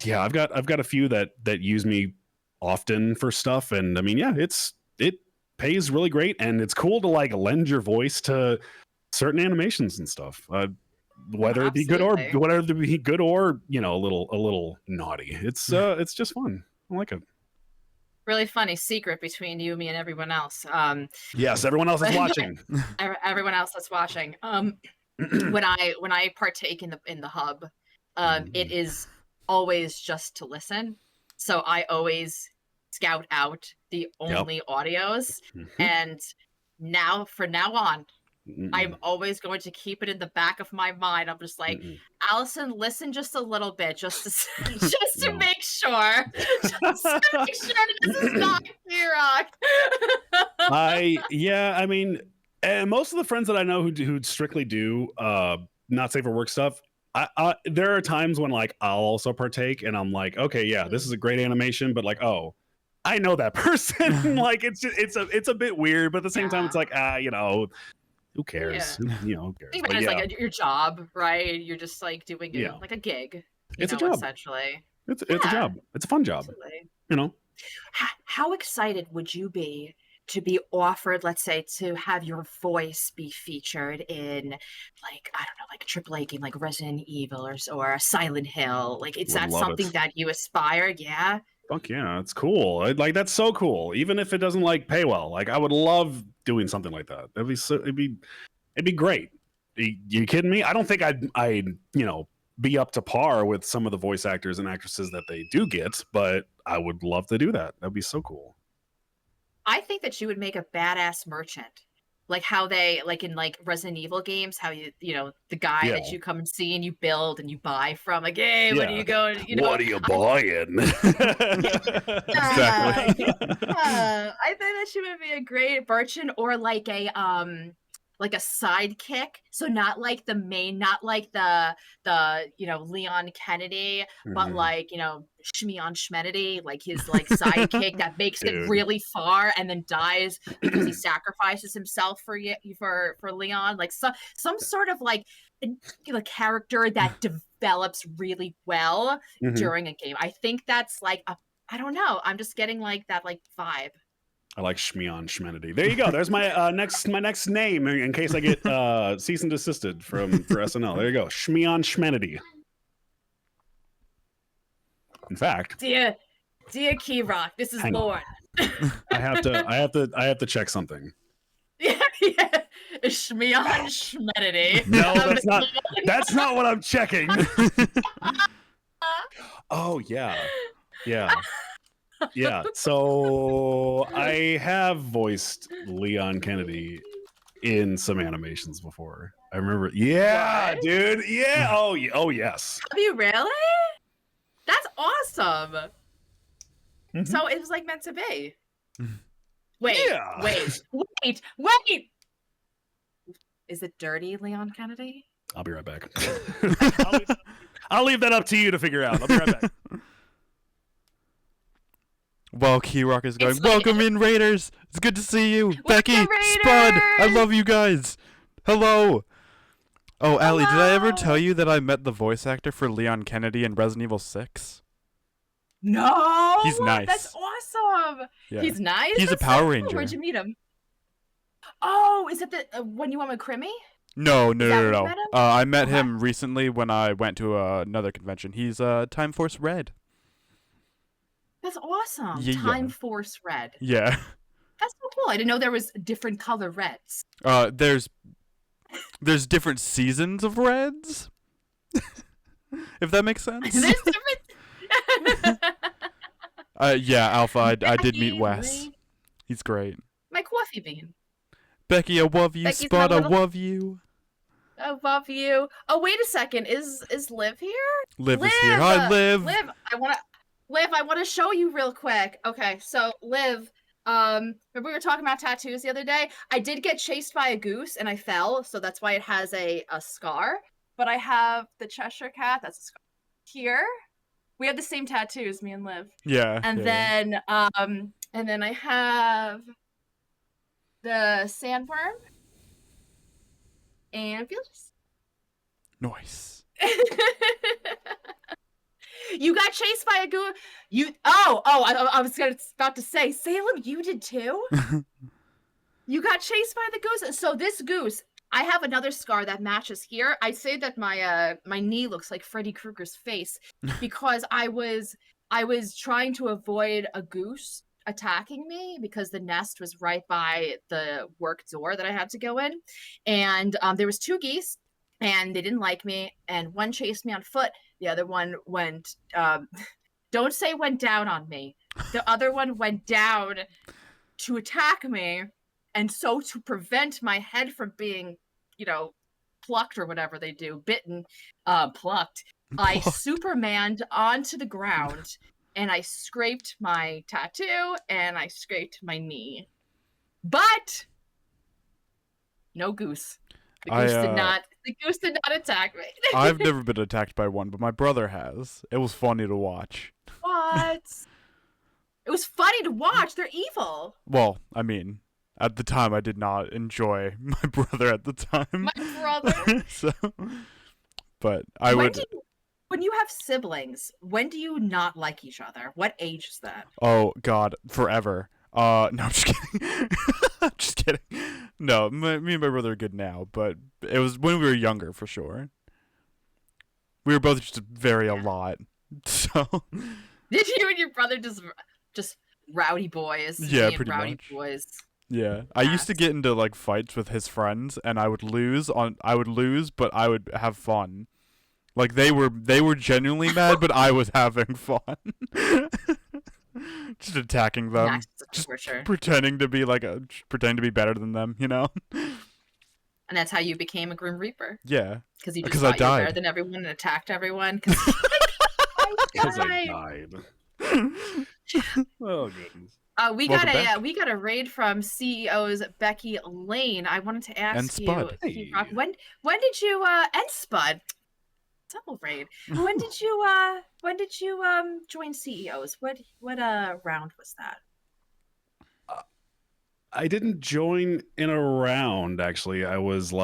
Yeah, I've got a few that use me often for stuff, and I mean yeah, it pays really great, and it's cool to like lend your voice to certain animations and stuff. Whether it be good or Absolutely. whether it be good or you know a little naughty. It's just fun. I like it. Really funny secret between you, me, and everyone else. Yes, everyone else is watching. Everyone else that's watching. When I partake in the hub, it is always just to listen. So I always scout out the only audios, and from now on, I'm always going to keep it in the back of my mind. I'm just like, Allison, listen just a little bit, just to make sure, just to make sure that this is not Kirok. I mean, and most of the friends that I know who strictly do not safe for work stuff. There are times when like I'll also partake, and I'm like, okay, yeah, this is a great animation, but like, oh, I know that person. Like, it's a bit weird, but at the same time, it's like, you know. Who cares? Yeah. You know, who cares? Think about it as like your job, right? You're just like doing it like a gig. It's a job. Essentially. It's a job. It's a fun job. Absolutely. You know. How excited would you be to be offered, let's say, to have your voice be featured in, like, I don't know, like a AAA game like Resident Evil or Silent Hill? Like, is that something that you aspire? Yeah. Fuck yeah, it's cool. Like that's so cool. Even if it doesn't like pay well, like I would love doing something like that. It'd be great. You kidding me? I don't think I'd you know be up to par with some of the voice actors and actresses that they do get, but I would love to do that. That'd be so cool. I think that you would make a badass merchant. Like how they like in like Resident Evil games, how you know the guy that you come and see and you build and you buy from. Like, hey, what are you going? You know, what are you buying? Exactly. I think that she would be a great merchant or like a sidekick. So not like the main, not like the you know Leon Kennedy, but like you know Shmion Shmenity, like his like sidekick that makes it really far and then dies because he sacrifices himself for Leon. Like some sort of like a character that develops really well during a game. I think that's like I don't know. I'm just getting like that like vibe. I like Shmion Shmenity. There you go. There's my next name in case I get cease and desisted for SNL. There you go. Shmion Shmenity. In fact, dear Kirok, this is Lord. I have to check something. Yeah. Shmion Shmenity. No, that's not what I'm checking. Oh yeah. Yeah, so I have voiced Leon Kennedy in some animations before. I remember. Yeah, what? Dude. Yeah. Oh yes. Have you really? That's awesome. So it was like meant to be. Wait. Is it dirty, Leon Kennedy? I'll be right back. I'll leave that up to you to figure out. I'll be right back. While Kirok is going, welcome in, Raiders! It's good to see you! Becky, Spud, I love you guys! Hello! Oh, Allie, did I ever tell you that I met the voice actor for Leon Kennedy in Resident Evil 6? No! He's nice. That's awesome! Yeah. He's nice? He's a Power Ranger. Where'd you meet him? Oh, is it the when you went with Crimmy? No. I met him recently when I went to another convention. He's Time Force Red. That's awesome. Yeah. Time Force Red. Yeah. That's so cool. I didn't know there was different color reds. There's there's different seasons of reds. If that makes sense. There's different. Yeah, Alpha. I did meet Becky, Wes. He's great. my coffee bean. Becky, I love you. Becky's Spud, my I little. love you. I love you. Oh, wait a second. Is Liv here? Liv is here. Hi, Liv. Liv, I wanna show you real quick. Okay, so Liv, remember we were talking about tattoos the other day? I did get chased by a goose and I fell, so that's why it has a scar. But I have the Cheshire cat. That's a scar. Here, we have the same tattoos, me and Liv. Yeah. And then I have the sandworm and feels. Nice. You got chased by a goose. I was about to say, Salem, you did too. You got chased by the goose. So this goose, I have another scar that matches here. I say that my my knee looks like Freddy Krueger's face because I was trying to avoid a goose attacking me because the nest was right by the work door that I had to go in, and there was 2 geese, and they didn't like me, and one chased me on foot. The other one went, don't say went down on me. The other one went down to attack me. And so to prevent my head from being, plucked or whatever they do, bitten, plucked, I Supermaned onto the ground and I scraped my tattoo and I scraped my knee. But no goose. The goose did not attack me. I've never been attacked by one, but my brother has. It was funny to watch. What? It was funny to watch. They're evil. Well, I mean, at the time, I did not enjoy my brother at the time. My brother. But when you have siblings, when do you not like each other? What age is that? Oh God, forever. No, I'm just kidding. I'm just kidding. No, me and my brother are good now, but it was when we were younger for sure. We were both just very a lot. So. Did you and your brother just rowdy boys? Yeah, pretty rowdy much. Boys. Yeah, I used to get into like fights with his friends, and I would lose, but I would have fun. Like they were genuinely mad, but I was having fun. Just attacking them, just pretending to be pretending to be better than them, And that's how you became a Grim Reaper. Yeah, because you just thought you were better than everyone and attacked everyone. Because I died. Oh goodness. We got a raid from CEO's Becky Lane. I wanted to ask you, Rock, when did you and Spud? Double raid. When did you join CEOs? What round was that? I didn't join in a round, actually. I was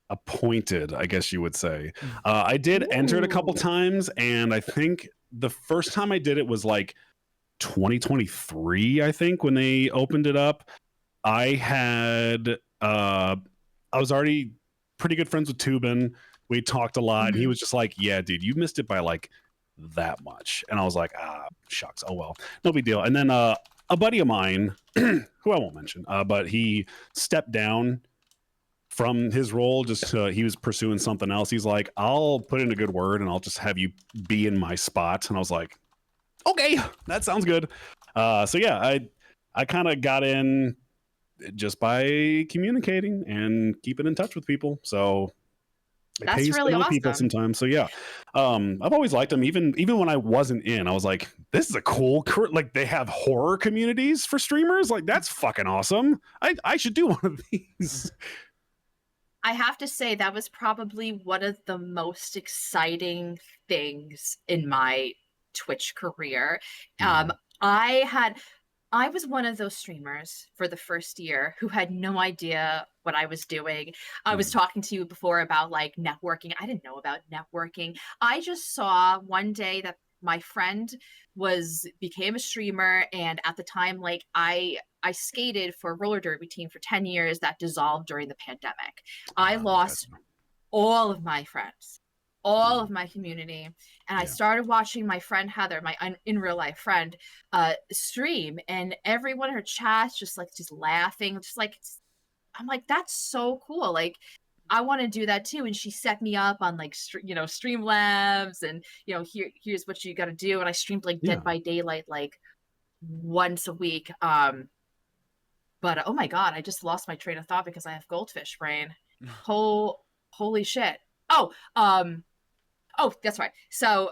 appointed, I guess you would say. I did enter it a couple times, and I think the first time I did it was 2023, I think, when they opened it up. I was already pretty good friends with Tubin. We talked a lot, and he was just like, yeah, dude, you missed it by that much. And I was like, shucks, oh well, no big deal. And then a buddy of mine, who I won't mention, but he stepped down from his role. He was pursuing something else. He's like, I'll put in a good word and I'll just have you be in my spot. And I was like, okay, that sounds good. So yeah, I kind of got in just by communicating and keeping in touch with people. So it that's pays really to know awesome. people sometimes. So yeah, I've always liked them. Even when I wasn't in, I was like, this is a cool, they have horror communities for streamers. That's fucking awesome. I should do one of these. I have to say that was probably one of the most exciting things in my Twitch career. I was one of those streamers for the first year who had no idea what I was doing. I was talking to you before about networking. I didn't know about networking. I just saw one day that my friend became a streamer, and at the time, I skated for a roller derby team for 10 years that dissolved during the pandemic. I lost all of my friends, all of my community, and I started watching my friend Heather, my in real life friend, stream, and everyone in her chat just laughing, I'm like, that's so cool. I want to do that too. And she set me up on like, Streamlabs and, here's what you got to do. And I streamed like Yeah. Dead by Daylight, like once a week. But oh my God, I just lost my train of thought because I have goldfish brain. Holy shit. Oh, that's right. So,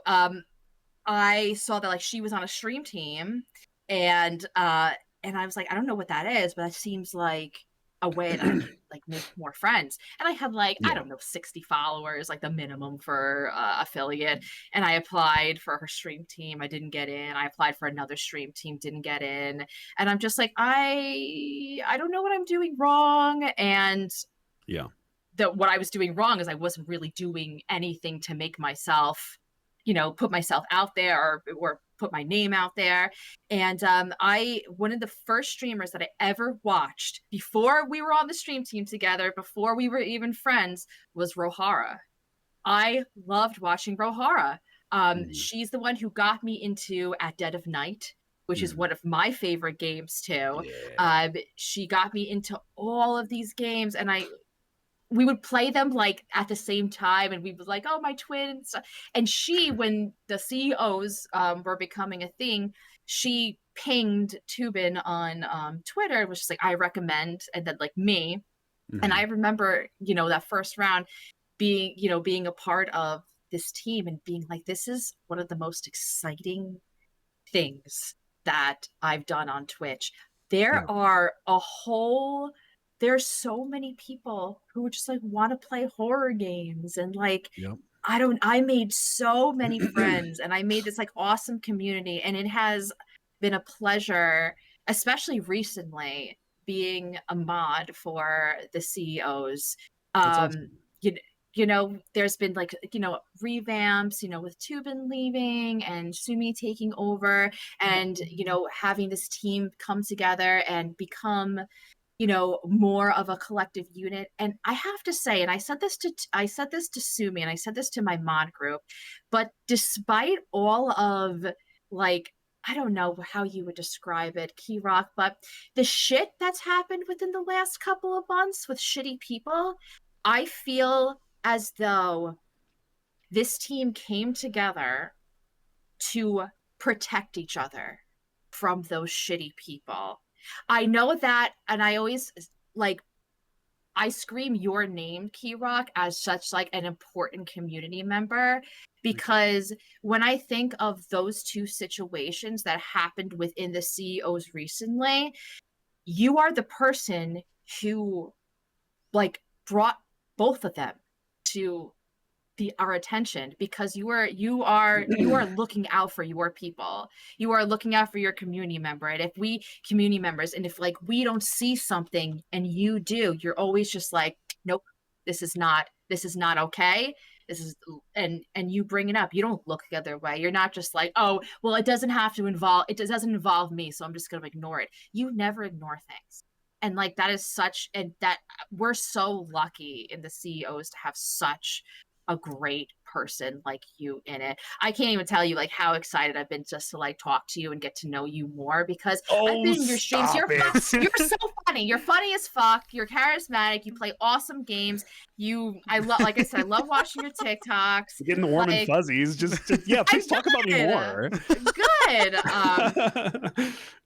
I saw that like she was on a stream team and I was like, I don't know what that is, but that seems like a way that I could like make more friends. And I had like, I Yeah. don't know, 60 followers, like the minimum for affiliate. And I applied for her stream team. I didn't get in. I applied for another stream team, didn't get in. And I'm just like, I don't know what I'm doing wrong. And Yeah. what I was doing wrong is I wasn't really doing anything to make myself, put myself out there or put my name out there. And one of the first streamers that I ever watched before we were on the stream team together, before we were even friends, was Rohara. I loved watching Rohara. She's the one who got me into At Dead of Night, which is one of my favorite games too. Yeah. She got me into all of these games, and we would play them like at the same time, and we was like, oh, my twins. And she, when the CEOs were becoming a thing, she pinged Tubin on Twitter, which is like, I recommend, and then like me. And I remember, that first round being a part of this team and being like, this is one of the most exciting things that I've done on Twitch. There are there's so many people who just like want to play horror games and like Yep. I made so many friends and I made this like awesome community, and it has been a pleasure, especially recently, being a mod for the CEOs. That's awesome. There's been like, revamps, with Tubin leaving and Sumi taking over, and, having this team come together and become, more of a collective unit. And I have to say, and I said this to Sumi, and I said this to my mod group, but despite all of like, I don't know how you would describe it, Key Rock, but the shit that's happened within the last couple of months with shitty people, I feel as though this team came together to protect each other from those shitty people. I know that, and I always like, I scream your name, Key Rock, as such like an important community member, because when I think of those two situations that happened within the CEOs recently, you are the person who like brought both of them to our attention, because you are looking out for your people. You are looking out for your community member. And if we community members, and if like we don't see something and you do, you're always just like, nope, this is not okay. This is, and you bring it up. You don't look the other way. You're not just like, oh, well, it doesn't involve me, so I'm just gonna ignore it. You never ignore things. And like that is such, and that we're so lucky in the CEOs to have such a great person like you in it. I can't even tell you like how excited I've been just to like talk to you and get to know you more, because I've been in your streams. You're so funny. You're funny as fuck. You're charismatic. You play awesome games. I love, like I said, I love watching your TikToks. Getting the warm and fuzzies. Just yeah, please talk about me more. Good.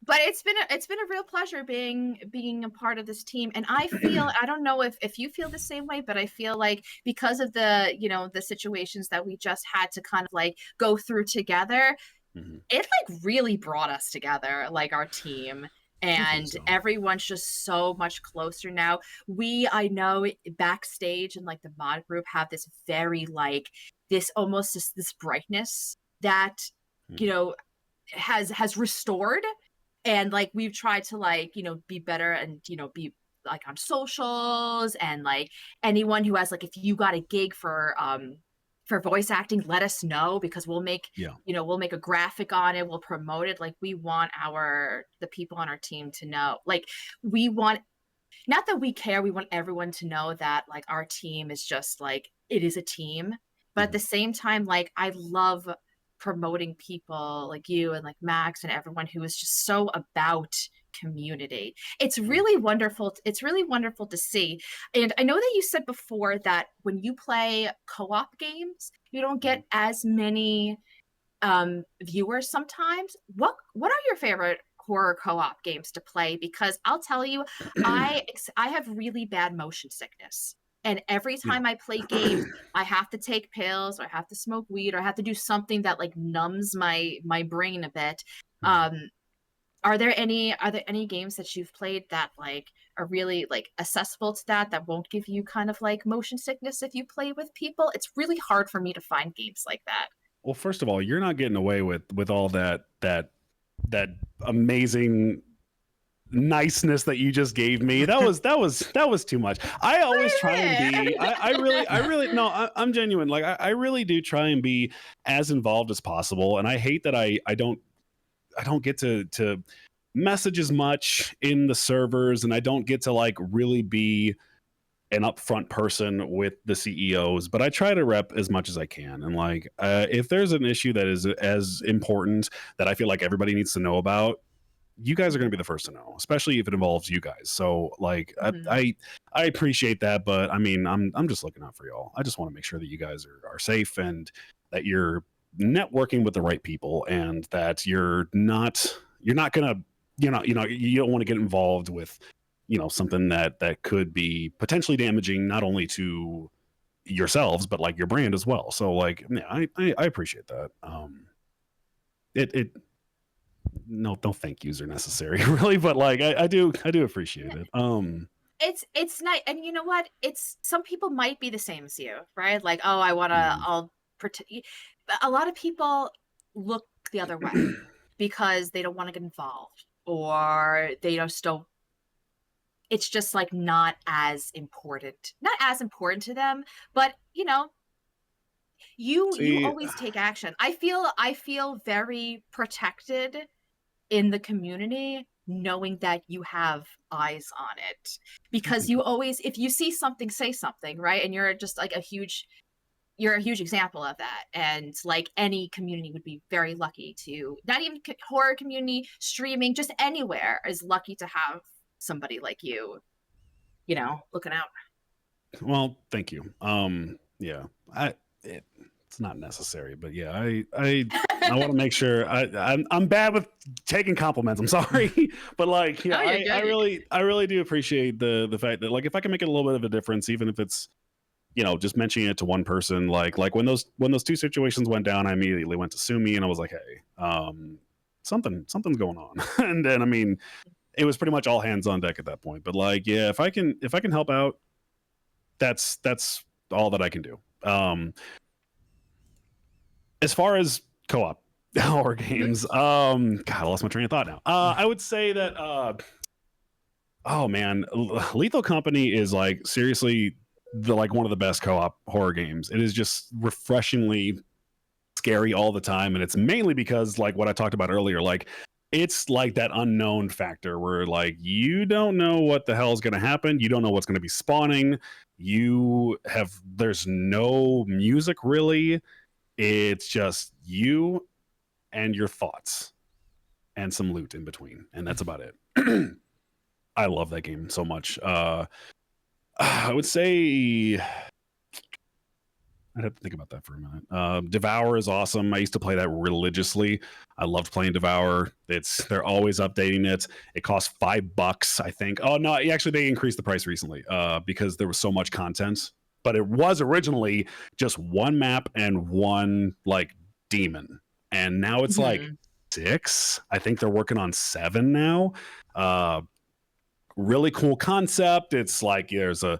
But it's been a real pleasure being a part of this team. And I feel, I don't know if you feel the same way, but I feel like because of the the situations that we just had to kind of like go through together, it like really brought us together, like our team. And everyone's just so much closer now. I know backstage and like the mod group have this very like this almost this brightness that has restored. And like we've tried to like be better and be like on socials, and like anyone who has like, if you got a gig for voice acting, let us know, because we'll make we'll make a graphic on it, we'll promote it. Like we want the people on our team to know, like we want, not that we care, we want everyone to know that like our team is just like, it is a team. But at the same time, like I love promoting people like you and like Max and everyone who is just so about community. It's really wonderful. It's really wonderful to see. And I know that you said before that when you play co-op games, you don't get as many viewers sometimes. What are your favorite horror co-op games to play? Because I'll tell you, I have really bad motion sickness. And every Yeah. time I play games, I have to take pills, or I have to smoke weed, or I have to do something that like numbs my brain a bit. Um, are there any games that you've played that like are really like accessible to that won't give you kind of like motion sickness if you play with people? It's really hard for me to find games like that. Well, first of all, you're not getting away with all that amazing niceness that you just gave me. That was too much. I always try and be. I really no. I'm genuine. Like I really do try and be as involved as possible. And I hate that I don't get to message as much in the servers, and I don't get to like really be an upfront person with the CEOs, but I try to rep as much as I can. And like, if there's an issue that is as important that I feel like everybody needs to know about, you guys are going to be the first to know, especially if it involves you guys. So like, Mhm. I appreciate that, but I mean, I'm just looking out for y'all. I just want to make sure that you guys are safe and that you're networking with the right people, and that you're not gonna you don't want to get involved with something that could be potentially damaging not only to yourselves but like your brand as well. So like, yeah, I appreciate that. It no thank yous are necessary really, but like I do appreciate it. It's nice, and you know what? It's some people might be the same as you, right? Like, oh, I wanna, Mm. I'll pretend. A lot of people look the other way because they don't want to get involved, or they just don't. It's just like not as important to them. But you See, always take action. I feel very protected in the community knowing that you have eyes on it, because thank you you. always, if you see something, say something, right? And you're just like you're a huge example of that. And like any community would be very lucky to, not even horror community, streaming, just anywhere is lucky to have somebody like looking out. Well, thank you. Yeah, I it's not necessary, but yeah, I want to make sure I'm bad with taking compliments. I'm sorry, but like, yeah, Oh, you're I good. really I really do appreciate the fact that like if I can make it a little bit of a difference, even if it's just mentioning it to one person, like when those two situations went down, I immediately went to Sumi and I was like, hey, something's going on, and then I mean, it was pretty much all hands on deck at that point. But like, yeah, if I can help out, that's all that I can do. As far as co-op horror Mhm. games, God, I lost my train of thought now. I would say that, oh man, Lethal Company is like seriously the like one of the best co-op horror games. It is just refreshingly scary all the time, and it's mainly because like what I talked about earlier, like it's like that unknown factor where like you don't know what the hell is going to happen, you don't know what's going to be spawning, there's no music really, it's just you and your thoughts and some loot in between, and that's about it. I love that game so much. I would say I'd have to think about that for a minute. Devour is awesome. I used to play that religiously. I loved playing Devour. They're always updating it. It costs $5, I think. Oh no, actually they increased the price recently because there was so much content. But it was originally just one map and one like demon, and now it's like Mhm. 6. I think they're working on 7 now. Uh, Really cool concept. It's like there's a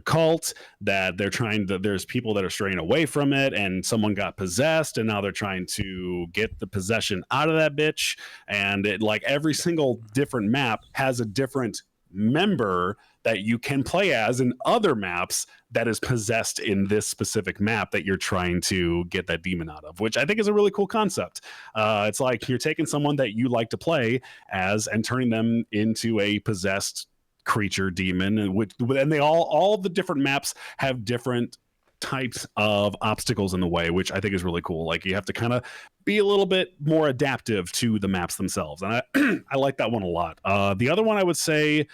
cult that there's people that are straying away from it, and someone got possessed, and now they're trying to get the possession out of that bitch. And it like every single different map has a different member that you can play as in other maps that is possessed in this specific map that you're trying to get that demon out of, which I think is a really cool concept. It's like you're taking someone that you like to play as and turning them into a possessed creature demon, and they all the different maps have different types of obstacles in the way, which I think is really cool. Like you have to kind of be a little bit more adaptive to the maps themselves, and I like that one a lot. The other one I would say,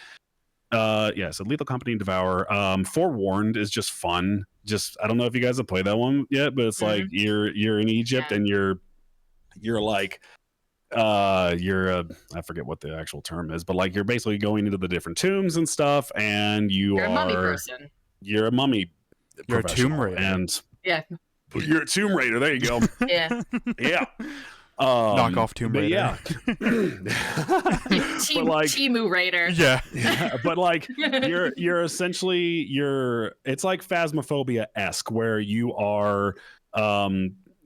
so Lethal Company and Devour. Forewarned is just fun. Just I don't know if you guys have played that one yet, but it's like you're in Egypt and you're like I forget what the actual term is, but like you're basically going into the different tombs and stuff, and You're a mummy person. You're a mummy You're a Tomb professional, Raider. and Yeah. you're a Tomb Raider. There you go. Yeah. Yeah. Knock off Tomb Raider. Yeah. But like Timu Raider. Yeah. Yeah, but like you're essentially it's like Phasmophobia-esque, where you are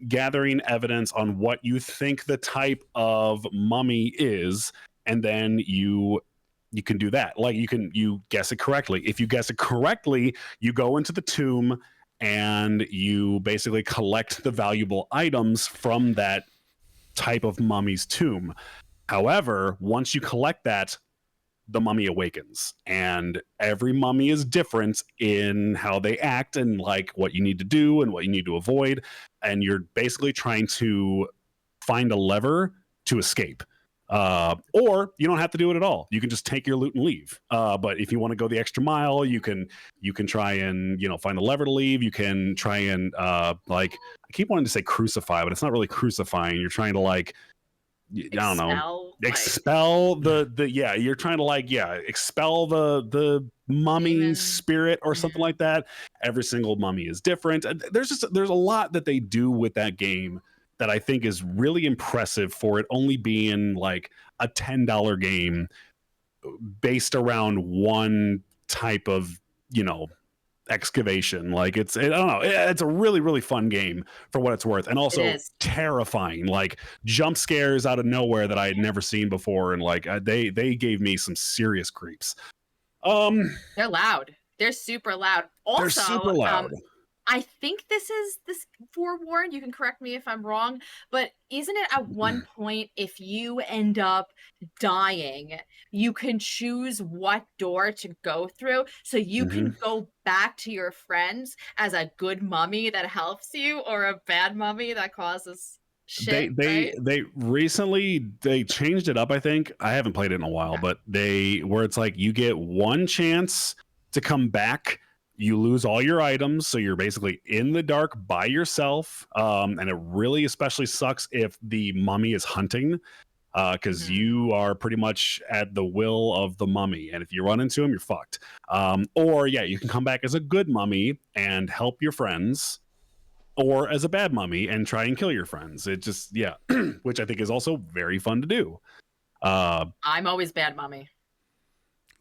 gathering evidence on what you think the type of mummy is, and then you can do that. Like you guess it correctly. If you guess it correctly, you go into the tomb and you basically collect the valuable items from that type of mummy's tomb. However, once you collect that, the mummy awakens, and every mummy is different in how they act and like what you need to do and what you need to avoid, and you're basically trying to find a lever to escape. Or you don't have to do it at all. You can just take your loot and leave. But if you want to go the extra mile, you can try and find a lever to leave. You can try and like I keep wanting to say crucify, but it's not really crucifying. You're trying to like I don't know, expel you're trying to expel the mummy spirit or something like that. Every single mummy is different. There's a lot that they do with that game that I think is really impressive for it only being like a $10 game based around one type of excavation. Like I don't know, it's a really, really fun game for what it's worth, and also terrifying, like jump scares out of nowhere that I had never seen before, and like they gave me some serious creeps. They're loud. They're super loud. Also, they're super loud. I think this Forewarned. You can correct me if I'm wrong, but isn't it at one point, if you end up dying, you can choose what door to go through, so you can go back to your friends as a good mummy that helps you, or a bad mummy that causes shit. They recently changed it up. I think I haven't played it in a while, but where it's like you get one chance to come back. You lose all your items, so you're basically in the dark by yourself. And it really especially sucks if the mummy is hunting, because you are pretty much at the will of the mummy. And if you run into him, you're fucked. Or you can come back as a good mummy and help your friends, or as a bad mummy and try and kill your friends. It just, which I think is also very fun to do. I'm always bad mummy.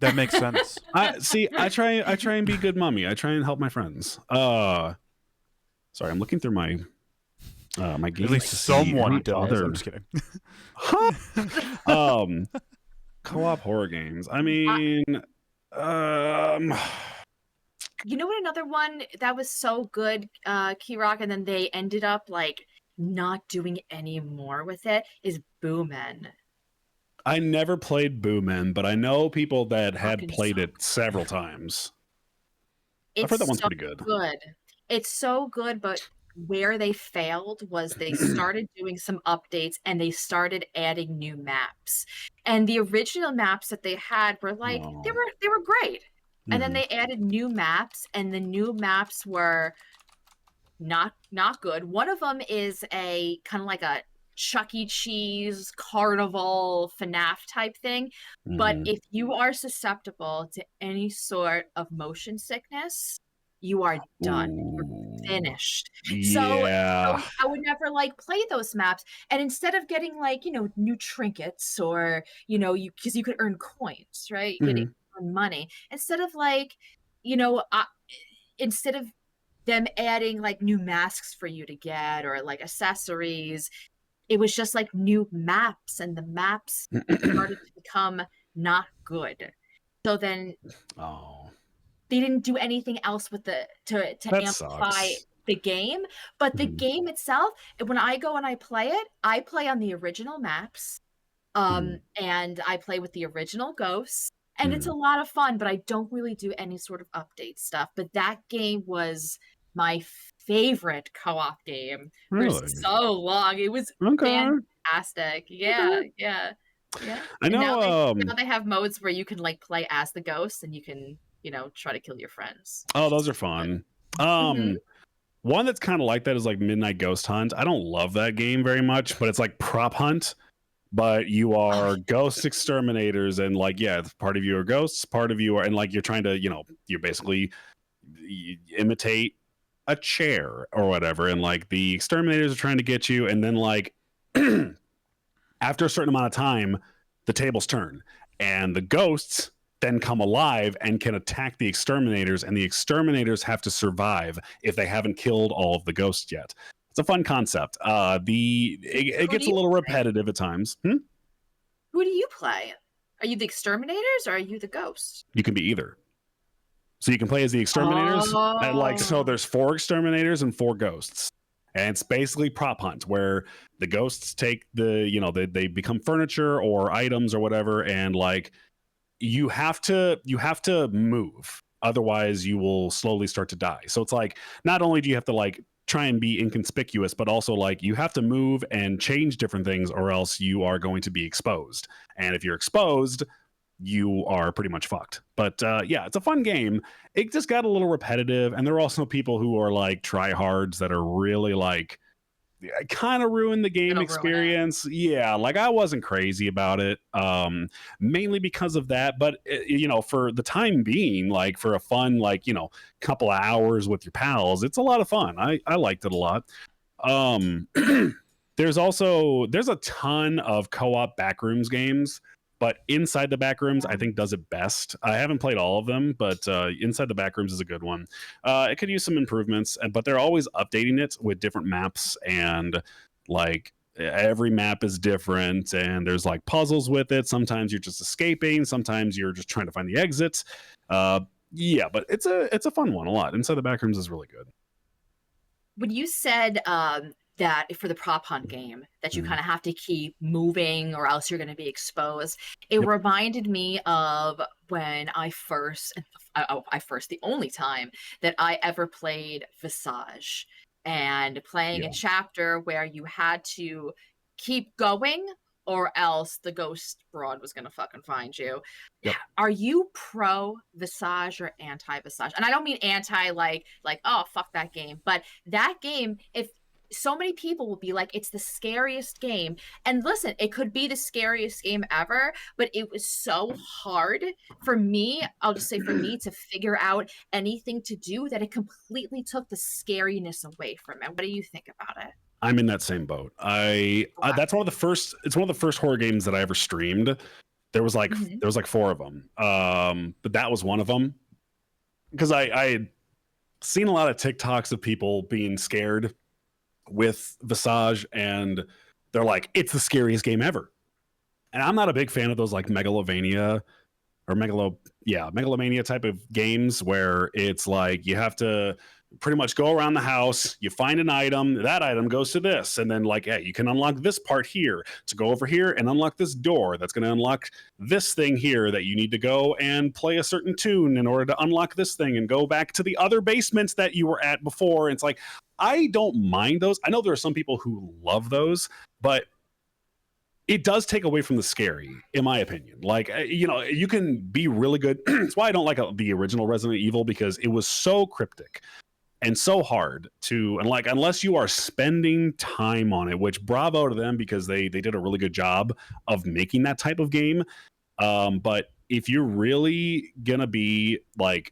That makes sense. I try and be good mummy. I try and help my friends. Sorry, I'm looking through my my game. At least someone does. I'm just kidding. Co-op horror games. I mean, you know what? Another one that was so good, Key-Rock, and then they ended up like not doing any more with it, is Boomin. I never played Boomin, but I know people that had played it several times. I've heard that one's pretty good. It's so good, but where they failed was they started doing some updates and they started adding new maps. And the original maps that they had were like they were great. And then they added new maps, and the new maps were not good. One of them is a kind of like a Chuck E. Cheese carnival FNAF type thing. But if you are susceptible to any sort of motion sickness, you are done. You're finished. So I would never like play those maps. And instead of getting like, new trinkets, or, because you could earn coins, right? Getting money. Instead of like, instead of them adding like new masks for you to get, or like accessories, it was just like new maps, and the maps started to become not good. So then they didn't do anything else with to amplify the game. But the game itself, when I go and I play it, I play on the original maps, and I play with the original ghosts, and it's a lot of fun, but I don't really do any sort of update stuff. But that game was my favorite co-op game for Really? so long. It was Okay. fantastic. Yeah, Okay. yeah, yeah. I And now know. they have modes where you can like play as the ghost and you can, try to kill your friends, Oh, which those is are good. fun. Mhm. One that's kind of like that is like Midnight Ghost Hunt. I don't love that game very much, but it's like prop hunt. But you Oh, are ghost exterminators, and like, yeah, part of you are ghosts, part of you are, and like you're trying to, you're basically you imitate a chair or whatever, and like the exterminators are trying to get you, and then like after a certain amount of time, the tables turn, and the ghosts then come alive and can attack the exterminators, and the exterminators have to survive if they haven't killed all of the ghosts yet. It's a fun concept. It who do gets a you little play? repetitive at times. Who do you play? Are you the exterminators or are you the ghosts? You can be either. So you can play as the exterminators, and like, so Oh. there's 4 exterminators and 4 ghosts. And it's basically prop hunt where the ghosts take they become furniture or items or whatever, and like you have to move, otherwise you will slowly start to die. So it's like, not only do you have to like try and be inconspicuous, but also like you have to move and change different things, or else you are going to be exposed. And if you're exposed, you are pretty much fucked. But yeah, it's a fun game. It just got a little repetitive, and there are also people who are like tryhards that are really like kind of ruin the game It'll ruin it. experience. Yeah, like I wasn't crazy about it, mainly because of that. But for the time being, like for a fun, like couple of hours with your pals, it's a lot of fun. I liked it a lot. Um, there's a ton of co-op backrooms games, but Inside the Backrooms I Yeah. think does it best. I haven't played all of them, but Inside the Backrooms is a good one. It could use some improvements, but they're always updating it with different maps, and like every map is different, and there's like puzzles with it. Sometimes you're just escaping, sometimes you're just trying to find the exits. Uh, yeah, but it's a fun one a lot. Inside the Backrooms is really good. When you said that for the prop hunt game that you Mhm. kind of have to keep moving or else you're going to be exposed, it Yep. reminded me of when the only time that I ever played Visage, and playing a Yeah. chapter where you had to keep going or else the ghost broad was going to fucking find you. Yep. Are you pro Visage or anti Visage? And I don't mean anti like oh fuck that game, but that game, if so many people will be like it's the scariest game, and listen, it could be the scariest game ever, but it was so hard for me, I'll just say for me, to figure out anything to do that it completely took the scariness away from it. What do you think about it? I'm in that same boat. I Okay. that's one of the first. It's one of the first horror games that I ever streamed. There was like Mhm. 4 of them, but that was one of them, because I had seen a lot of TikToks of people being scared with Visage, and they're like, it's the scariest game ever. And I'm not a big fan of those like Megalovania or megalomania type of games where it's like you have to pretty much go around the house, you find an item, that item goes to this, and then like, hey, you can unlock this part here to go over here and unlock this door that's going to unlock this thing here that you need to go and play a certain tune in order to unlock this thing and go back to the other basements that you were at before. And it's like, I don't mind those. I know there are some people who love those, but it does take away from the scary, in my opinion. Like, you can be really good. That's why I don't like the original Resident Evil, because it was so cryptic and so hard to, and like, unless you are spending time on it, which bravo to them, because they did a really good job of making that type of game. But if you're really gonna be like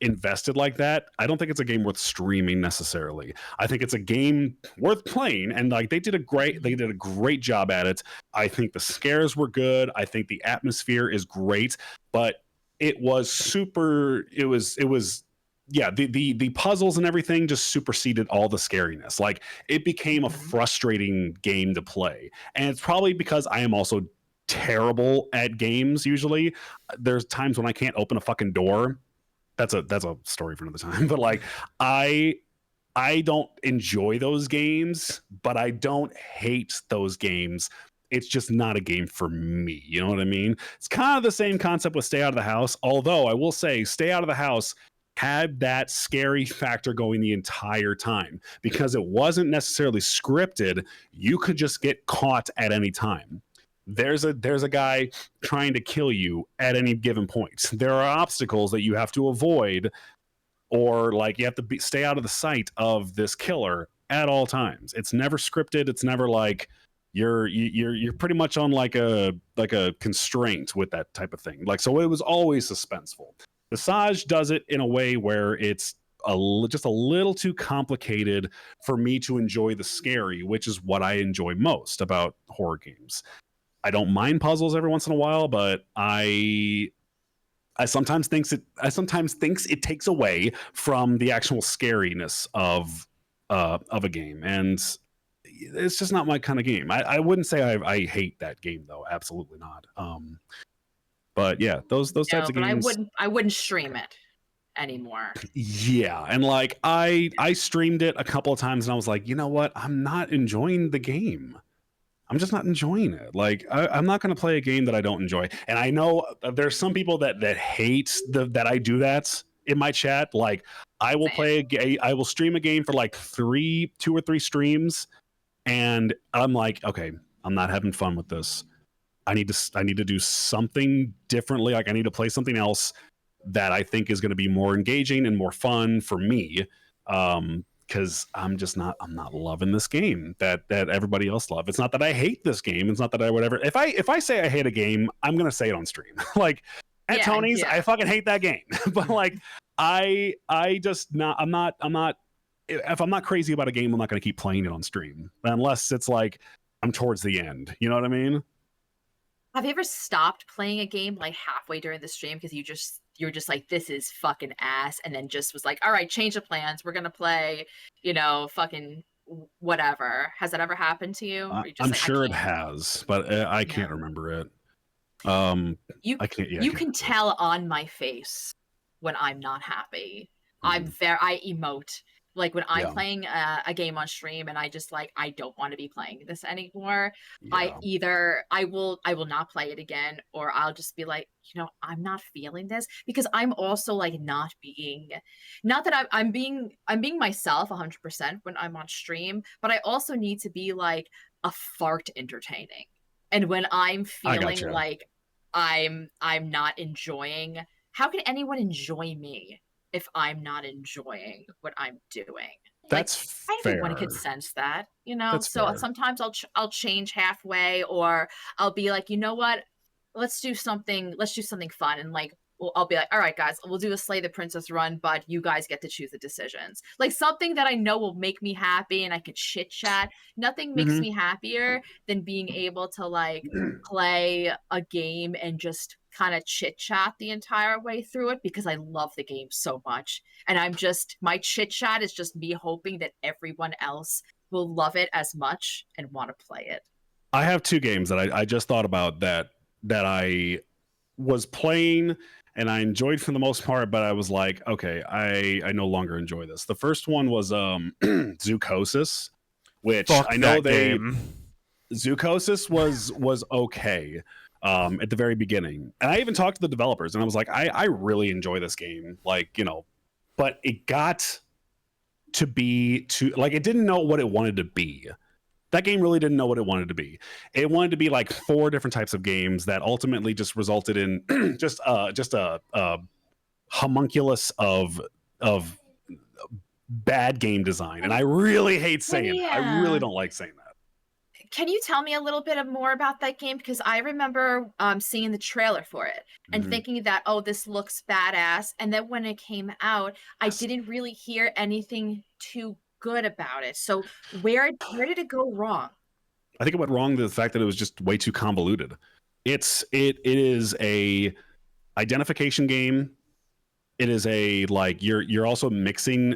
invested like that, I don't think it's a game worth streaming necessarily. I think it's a game worth playing, and like they did a great job at it. I think the scares were good. I think the atmosphere is great, but it was yeah, the puzzles and everything just superseded all the scariness. Like, it became a Mhm. frustrating game to play. And it's probably because I am also terrible at games usually. There's times when I can't open a fucking door. That's a story for another time. But like, I I don't enjoy those games, but I don't hate those games. It's just not a game for me. You know what I mean? It's kind of the same concept with Stay Out of the House. Although I will say, Stay Out of the House had that scary factor going the entire time because it wasn't necessarily scripted. You could just get caught at any time. There's a guy trying to kill you at any given point. There are obstacles that you have to avoid, or like you have to stay out of the sight of this killer at all times. It's never scripted. It's never like you're pretty much on like a constraint with that type of thing. Like, so it was always suspenseful. Visage does it in a way where it's just a little too complicated for me to enjoy the scary, which is what I enjoy most about horror games. I don't mind puzzles every once in a while, but I sometimes thinks it takes away from the actual scariness of a game, and it's just not my kind of game. I wouldn't say I hate that game though, absolutely not. But yeah, those types of games. I wouldn't stream it anymore. Yeah, and like I streamed it a couple of times, and I was like, you know what? I'm not enjoying the game. I'm just not enjoying it. Like I'm not going to play a game that I don't enjoy. And I know there's some people that hate that I do that in my chat. Like I will I will stream a game for like 2 or 3 streams, and I'm like, okay, I'm not having fun with this. I need to do something differently. Like I need to play something else that I think is going to be more engaging and more fun for me. Because I'm not loving this game that everybody else loves. It's not that I hate this game. It's not that I whatever. If I say I hate a game, I'm gonna say it on stream. Like at Tony's, I fucking hate that game. But like I just not. I'm not. If I'm not crazy about a game, I'm not gonna keep playing it on stream unless it's like I'm towards the end. You know what I mean? Have you ever stopped playing a game like halfway during the stream because you're just like, this is fucking ass, and then just was like, all right, change of plans, we're gonna play, fucking whatever. Has that ever happened to you? I'm sure it has, but I can't remember it. You can tell on my face when I'm not happy. I emote. Like when I'm playing a game on stream and I just like, I don't want to be playing this anymore. I will not play it again, or I'll just be like, I'm not feeling this, because I'm also like not that I'm being myself 100% when I'm on stream, but I also need to be like a fart entertaining. And when I'm feeling like I'm not enjoying, how can anyone enjoy me if I'm not enjoying what I'm doing? That's fair. Everyone could sense that, That's so fair. sometimes I'll change halfway, or I'll be like, you know what, let's do something fun, and like I'll be like, all right guys, we'll do a Slay the Princess run, but you guys get to choose the decisions. Like something that I know will make me happy and I could chit chat. Nothing makes me happier than being able to like play a game and just kind of chit chat the entire way through it, because I love the game so much. And my chit chat is just me hoping that everyone else will love it as much and want to play it. I have 2 games that I just thought about that I was playing and I enjoyed for the most part, but I was like, okay, I no longer enjoy this. The first one was Zoocosis, which I know Zoocosis was okay at the very beginning. And I even talked to the developers and I was like, I really enjoy this game. Like, but it got to be like, it didn't know what it wanted to be. That game really didn't know what it wanted to be. It wanted to be like 4 different types of games that ultimately just resulted in just a homunculus of bad game design. And I really hate saying that. I really don't like saying that. Can you tell me a little bit more about that game? Because I remember seeing the trailer for it and thinking that, oh, this looks badass. And then when it came out, I didn't really hear anything too good about it. So where did it go wrong? I think it went wrong the fact that it was just way too convoluted. It is a identification game. It is a like you're also mixing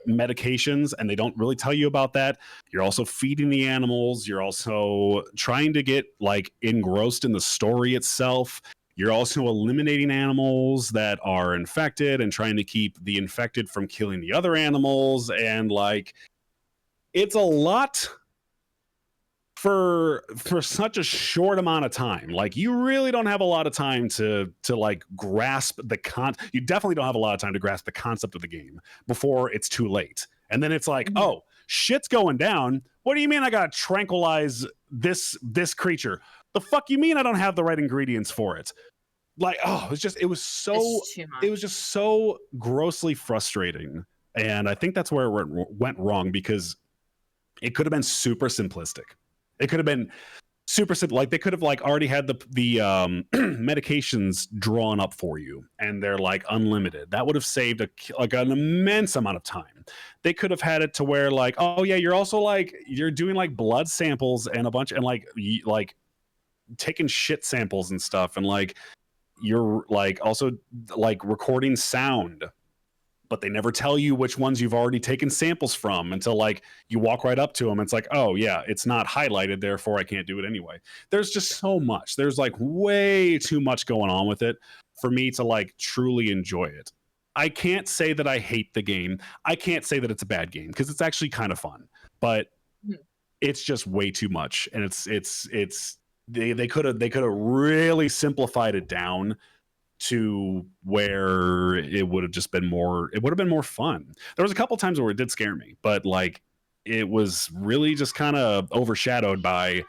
medications and they don't really tell you about that. You're also feeding the animals. You're also trying to get like engrossed in the story itself. You're also eliminating animals that are infected and trying to keep the infected from killing the other animals. And like, it's a lot for such a short amount of time. Like, you really don't have a lot of time to like grasp you definitely don't have a lot of time to grasp the concept of the game before it's too late. And then it's like, Mhm. oh, shit's going down. What do you mean I gotta tranquilize this creature? The fuck you mean I don't have the right ingredients for it? Like, oh, it was It's too much. just so grossly frustrating. And I think that's where it went wrong, because it could have been super simplistic. It could have been super simple. Like, they could have like already had the medications drawn up for you, and they're like unlimited. That would have saved like an immense amount of time. They could have had it to where like, oh yeah, you're also like, you're doing like blood samples and a bunch, and like taking shit samples and stuff, and like you're like also like recording sound, but they never tell you which ones you've already taken samples from until like you walk right up to them. It's like, oh yeah, it's not highlighted, therefore I can't do it anyway. There's just so much. There's like way too much going on with it for me to like truly enjoy it. I can't say that I hate the game. I can't say that it's a bad game, because it's actually kind of fun, but Mhm. it's just way too much. And they could have really simplified it down to where it would have just been more, it would have been more fun. There was a couple times where it did scare me, but like it was really just kind of overshadowed by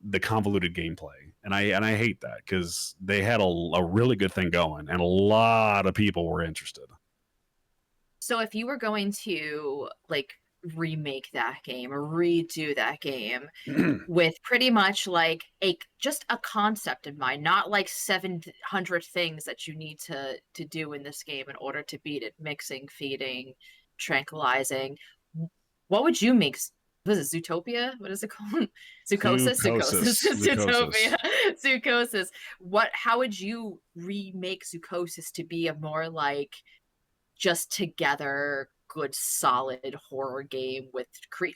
the convoluted gameplay. And I hate that, because they had a really good thing going and a lot of people were interested. So if you were going to like remake that game or redo that game with pretty much like just a concept in mind, not like 700 things that you need to do in this game in order to beat it, mixing, feeding, tranquilizing, what would you make? Was it Zootopia? What is it called? Zoocosis. Zoocosis. Zootopia. Zoocosis. How would you remake Zoocosis to be a more like just together good solid horror game with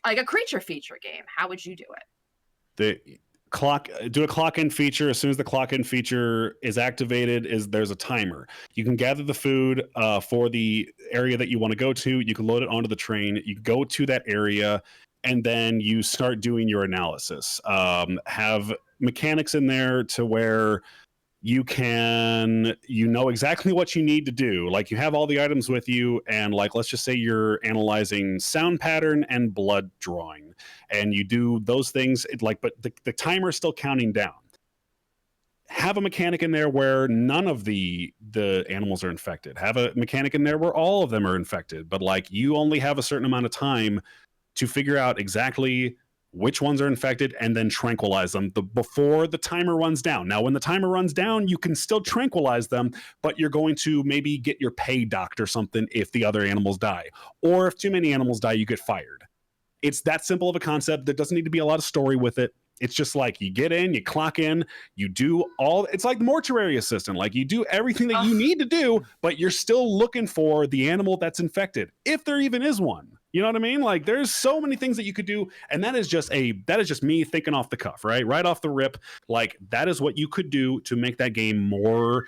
like a creature feature game? How would you do it? The do a clock in feature. As soon as the clock in feature is activated, there's a timer. You can gather the food for the area that you want to go to. You can load it onto the train. You go to that area, and then you start doing your analysis. Have mechanics in there to where you know exactly what you need to do. Like, you have all the items with you, and like, let's just say you're analyzing sound pattern and blood drawing, and you do those things, but the timer is still counting down. Have a mechanic in there where none of the animals are infected. Have a mechanic in there where all of them are infected, but like, you only have a certain amount of time to figure out exactly which ones are infected, and then tranquilize them before the timer runs down. Now, when the timer runs down, you can still tranquilize them, but you're going to maybe get your pay docked or something if the other animals die. Or if too many animals die, you get fired. It's that simple of a concept. There doesn't need to be a lot of story with it. It's just like, you get in, you clock in, you do it's like mortuary assistant. Like, you do everything that you need to do, but you're still looking for the animal that's infected, if there even is one. You know what I mean? Like, there's so many things that you could do, and that is just me thinking off the cuff, right off the rip. Like, that is what you could do to make that game more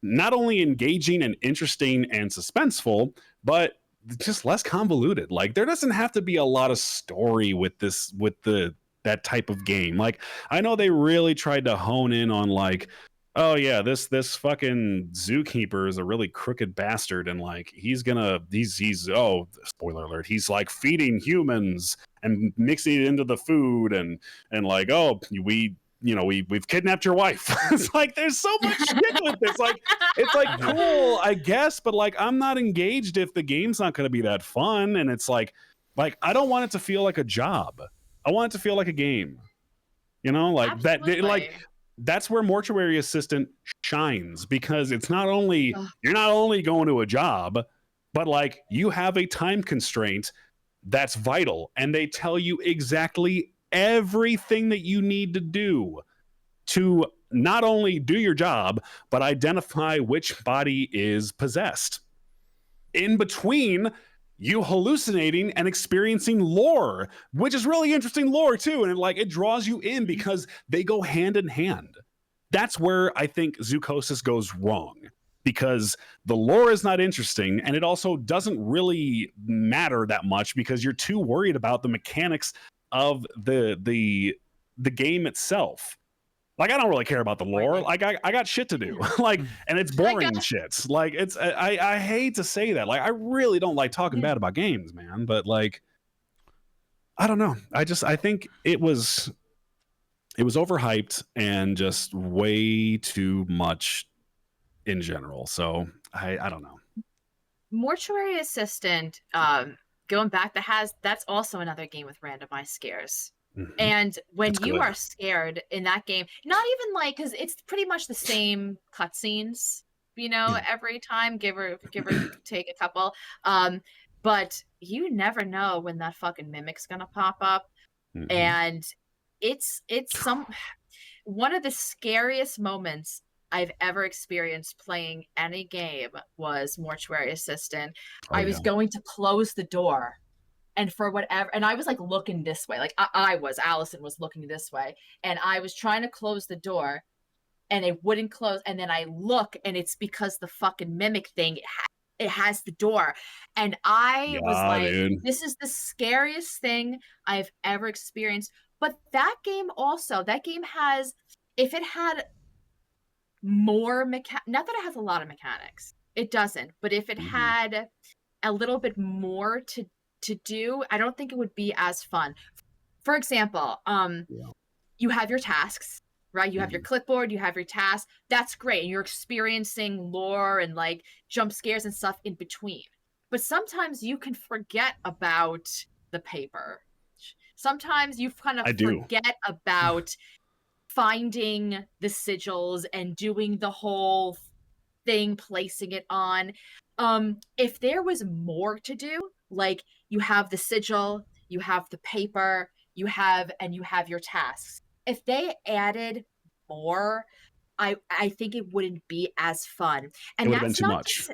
not only engaging and interesting and suspenseful, but just less convoluted. Like, there doesn't have to be a lot of story with that type of game. Like, I know they really tried to hone in on like, oh yeah, this fucking zookeeper is a really crooked bastard, and like, he's oh, spoiler alert, he's like feeding humans and mixing it into the food, and like, oh, we've kidnapped your wife. It's like, there's so much shit with this. Like, it's like, cool, I guess, but like, I'm not engaged if the game's not going to be that fun. And it's like I don't want it to feel like a job. I want it to feel like a game. Like Absolutely. that's where Mortuary Assistant shines, because it's not only you're not only going to a job, but like, you have a time constraint that's vital, and they tell you exactly everything that you need to do to not only do your job, but identify which body is possessed. In between, you hallucinating and experiencing lore, which is really interesting lore too, and it draws you in because they go hand in hand. That's where I think Zoocosis goes wrong, because the lore is not interesting, and it also doesn't really matter that much because you're too worried about the mechanics of the the game itself. Like, I don't really care about the lore. Like, I got shit to do. Like, and it's boring shit. Like, it's I hate to say that. Like, I really don't like talking bad about games, man. But like, I don't know. I think it was overhyped and just way too much in general. So I don't know. Mortuary Assistant, going back, that's also another game with randomized scares. And when you are scared in that game, not even like, because it's pretty much the same cutscenes, every time, give or take a couple. But you never know when that fucking mimic's gonna pop up, and it's one of the scariest moments I've ever experienced playing any game was Mortuary Assistant. I was going to close the door, and for whatever, and I was like looking this way, like Allison was looking this way, and I was trying to close the door, and it wouldn't close, and then I look, and it's because the fucking mimic thing, it has the door, and I was like, dude, this is the scariest thing I've ever experienced. But that game has, if it had more not that it has a lot of mechanics, it doesn't, but if it had a little bit more to do, I don't think it would be as fun. For example, you have your tasks, right? You have your clipboard, you have your tasks. That's great. You're experiencing lore and like jump scares and stuff in between. But sometimes you can forget about the paper. Sometimes you kind of forget about finding the sigils and doing the whole thing, placing it on. If there was more to do, like you have the sigil, you have the paper, you have your tasks. If they added more, I think it wouldn't be as fun. And it would have been too much.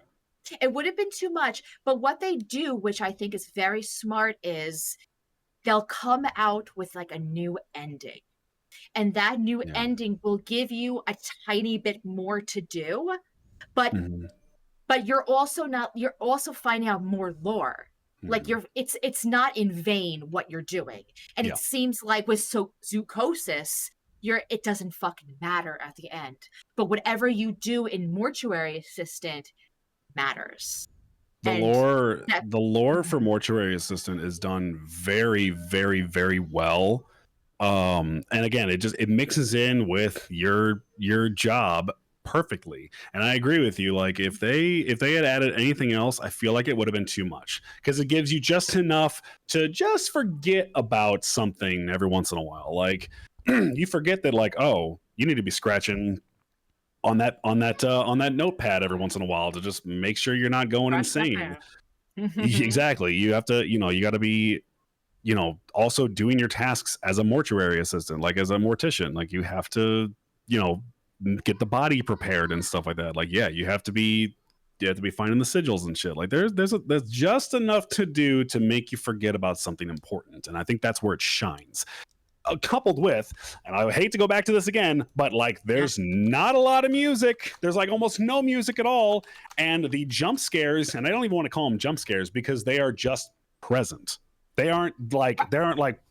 It would have been too much. But what they do, which I think is very smart, is they'll come out with like a new ending. And that new ending will give you a tiny bit more to do, but you're also finding out more lore. Like it's not in vain what you're doing. And it seems like with Zoocosis, it doesn't fucking matter at the end. But whatever you do in Mortuary Assistant matters. The lore for Mortuary Assistant is done very, very, very well. And again, it mixes in with your job perfectly. And I agree with you. Like if they had added anything else, I feel like it would have been too much, because it gives you just enough to just forget about something every once in a while. Like you forget that, like, oh, you need to be scratching on that notepad every once in a while to just make sure you're not going insane. Exactly. You have to, you got to be, also doing your tasks as a mortuary assistant, like as a mortician. Like you have to, get the body prepared and stuff like that. Like, you have to be finding the sigils and shit. Like there's just enough to do to make you forget about something important. And I think that's where it shines. Coupled with, and I hate to go back to this again, but like there's not a lot of music. There's like almost no music at all. And the jump scares, and I don't even want to call them jump scares because they are just present. They aren't like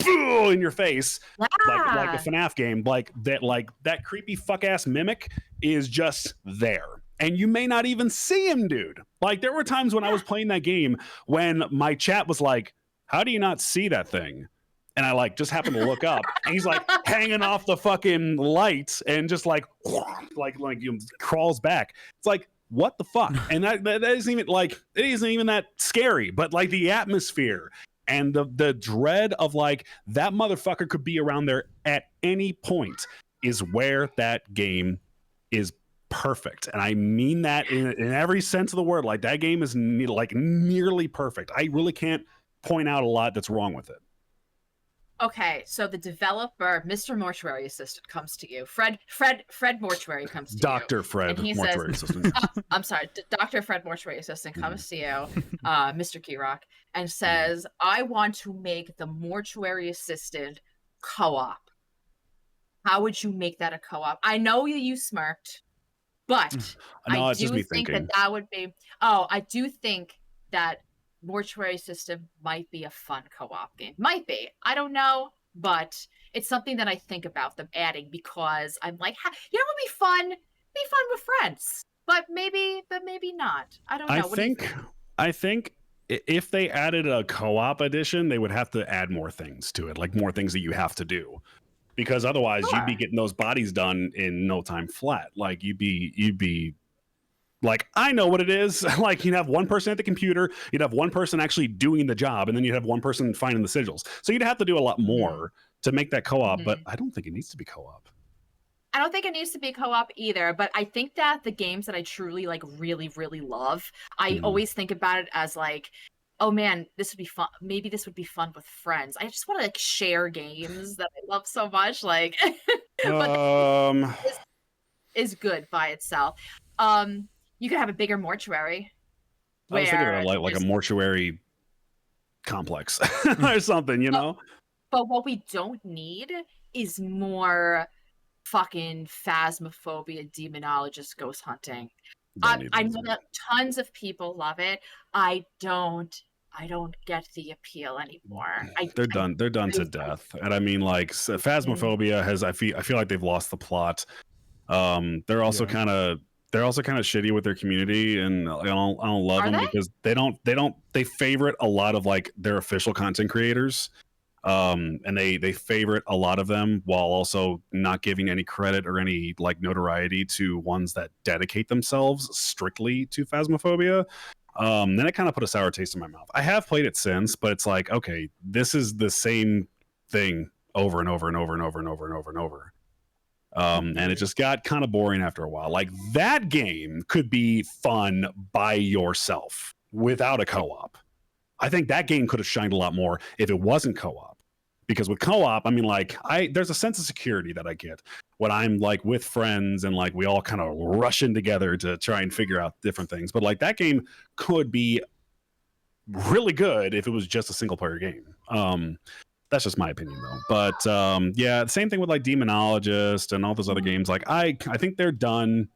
in your face like the FNAF game. Like that creepy fuck ass mimic is just there. And you may not even see him, dude. Like there were times when I was playing that game when my chat was like, how do you not see that thing? And I like just happened to look up, and he's like hanging off the fucking lights and just like crawls back. It's like, what the fuck? And that isn't even like, it isn't even that scary, but like the atmosphere and the dread of like that motherfucker could be around there at any point is where that game is perfect. And I mean that in every sense of the word. Like that game is nearly perfect. I really can't point out a lot that's wrong with it. Okay, so the developer, Mr. Mortuary Assistant, comes to you. Fred Mortuary comes to Dr. Fred Mortuary Assistant. I'm sorry, Dr. Fred Mortuary Assistant comes to you, Mr. Keyrock, and says, I want to make the Mortuary Assistant co-op. How would you make that a co-op? I know you smirked, but I do think that would be... I do think that Mortuary System might be a fun co-op game. Might be. I don't know. but it's something that I think about them adding because I'm like, you know, what would be fun? Be fun with friends, but maybe not. I don't I know. What do you think think? I think if they added a co-op edition, they would have to add more things to it, like more things that you have to do. Because otherwise you'd be Sure. getting those bodies done in no time flat. Like you'd be like, I know what it is. Like you'd have one person at the computer, you'd have one person actually doing the job, and then you'd have one person finding the sigils. So you'd have to do a lot Hmm. more to make that co-op, but Hmm. I don't think it needs to be co-op. I don't think it needs to be co-op either, but I think that the games that I truly like really love, I Mhm. always think about it as like, oh man, this would be fun. Maybe this would be fun with friends. I just want to like share games that I love so much. Like but Um, this is good by itself. Um you could have a bigger mortuary I was thinking of where like a there's mortuary complex or something, you but, know? but what we don't need is more fucking phasmophobia demonologist ghost hunting. Don't need I that know either. that tons of people love it. I don't I don't get the appeal anymore. They're done. They're done I to death. And I mean, like, mhm. Phasmophobia has. I feel like they've lost the plot. They're also Yeah. kind of. They're also kind of shitty with their community, and I don't love Are them they? because they favorite a lot of like their official content creators, and they favorite a lot of them while also not giving any credit or any like notoriety to ones that dedicate themselves strictly to Phasmophobia. Then it kind of put a sour taste in my mouth. I have played it since, but it's like, okay, this is the same thing over and over and over and over and over and over and over. And it Mhm. just got kind of boring after a while. Like that game could be fun by yourself without a co-op. I think that game could have shined a lot more if it wasn't co-op. Because with co-op, I mean, like, there's a sense of security that I get when I'm like with friends and like we all kind of rush in together to try and figure out different things. But like that game could be really good if it was just a single player game. That's just my opinion though. But yeah, same thing with like Demonologist and all those other Mhm. games. Like I think they're done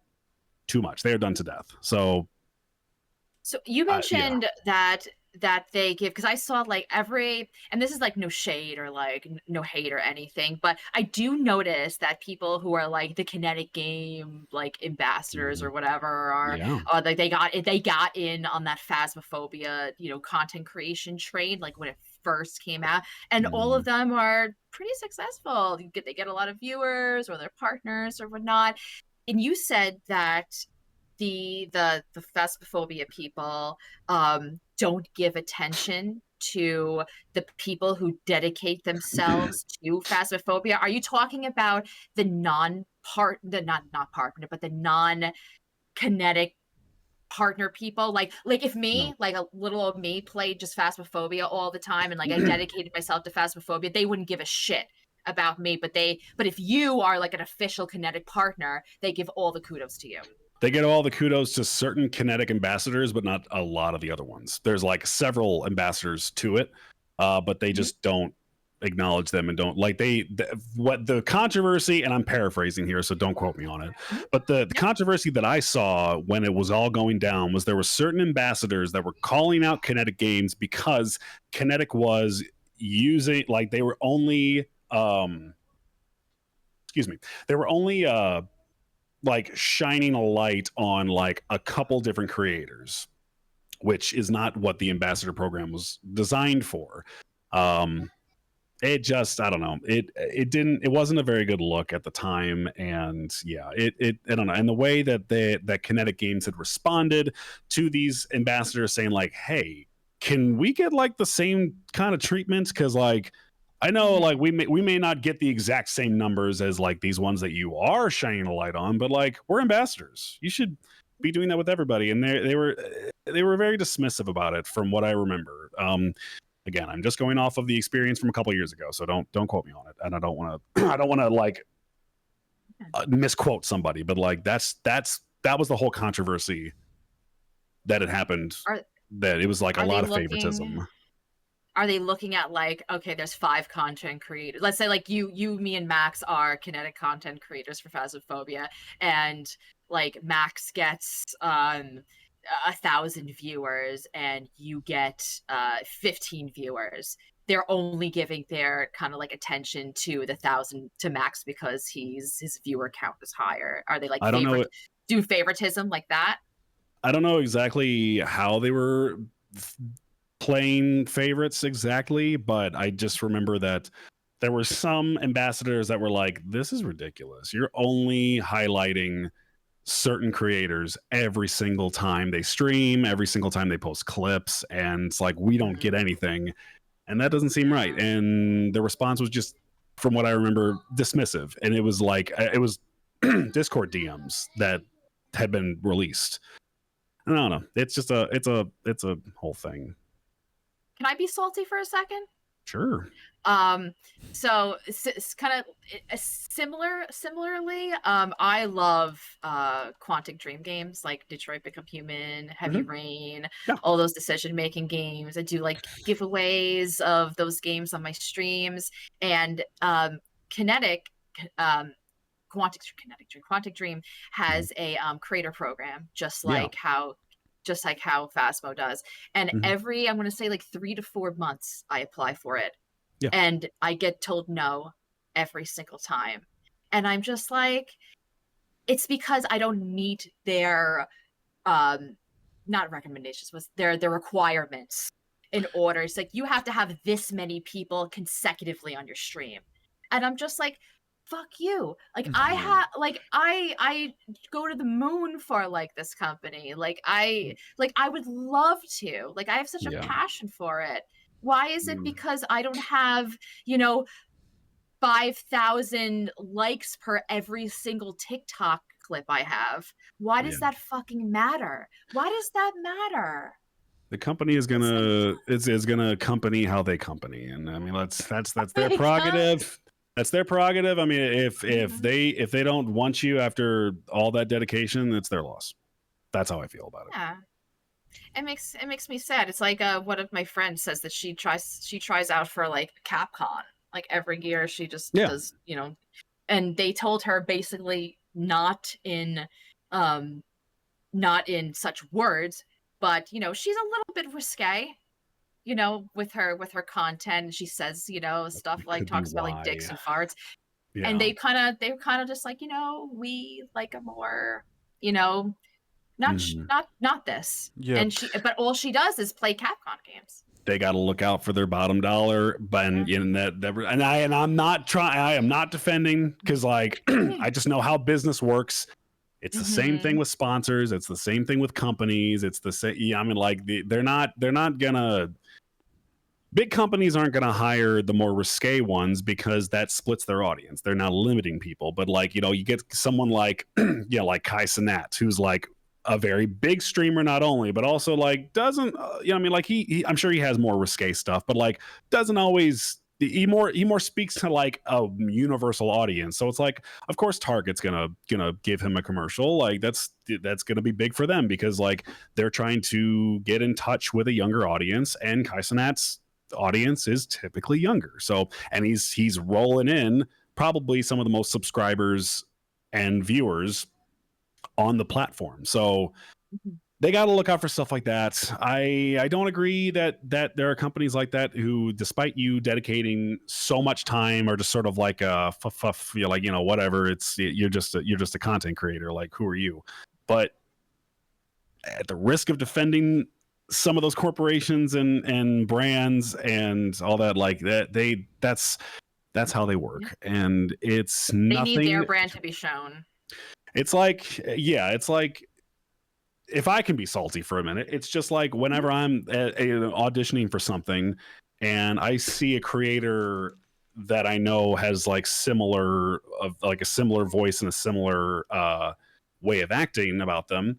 too much. They're done to death. So So you yeah. mentioned that they give because I saw like every and this is like no shade or like no hate or anything, but I do notice that people who are like the kinetic game like ambassadors or Mhm. whatever are Yeah. like they got in on that phasmophobia, you know, content creation train like when it first came out, and all of Mhm. them are pretty successful. They get a lot of viewers or their partners or whatnot. And you said that the phasmophobia people don't give attention to the people who dedicate themselves to phasmophobia. Are you talking about the the not partner, but the non kinetic partner people? Like if No. me, like a little old me, played just phasmophobia all the time and like I dedicated myself to phasmophobia, they wouldn't give a shit about me. But if you are like an official kinetic partner, they give all the kudos to you. They get all the kudos to certain kinetic ambassadors, but not a lot of the other ones. There's like several ambassadors to it, but they Mhm. just don't acknowledge them and don't like what the controversy, and I'm paraphrasing here, so don't quote me on it, Mhm. but the Yep. controversy that I saw when it was all going down was there were certain ambassadors that were calling out kinetic games because kinetic was using like they were only excuse me, they were only like shining a light on like a couple different creators, which is not what the ambassador program was designed for. Um, it just I don't know. It wasn't a very good look at the time, and yeah, it I don't know. And the way that that Kinetic Games had responded to these ambassadors saying like, "Hey, can we get like the same kind of treatment?" Because like I know like Mhm. we may not get the exact same numbers as like these ones that you are shining a light on, but like we're ambassadors. You should be doing that with everybody. And they were very dismissive about it from what I remember. Again, I'm just going off of the experience from a couple years ago, so don't quote me on it. And I don't want to I don't want to like misquote somebody, but like that was the whole controversy that had happened. Are That it was like a are they lot of looking favoritism. are they looking at like, okay, there's 5 content creators. Let's say like me, and Max are kinetic content creators for Phasmophobia, and like Max gets 1,000 viewers and you get 15 viewers, they're only giving their kind of like attention to the 1,000 to Max because his viewer count is higher. Are they like I don't know. do favoritism like that? I don't know exactly how they were playing favorites exactly, but I just remember that there were some ambassadors that were like, "This is ridiculous. You're only highlighting certain creators every single time they stream, every single time they post clips, and it's like we don't get anything, and that doesn't seem right." And the response was just, from what I remember, dismissive, and it was like it was Discord DMs that had been released. I don't know. It's just it's a whole thing. Can I be salty for a second? Sure. So it's kind of similarly, I love Quantic Dream games like Detroit Become Human, Heavy Rain, all those decision making games. I do like giveaways of those games on my streams, and Kinetic Quantic Dream has a creator program, just like how Phasmo does. And every, I'm going to say like 3 to 4 months, I apply for it. Yeah. And I get told no every single time. And I'm just like, it's because I don't meet their, not recommendations, but their requirements in order. It's like, you have to have this many people consecutively on your stream. And I'm just like, fuck you. Like I go to the moon for like this company. I would love to. Like I have such a passion for it. Why is it because I don't have, 5,000 likes per every single TikTok clip I have? Why does that fucking matter? Why does that matter? The company is gonna is gonna company how they company, and I mean that's their prerogative. That's their prerogative. I mean, if they don't want you after all that dedication, it's their loss. That's how I feel about it. Yeah. It makes me sad. It's like one of my friends says that she tries out for like Capcom. Like every year she just does, and they told her basically not in such words, but she's a little bit risque, with her content. And she says, stuff like talks about like dicks and farts. Yeah. And they're kind of just like, we like a more, not this. Yep. And but all she does is play Capcom games. They got to look out for their bottom dollar, but I am not defending, because like I just know how business works. It's the same thing with sponsors. It's the same thing with companies. It's the same. Yeah, I mean, like they're not gonna. Big companies aren't going to hire the more risque ones because that splits their audience. They're not limiting people, but like you get someone like like Kai Cenat, who's like a very big streamer, not only, but also like doesn't I mean, like he I'm sure he has more risque stuff, but like doesn't always. He more speaks to like a universal audience. So it's like, of course Target's gonna give him a commercial. Like that's gonna be big for them because like they're trying to get in touch with a younger audience, and Kai Cenat's audience is typically younger. So, and he's rolling in probably some of the most subscribers and viewers on the platform. So they got to look out for stuff like that. I don't agree that there are companies like that who, despite you dedicating so much time, are just sort of like whatever. It's you're just a content creator. Like, who are you? But at the risk of defending some of those corporations and brands and all that, like that's how they work, and it's nothing. They need their brand to be shown. It's like if I can be salty for a minute, it's just like whenever I'm auditioning for something and I see a creator that I know has like a similar voice and a similar way of acting about them,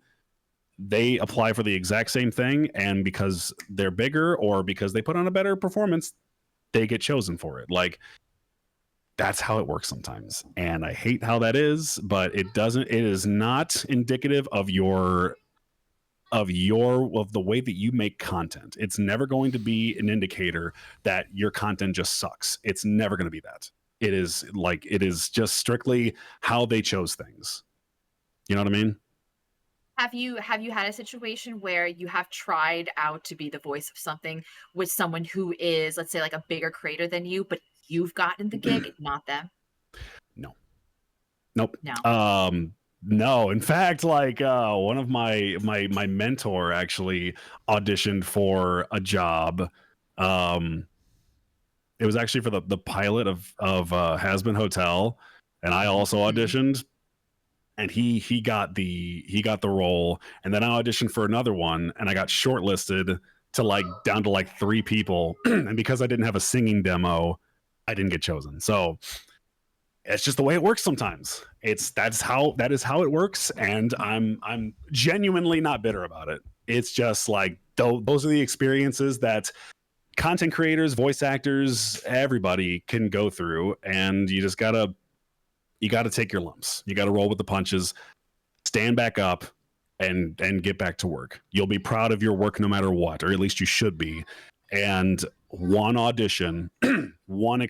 they apply for the exact same thing, and because they're bigger or because they put on a better performance, they get chosen for it. Like, that's how it works sometimes, and I hate how that is, but it is not indicative of the way that you make content. It's never going to be an indicator that your content just sucks. It's never going to be that. It is just strictly how they chose things. You know what I mean? Have you had a situation where you have tried out to be the voice of something with someone who is, let's say, like a bigger creator than you, but you've gotten the gig, not them? No. Nope. No. No. In fact, like one of my mentor actually auditioned for a job. It was actually for the pilot of Has Been Hotel, and I also Mhm. auditioned, and he got the role, and then I auditioned for another one, and I got shortlisted to like down to like 3 people, and because I didn't have a singing demo, I didn't get chosen. So it's just the way it works sometimes. That is how it works, and I'm genuinely not bitter about it. It's just like those are the experiences that content creators, voice actors, everybody can go through, and you gotta take your lumps. You gotta roll with the punches, stand back up, and get back to work. You'll be proud of your work no matter what, or at least you should be. And one audition, one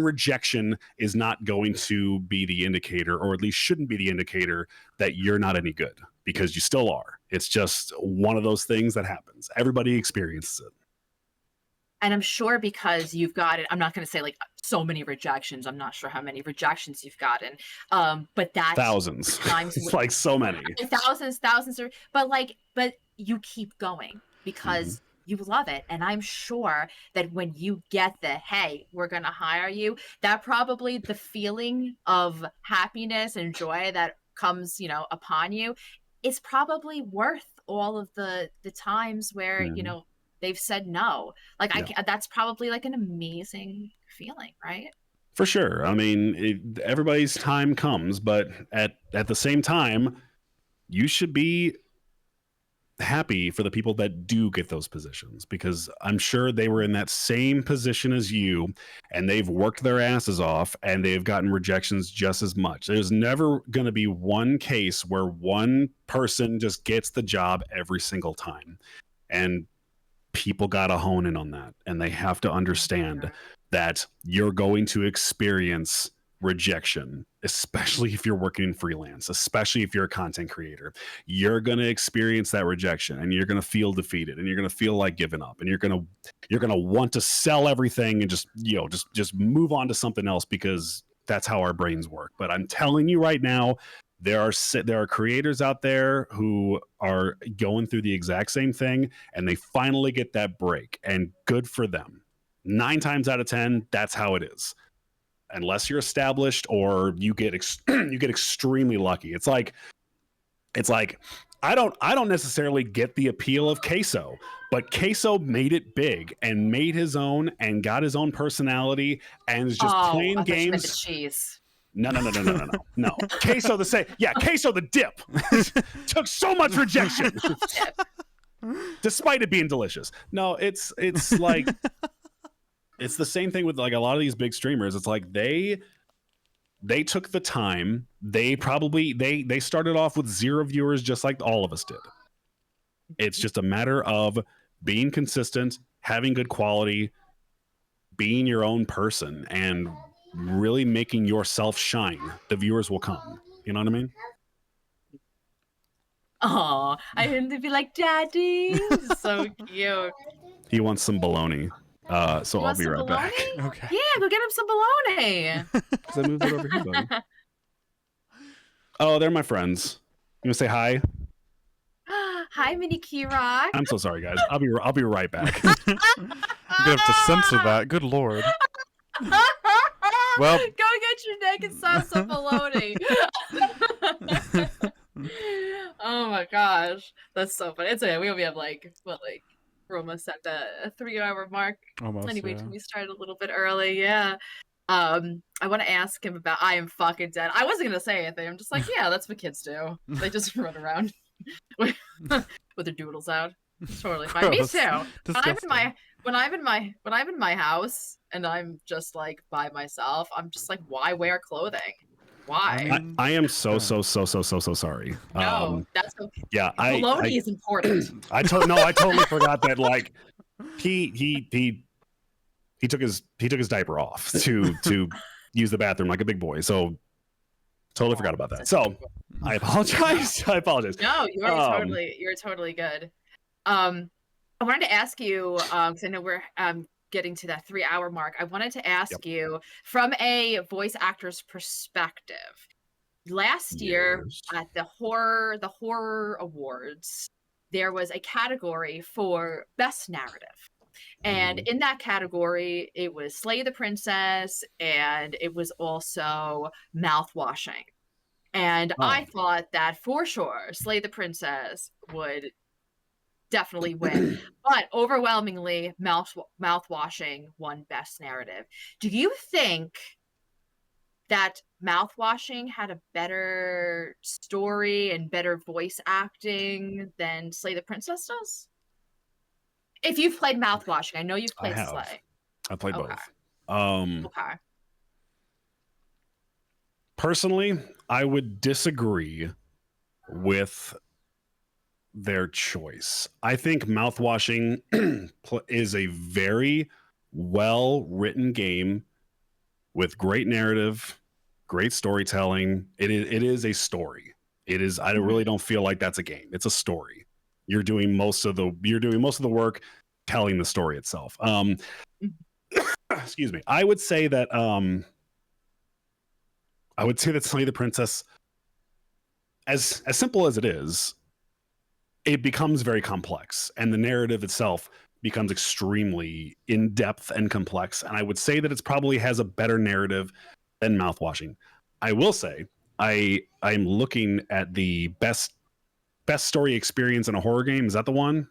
rejection is not going to be the indicator, or at least shouldn't be the indicator that you're not any good, because you still are. It's just one of those things that happens. Everybody experiences it. And I'm sure because you've got it, I'm not going to say like so many rejections. I'm not sure how many rejections you've gotten. But that's Thousands. times It's like so many. thousands, but you keep going Mm-hmm. because you love it. And I'm sure that when you get the, hey, we're going to hire you, that probably the feeling of happiness and joy that comes, upon you is probably worth all of the times where, Mm-hmm. they've said no. Like Yeah. that's probably like an amazing feeling, right? For sure. I mean, everybody's time comes, but at the same time, you should be happy for the people that do get those positions, because I'm sure they were in that same position as you, and they've worked their asses off and they've gotten rejections just as much. There's never going to be one case where one person just gets the job every single time. And people got to hone in on that, and they have to understand that you're going to experience rejection, especially if you're working freelance, especially if you're a content creator. You're going to experience that rejection, and you're going to feel defeated, and you're going to feel like giving up, and you're going to want to sell everything and just move on to something else, because that's how our brains work. But I'm telling you right now, there are creators out there who are going through the exact same thing, and they finally get that break, and good for them. 9 times out of 10, that's how it is. Unless you're established, or you get you get extremely lucky. It's like I don't necessarily get the appeal of Queso, but Queso made it big and made his own and got his own personality and is just Oh, playing I thought you meant the games. cheese. No. Queso the same. Yeah, Queso the dip took so much rejection, despite it being delicious. No, it's like it's the same thing with like a lot of these big streamers. It's like they took the time. They probably they started off with 0 viewers, just like all of us did. It's just a matter of being consistent, having good quality, being your own person, and really making yourself shine. The viewers will come. You know what I mean? Oh, I heard to be like, Daddy. So cute. He wants some bologna. So You I'll want be some right bologna? back. Okay. Yeah, go get him some bologna. Because I moved it over here, buddy. Oh, they're my friends. You want to say hi? Hi, Mini Key Rock. I'm so sorry, guys. I'll be right back. I'm gonna have to censor that. Good lord. Well- go get your naked sauce of bologna. Oh my gosh, that's so funny. It's okay. We have like we're almost at the 3-hour mark. Almost. Anyway, Yeah. we started a little bit early. Yeah. I want to ask him about I Am Fucking Dead. I wasn't gonna say anything. I'm just like, yeah, that's what kids do. They just run around with their doodles out. It's totally fine. Me Gross. too. Disgusting. When I'm in my house and I'm just like by myself, I'm just like, why wear clothing? Why? I mean- I am so sorry. No, that's okay. Yeah, Bologna is important. I totally forgot that. Like he took his diaper off to use the bathroom like a big boy. So Totally forgot about that. So I apologize. I apologize. No, you're totally good. I wanted to ask you, because I know we're getting to that 3-hour mark. I wanted to ask you from a voice actor's perspective. Last year at the horror awards, there was a category for best narrative. And in that category, it was Slay the Princess, and it was also mouthwashing. And I thought that for sure, Slay the Princess would definitely win. But overwhelmingly, mouthwashing won best narrative. Do you think that mouthwashing had a better story and better voice acting than Slay the Princess does? If you've played mouthwashing, I know you've played Slay. I played both. Okay. Personally, I would disagree with their choice. I think mouthwashing is a very well-written game with great narrative, great storytelling. It is a story. It is. I really don't feel like that's a game. It's a story. You're doing most of the work telling the story itself. Excuse me. I would say that Slay the Princess, as simple as it is, it becomes very complex, and the narrative itself becomes extremely in-depth and complex. And I would say that it probably has a better narrative than mouthwashing. I will say I'm looking at the best story experience in a horror game. Is that the one?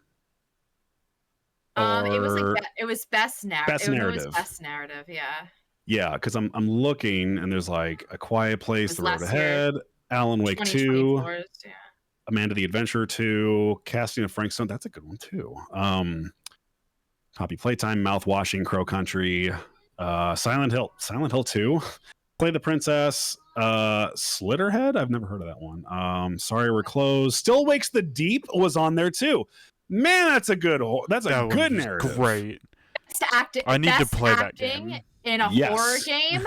It was best narrative. Best narrative. It was best narrative, yeah. Yeah, because I'm looking, and there's like A Quiet Place, The Road Ahead, Alan Wake 2, yeah. Amanda the Adventurer 2, Casting of Frank Stone. That's a good one too. Happy Playtime, Mouthwashing, Crow Country, Silent Hill 2, Play the Princess, Slitterhead. I've never heard of that one. Sorry We're Closed. Still Wakes the Deep was on there too. Man, that's a good narrative. Great. I need to play that game in a horror game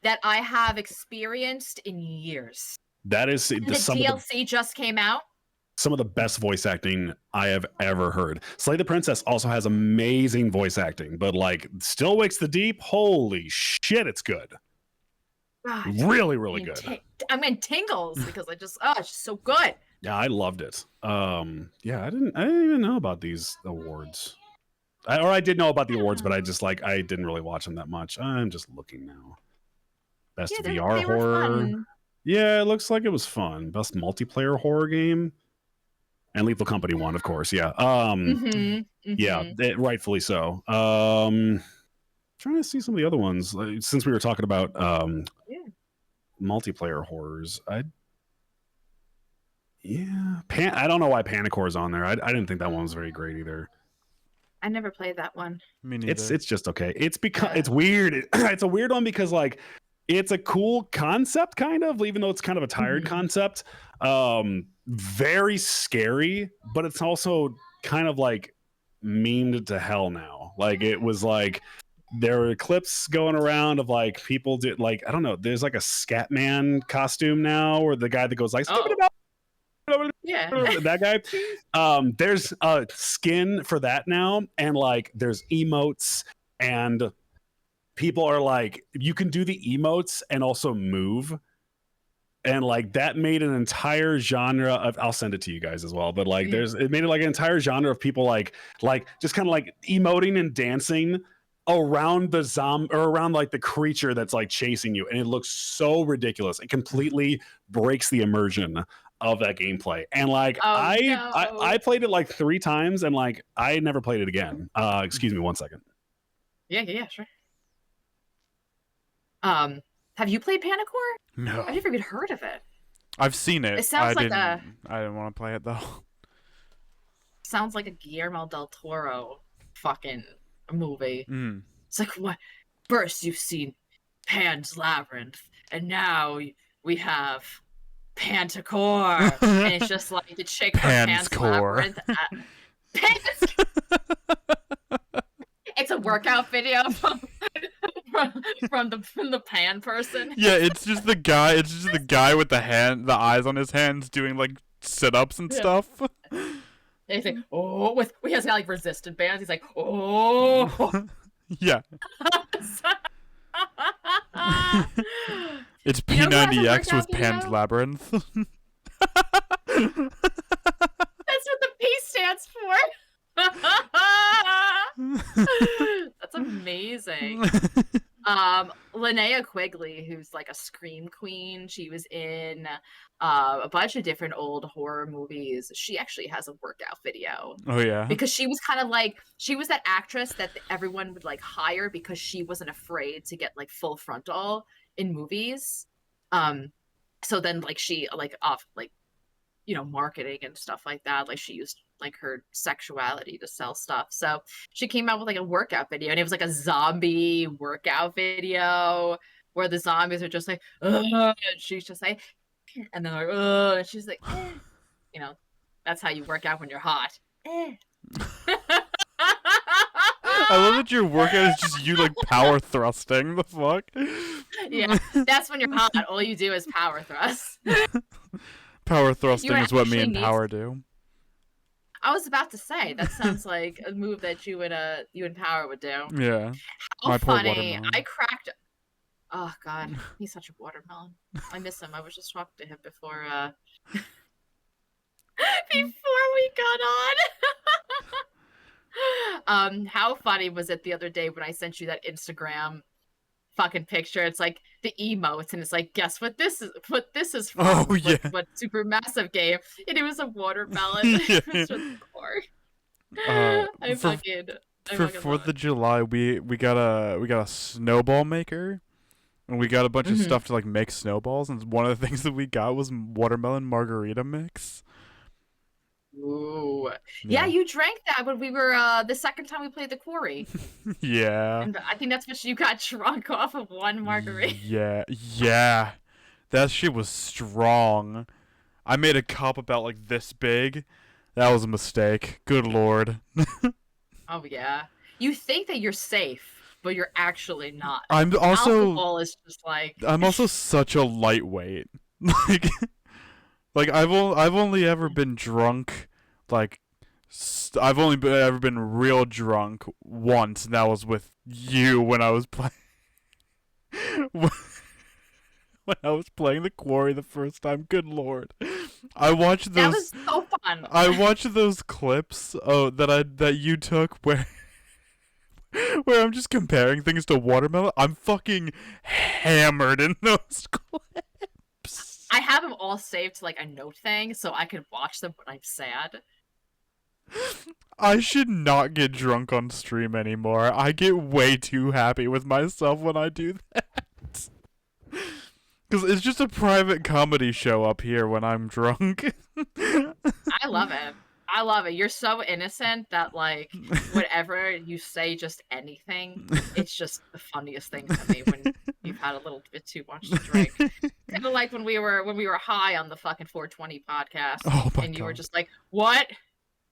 that I have experienced in years. That is the DLC just came out. Some of the best voice acting I have ever heard. Slay the Princess also has amazing voice acting, but like Still Wakes the Deep, holy shit, it's good. God, really, really good. I'm in tingles because it's just so good. Yeah, I loved it. Yeah, I didn't even know about these awards. I did know about the awards, but I didn't really watch them that much. I'm just looking now. Best VR horror. Yeah, it looks like it was fun. Best multiplayer horror game. And Lethal Company won, of course. Yeah. Yeah, rightfully so. Trying to see some of the other ones. Since we were talking about multiplayer horrors, I don't know why Panicor's on there. I didn't think that one was very great either. I never played that one. Me neither. It's just okay. It's because it's weird. It's a weird one because like it's a cool concept, kind of, even though it's kind of a tired concept. Very scary, but it's also kind of like memed to hell now. Like it was like there were clips going around of like people did like, I don't know, there's like a Scatman costume now, or the guy that goes like yeah, that guy. There's a skin for that now, and like there's emotes, and people are like, you can do the emotes and also move. And like that made an entire genre of, I'll send it to you guys as well, but like it made it like an entire genre of people like just kind of like emoting and dancing around the zombie or around like the creature that's like chasing you, and it looks so ridiculous. It completely breaks the immersion of that gameplay. And like I played it like 3 times, and like I never played it again. Excuse me 1 second. Yeah, sure. Have you played Panicore? No. I've never even heard of it. I've seen it. It sounds I didn't want to play it though. Sounds like a Guillermo del Toro fucking movie. It's like, what? First you've seen Pan's Labyrinth, and now we have Panticore, and it's just like the chick from Pan's Labyrinth. It's a workout video from from the pan person. Yeah, it's just the guy. It's just the guy with the eyes on his hands, doing like sit-ups and stuff. And he's like, oh, he has like resistant bands. He's like, oh. Yeah. It's You know who has a P90X with workout Pan's video? Labyrinth. That's what the P stands for. That's amazing. Linnea Quigley, who's like a scream queen, she was in a bunch of different old horror movies. She actually has a workout video Oh yeah. because she was kind of like, she was that actress that everyone would like hire because she wasn't afraid to get like full frontal in movies. So then like she like off like, you know, marketing and stuff like that, like she used like her sexuality to sell stuff. So she came out with like a workout video, and it was like a zombie workout video where the zombies are just like, ugh, and she's just like, and then like, ugh, and she's like, eh. You know, that's how you work out when you're hot. Eh. I love that your workout is just you like power thrusting. The fuck? Yeah, that's when you're hot. All you do is power thrust. Power thrusting is what me actually and need- Power do. I was about to say that sounds like a move that you and Power would do. Yeah. How My poor funny! watermelon. I cracked. Oh God, he's such a watermelon. I miss him. I was just talking to him before before we got on. How funny was it the other day when I sent you that Instagram fucking picture? It's like the emotes, and it's like, guess what this is? What this is from? Oh, yeah. What Supermassive game? And it was a watermelon. Yeah. It was from the core. I fucking For love 4th of July, we got a snowball maker, and we got a bunch of stuff to like make snowballs. And one of the things that we got was watermelon margarita mix. Ooh. Yeah, you drank that when we were the second time we played the quarry. Yeah. And I think that's what you got drunk off of one margarita. Yeah. That shit was strong. I made a cup about like this big. That was a mistake. Good lord. Oh yeah. You think that you're safe, but you're actually not. I'm also Alcohol is just like I'm also such a lightweight. Like I've only ever been drunk like I've only ever been real drunk once, and that was with you when I was playing when I was playing the quarry the first time. Good lord. I watched those that was so fun. I watched those clips that you took where I'm just comparing things to watermelon. I'm fucking hammered in those clips. I have them all saved to like a note thing so I can watch them when I'm sad. I should not get drunk on stream anymore. I get way too happy with myself when I do that. Because it's just a private comedy show up here when I'm drunk. I love it. I love it. You're so innocent that like whatever you say, just anything, it's just the funniest thing to me when you've had a little bit too much to drink. Kind of like when we were high on the fucking 420 podcast, Oh my and you were God. just like, "What?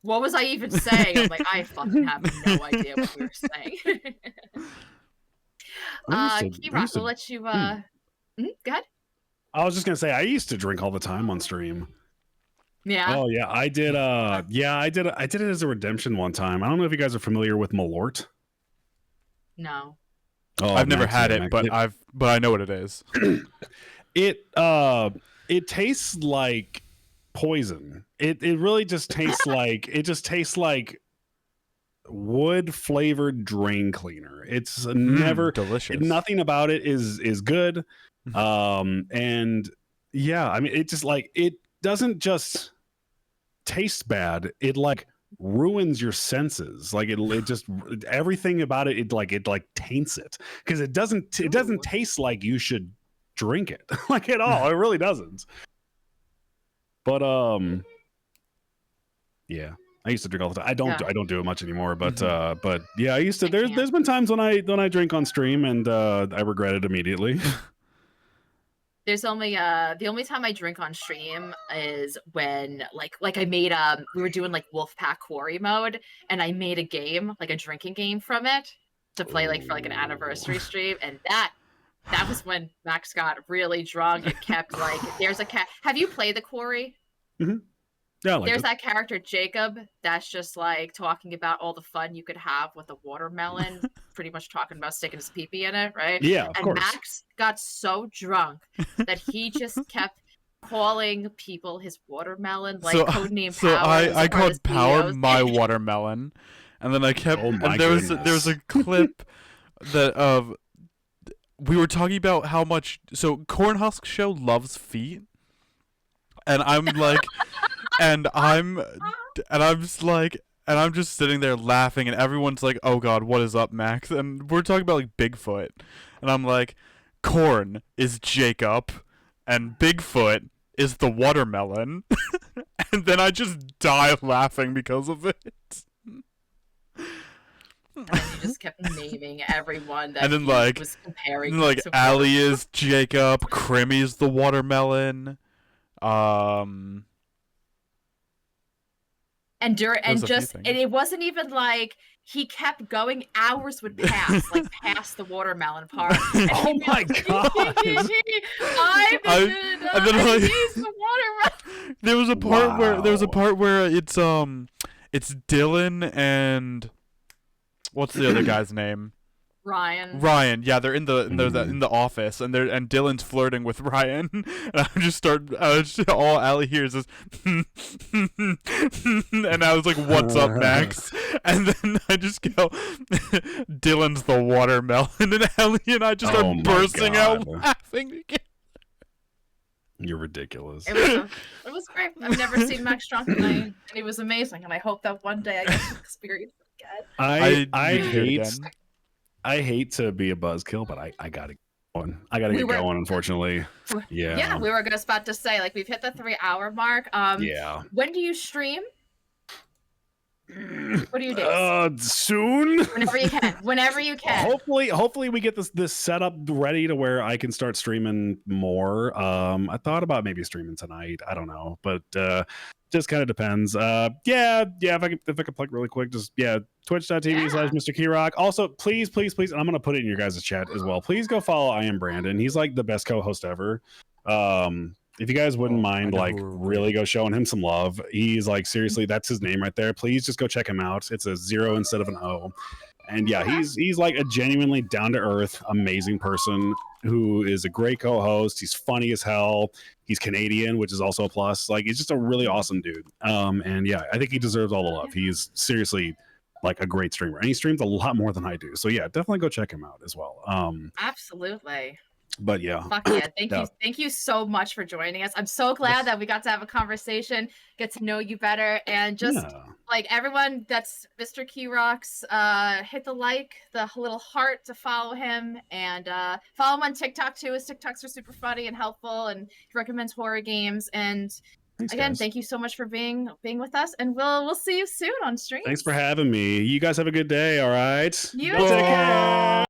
What was I even saying?" I'm like, I fucking have no idea what we were saying. Key-Rock, we'll let you. Go ahead. I was just gonna say I used to drink all the time on stream. Yeah. Oh yeah, I did. I did it as a redemption one time. I don't know if you guys are familiar with Malort. No. Oh, I've never Max, had yeah, it, Max. but I know what it is. It tastes like poison. It really just tastes like wood flavored drain cleaner. It's never delicious. Nothing about it is good. And yeah, I mean it just like it doesn't just taste bad. It like ruins your senses. Like it just everything about it like taints it because it doesn't taste like you should drink it like at all. It really doesn't. But yeah, I used to drink all the time. I don't do it much anymore. But but yeah, I used to. There's been times when I drink on stream and I regret it immediately. There's only the only time I drink on stream is when like I made we were doing like Wolfpack Quarry mode, and I made a game, like a drinking game from it. to play like for like an anniversary stream, and that was when Max got really drunk and kept like there's a cat. Have you played the Quarry? Mm-hmm. Yeah, there's that character Jacob that's just like talking about all the fun you could have with a watermelon, pretty much talking about sticking his pee-pee in it, right? Yeah, of and course. Max got so drunk that he just kept calling people his watermelon, like codename Power. I called Power my watermelon, and then I kept. Oh my and there was a clip that we were talking about how much. So Cornhusk Show loves feet, and I'm like, and I'm just like. And I'm just sitting there laughing, and everyone's like, "Oh God, what is up, Max?" And we're talking about like Bigfoot, and I'm like, "Corn is Jacob, and Bigfoot is the watermelon," and then I just die laughing because of it. And you just kept naming everyone that and then he was comparing. And like Allie is Jacob, Crimmy is the watermelon. And it wasn't even like he kept going. Hours would pass, like past the watermelon part. And oh my God! He's the watermelon. There was a part where it's Dylan and what's the other guy's name? Ryan. Yeah, they're in the office, and Dylan's flirting with Ryan, and all Allie hears is, and I was like, "What's up, Max?" And then I just go, "Dylan's the watermelon," and Allie and I just start bursting out laughing together. You're ridiculous. It was great. I've never seen Max drunk, and it was amazing. And I hope that one day I get to experience it again. I hate to be a buzzkill, but I gotta get going. Get going, unfortunately. Yeah, we were about to say, like, we've hit the 3-hour mark. Yeah. When do you stream? What do you do? Soon. Whenever you can. Hopefully we get this setup ready to where I can start streaming more. I thought about maybe streaming tonight. I don't know, but just kind of depends. Yeah. If I could plug really quick, just twitch.tv/Mr. Keyrock. Also, please, and I'm gonna put it in your guys' chat as well. Please go follow I Am Brandon. He's like the best co-host ever. If you guys wouldn't mind, like, really go showing him some love. He's like, seriously, that's his name right there. Please just go check him out. It's a 0 instead of an O. And yeah, he's like a genuinely down to earth, amazing person who is a great co-host. He's funny as hell. He's Canadian, which is also a plus. Like, he's just a really awesome dude. And yeah, I think he deserves all the love. He's seriously like a great streamer, and he streams a lot more than I do. So yeah, definitely go check him out as well. Absolutely. But yeah. Fuck yeah. Thank you so much for joining us. I'm so glad that we got to have a conversation, get to know you better, and just like everyone that's Mr. Keyrock's, hit the little heart to follow him, and follow him on TikTok too. His TikToks are super funny and helpful, and he recommends horror games. And thanks, again, guys. Thank you so much for being with us, and we'll see you soon on stream. Thanks for having me. You guys have a good day. All right. You take care.